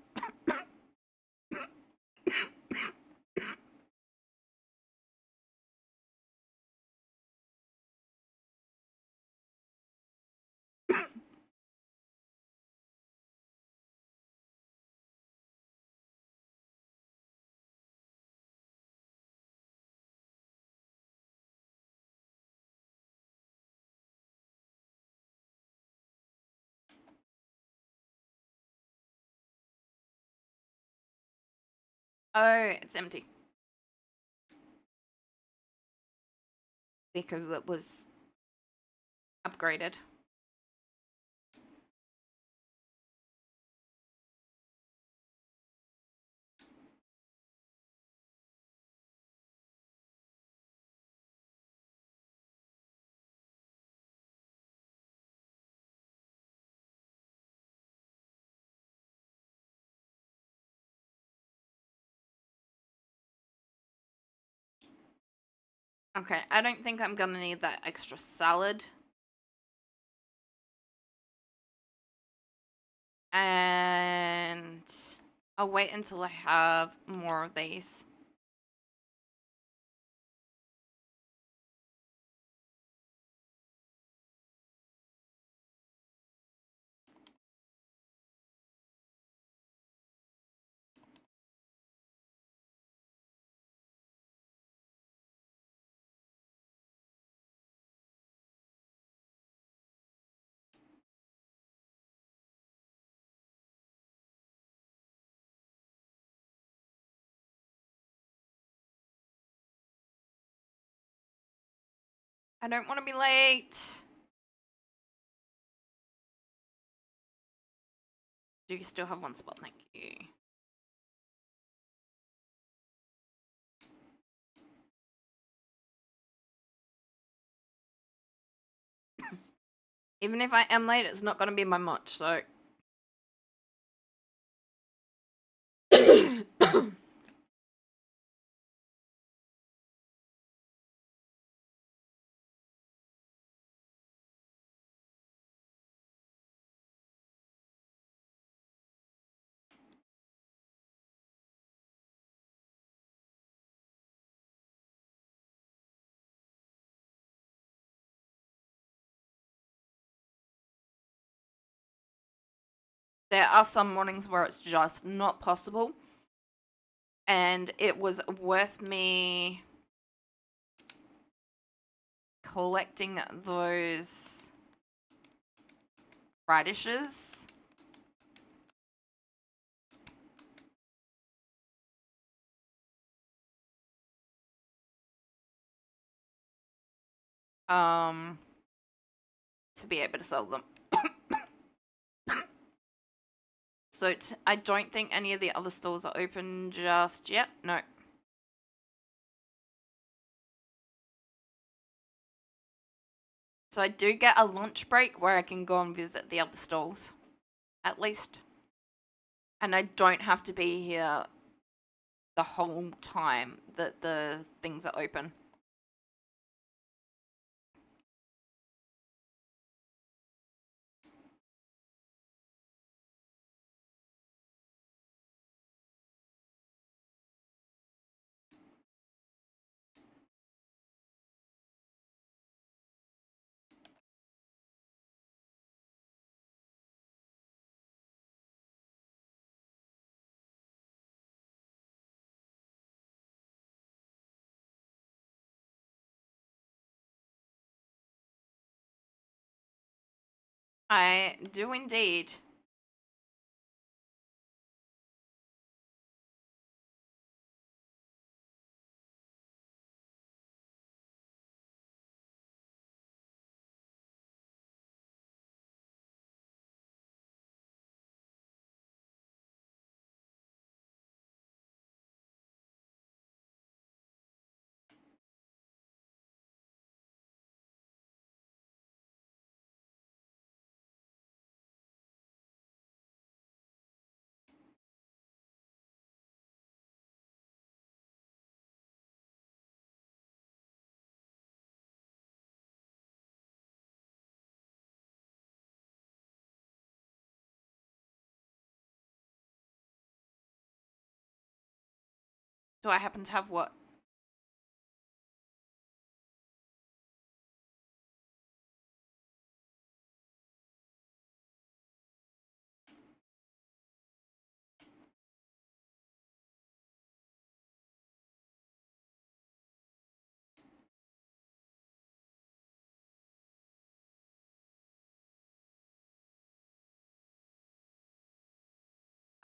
Oh, it's empty. Because it was upgraded. Okay, I don't think I'm gonna need that extra salad. And I'll wait until I have more of these. I don't want to be late. Do you still have one spot? Thank you. Even if I am late, it's not going to be by much, so... There are some mornings where it's just not possible. And it was worth me collecting those radishes. To be able to sell them. So I don't think any of the other stores are open just yet. No. So I do get a lunch break where I can go and visit the other stalls, at least. And I don't have to be here the whole time that the things are open. I do indeed. Do I happen to have what?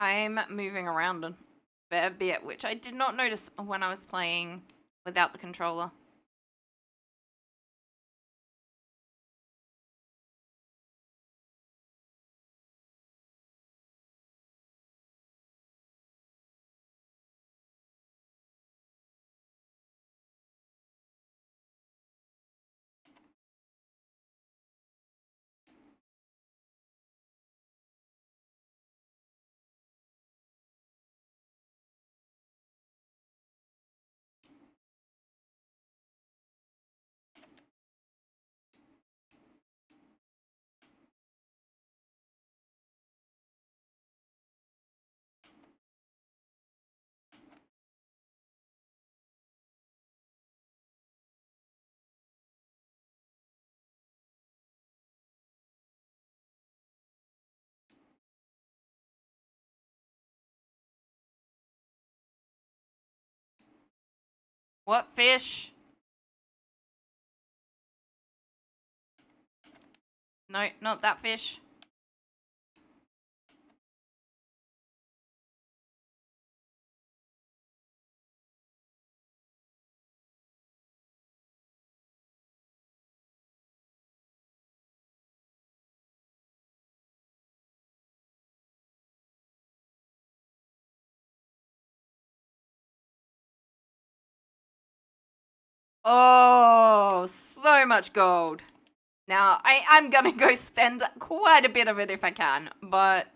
I'm moving around a fair bit, which I did not notice when I was playing without the controller. What fish? No, not that fish. Oh, so much gold. Now, I'm gonna go spend quite a bit of it if I can, but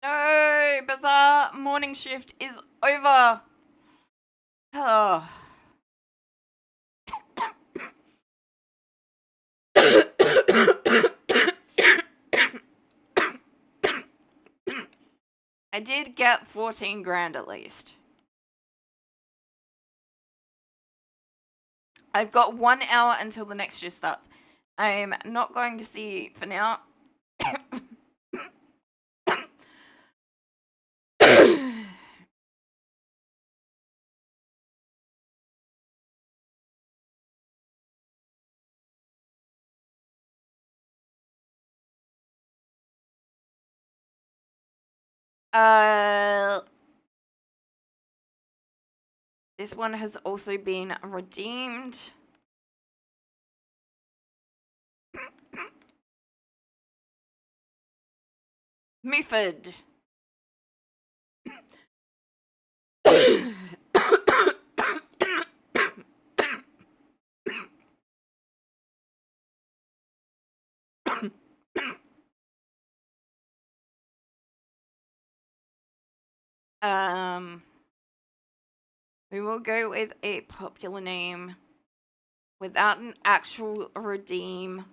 No, Bazaar morning shift is over. Oh. I did get 14 grand at least. I've got 1 hour until the next shift starts. I'm not going to see you for now. This one has also been redeemed. Muford. We will go with a popular name without an actual redeem.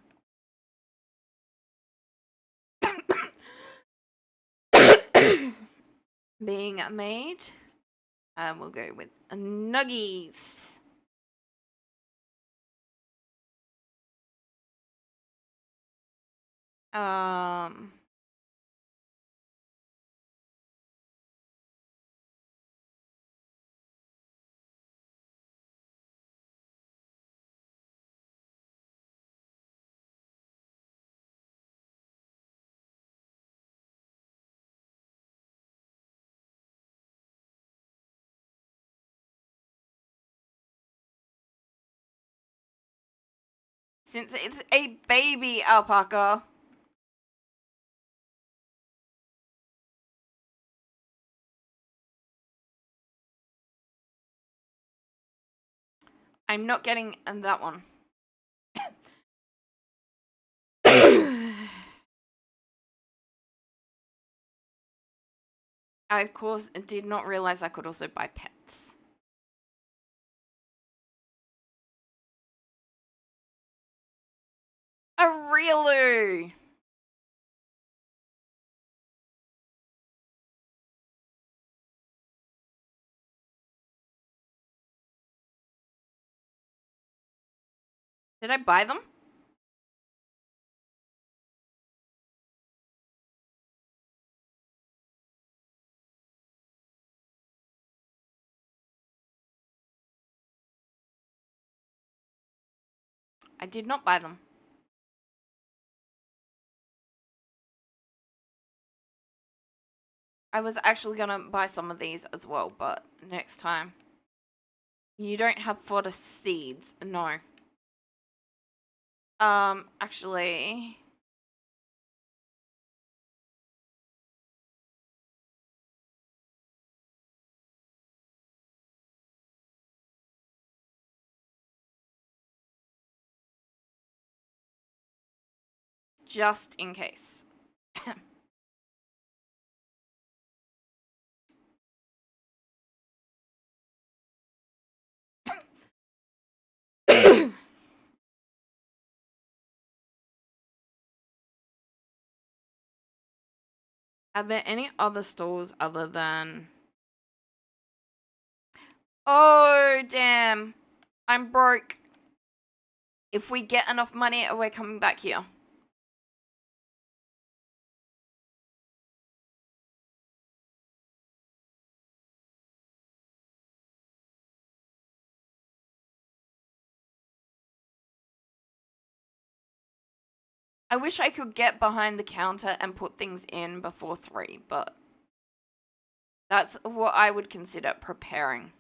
Being made. We'll go with Nuggies. Since it's a baby alpaca. I'm not getting that one. I, of course, did not realize I could also buy pets. A Reelu! Did I buy them? I did not buy them. I was actually gonna buy some of these as well, but next time. You don't have fodder seeds, no. Actually... just in case. Are there any other stores other than... Oh, damn. I'm broke. If we get enough money, we're coming back here. I wish I could get behind the counter and put things in before 3, but that's what I would consider preparing.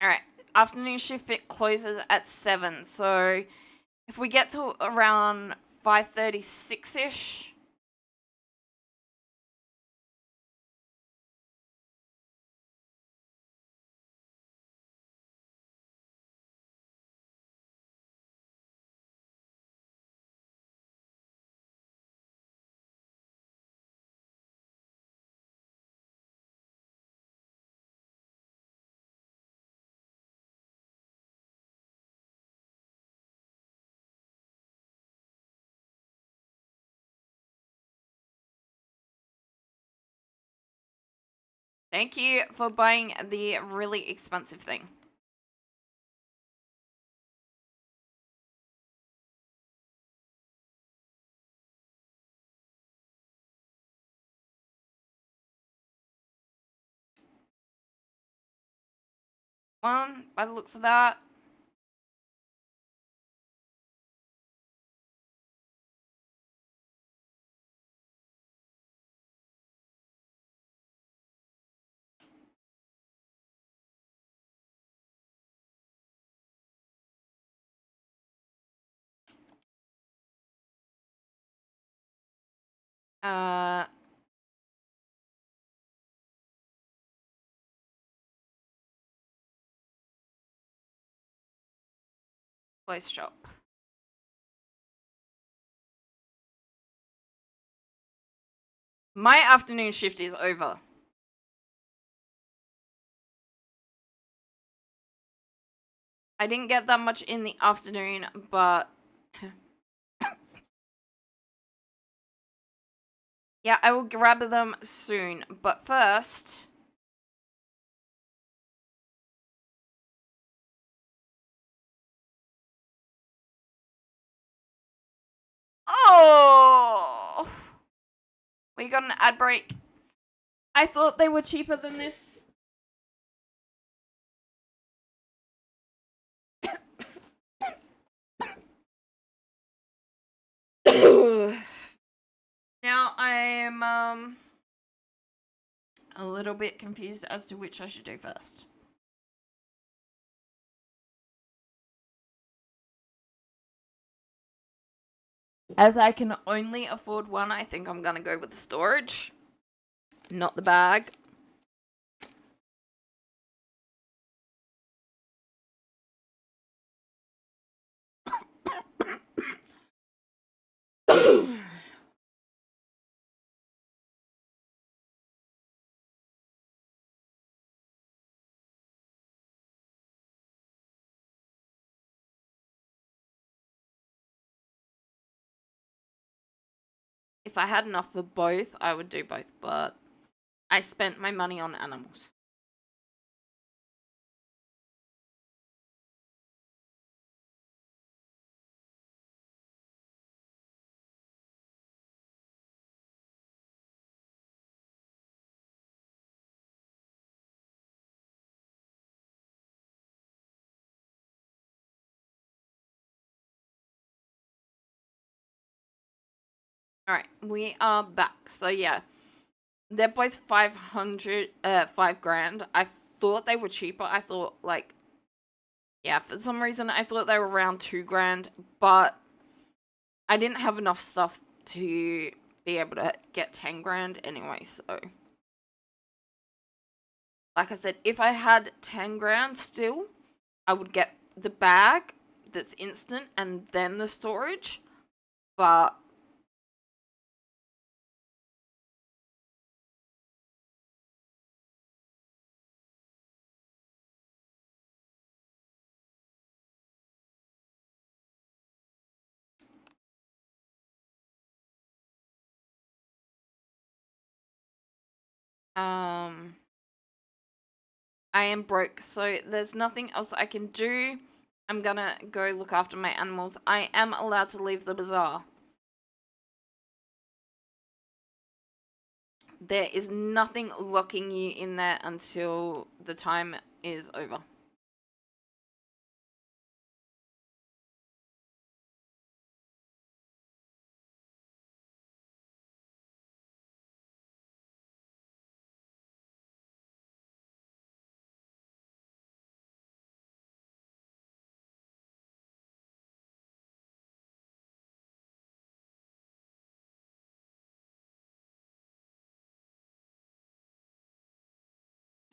All right. Afternoon shift it closes at 7. So if we get to around 5:36 ish. Thank you for buying the really expensive thing. One, by the looks of that. Uh, Close shop. My afternoon shift is over. I didn't get that much in the afternoon, but yeah, I will grab them soon. But first, oh, we got an ad break. I thought they were cheaper than this. Now I'm a little bit confused as to which I should do first. As I can only afford one, I think I'm gonna go with the storage, not the bag. If I had enough for both, I would do both, but I spent my money on animals. All right, we are back. So yeah, they're both 5 grand. I thought they were cheaper. I thought like, yeah, for some reason I thought they were around 2 grand, but I didn't have enough stuff to be able to get 10 grand anyway. So, like I said, if I had 10 grand still, I would get the bag that's instant and then the storage. But um I am broke, so there's nothing else I can do. I'm gonna go look after my animals. I am allowed to leave the bazaar. There is nothing locking you in there until the time is over.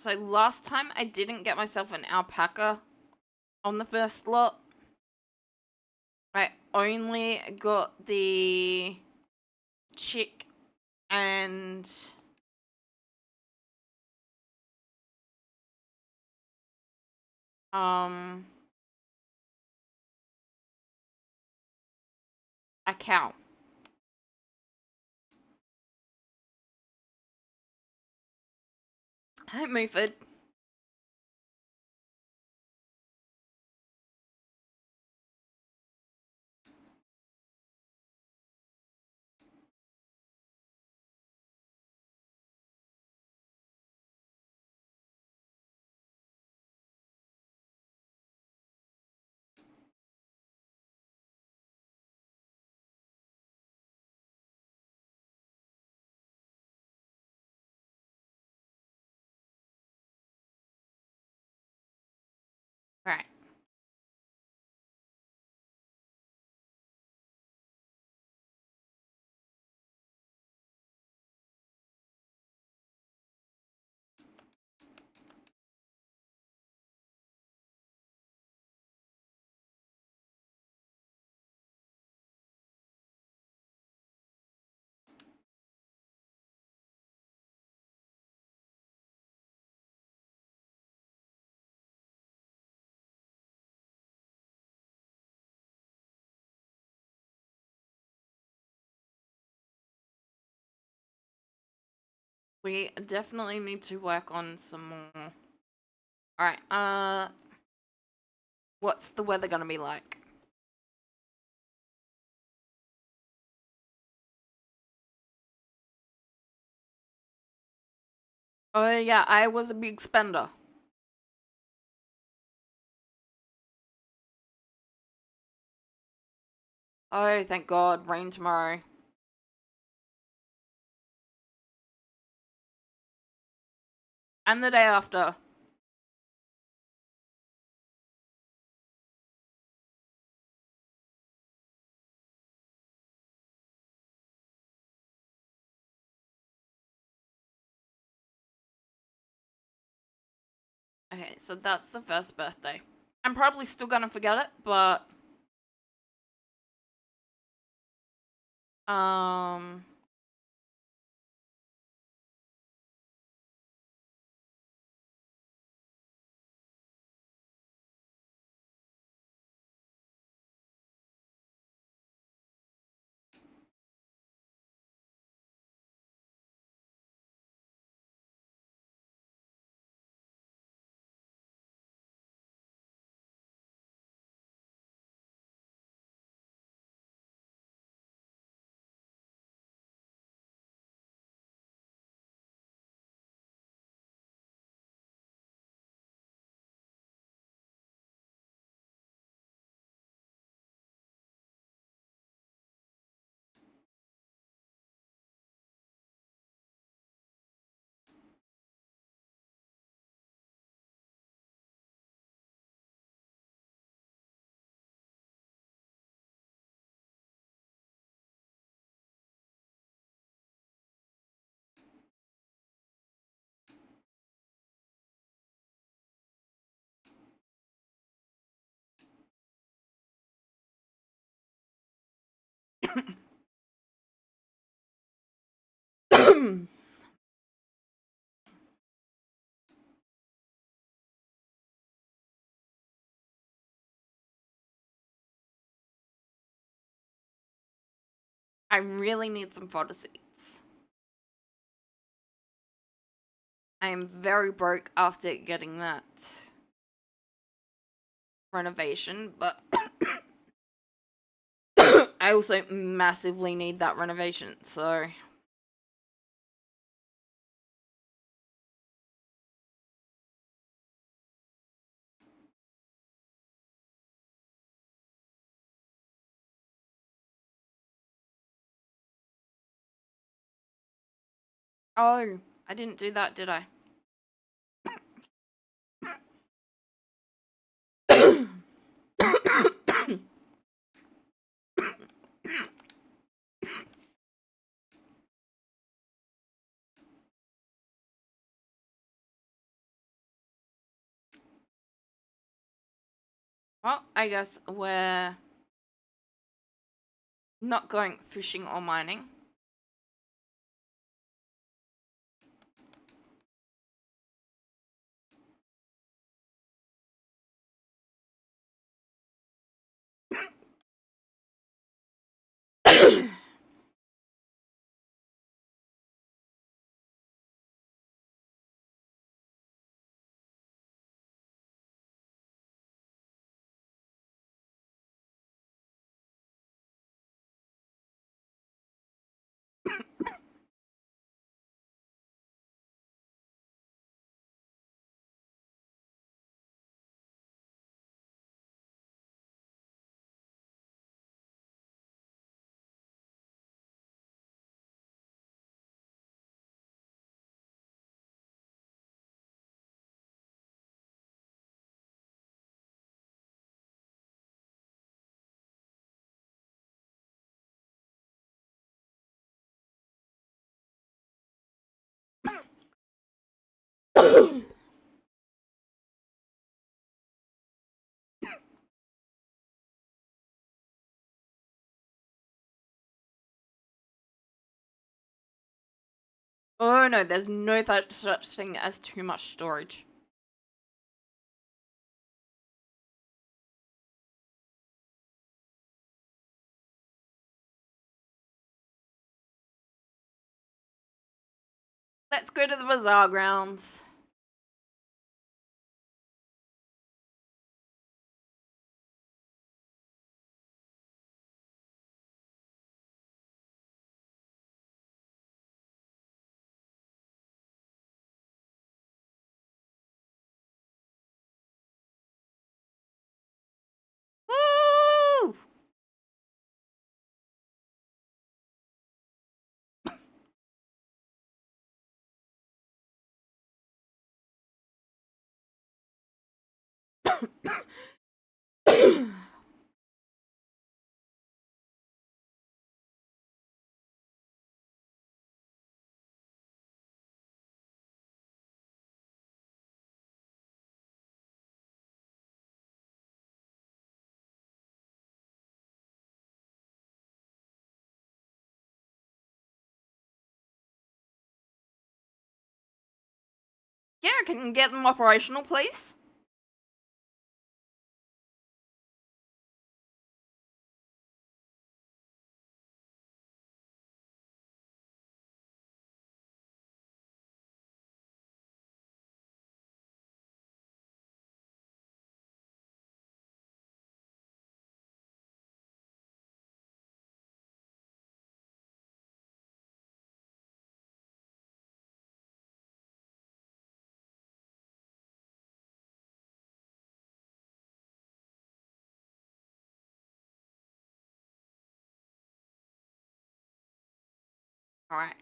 So last time I didn't get myself an alpaca on the first lot. I only got the chick and a cow. Hi, Muford. Right. We definitely need to work on some more. Alright, what's the weather gonna be like? Oh yeah, I was a big spender. Oh, thank God, rain tomorrow. And the day after. Okay, so that's the first birthday. I'm probably still gonna forget it, but um I really need some fodder seeds. I am very broke after getting that renovation, but I also massively need that renovation, so oh, I didn't do that, did I? Well, I guess we're not going fishing or mining. Oh no, there's no such thing as too much storage. Let's go to the bazaar grounds. Woo! Yeah, can you get them operational, please? Alright.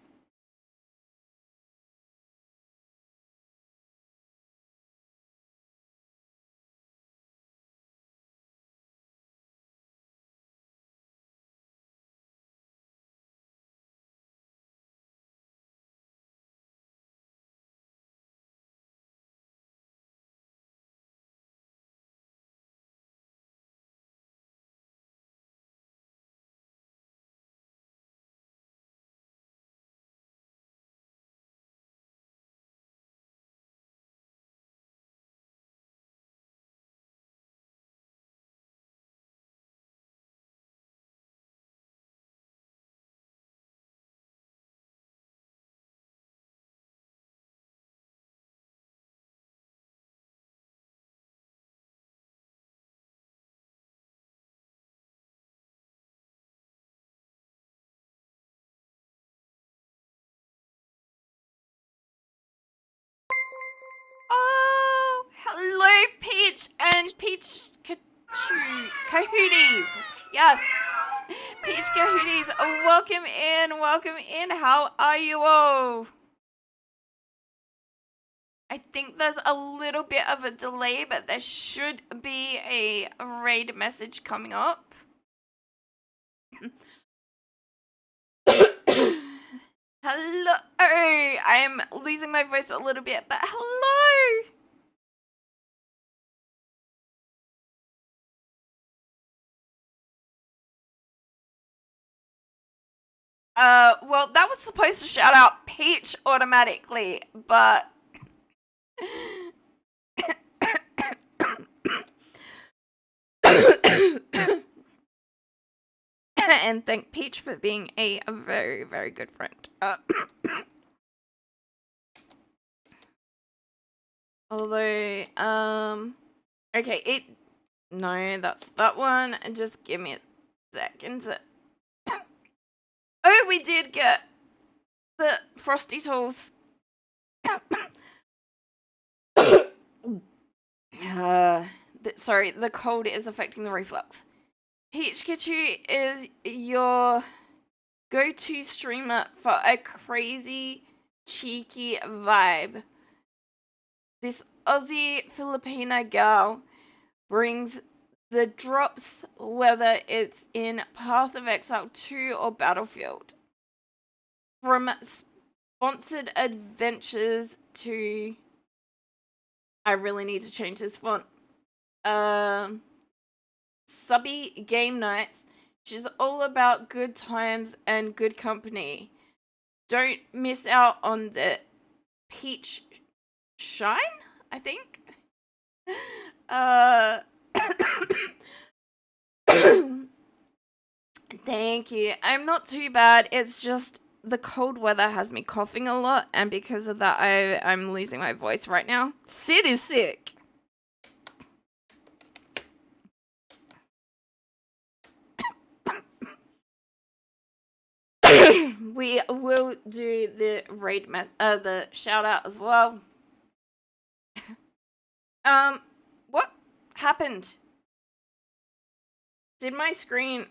Oh, hello, Peach and Peach Cahooties. Yes, Peach Cahooties. Welcome in, welcome in. How are you all? I think there's a little bit of a delay, but there should be a raid message coming up. Hello. I'm losing my voice a little bit, but hello. Well, that was supposed to shout out Peach automatically, but and thank Peach for being a very, very good friend. Although, okay, no, that's that one. Just give me a second. Oh, we did get the Frosty Tools. Sorry, the cold is affecting the reflux. Peach Kitchu is your go-to streamer for a crazy, cheeky vibe. This Aussie Filipina gal brings the drops, whether it's in Path of Exile 2 or Battlefield. From sponsored adventures to... I really need to change this font. Subby game nights. She's all about good times and good company. Don't miss out on the peach shine, I think. Thank you. I'm not too bad. It's just the cold weather has me coughing a lot, and because of that, I'm losing my voice right now. Sid is sick. We will do the the shout out as well. What happened? Did my screen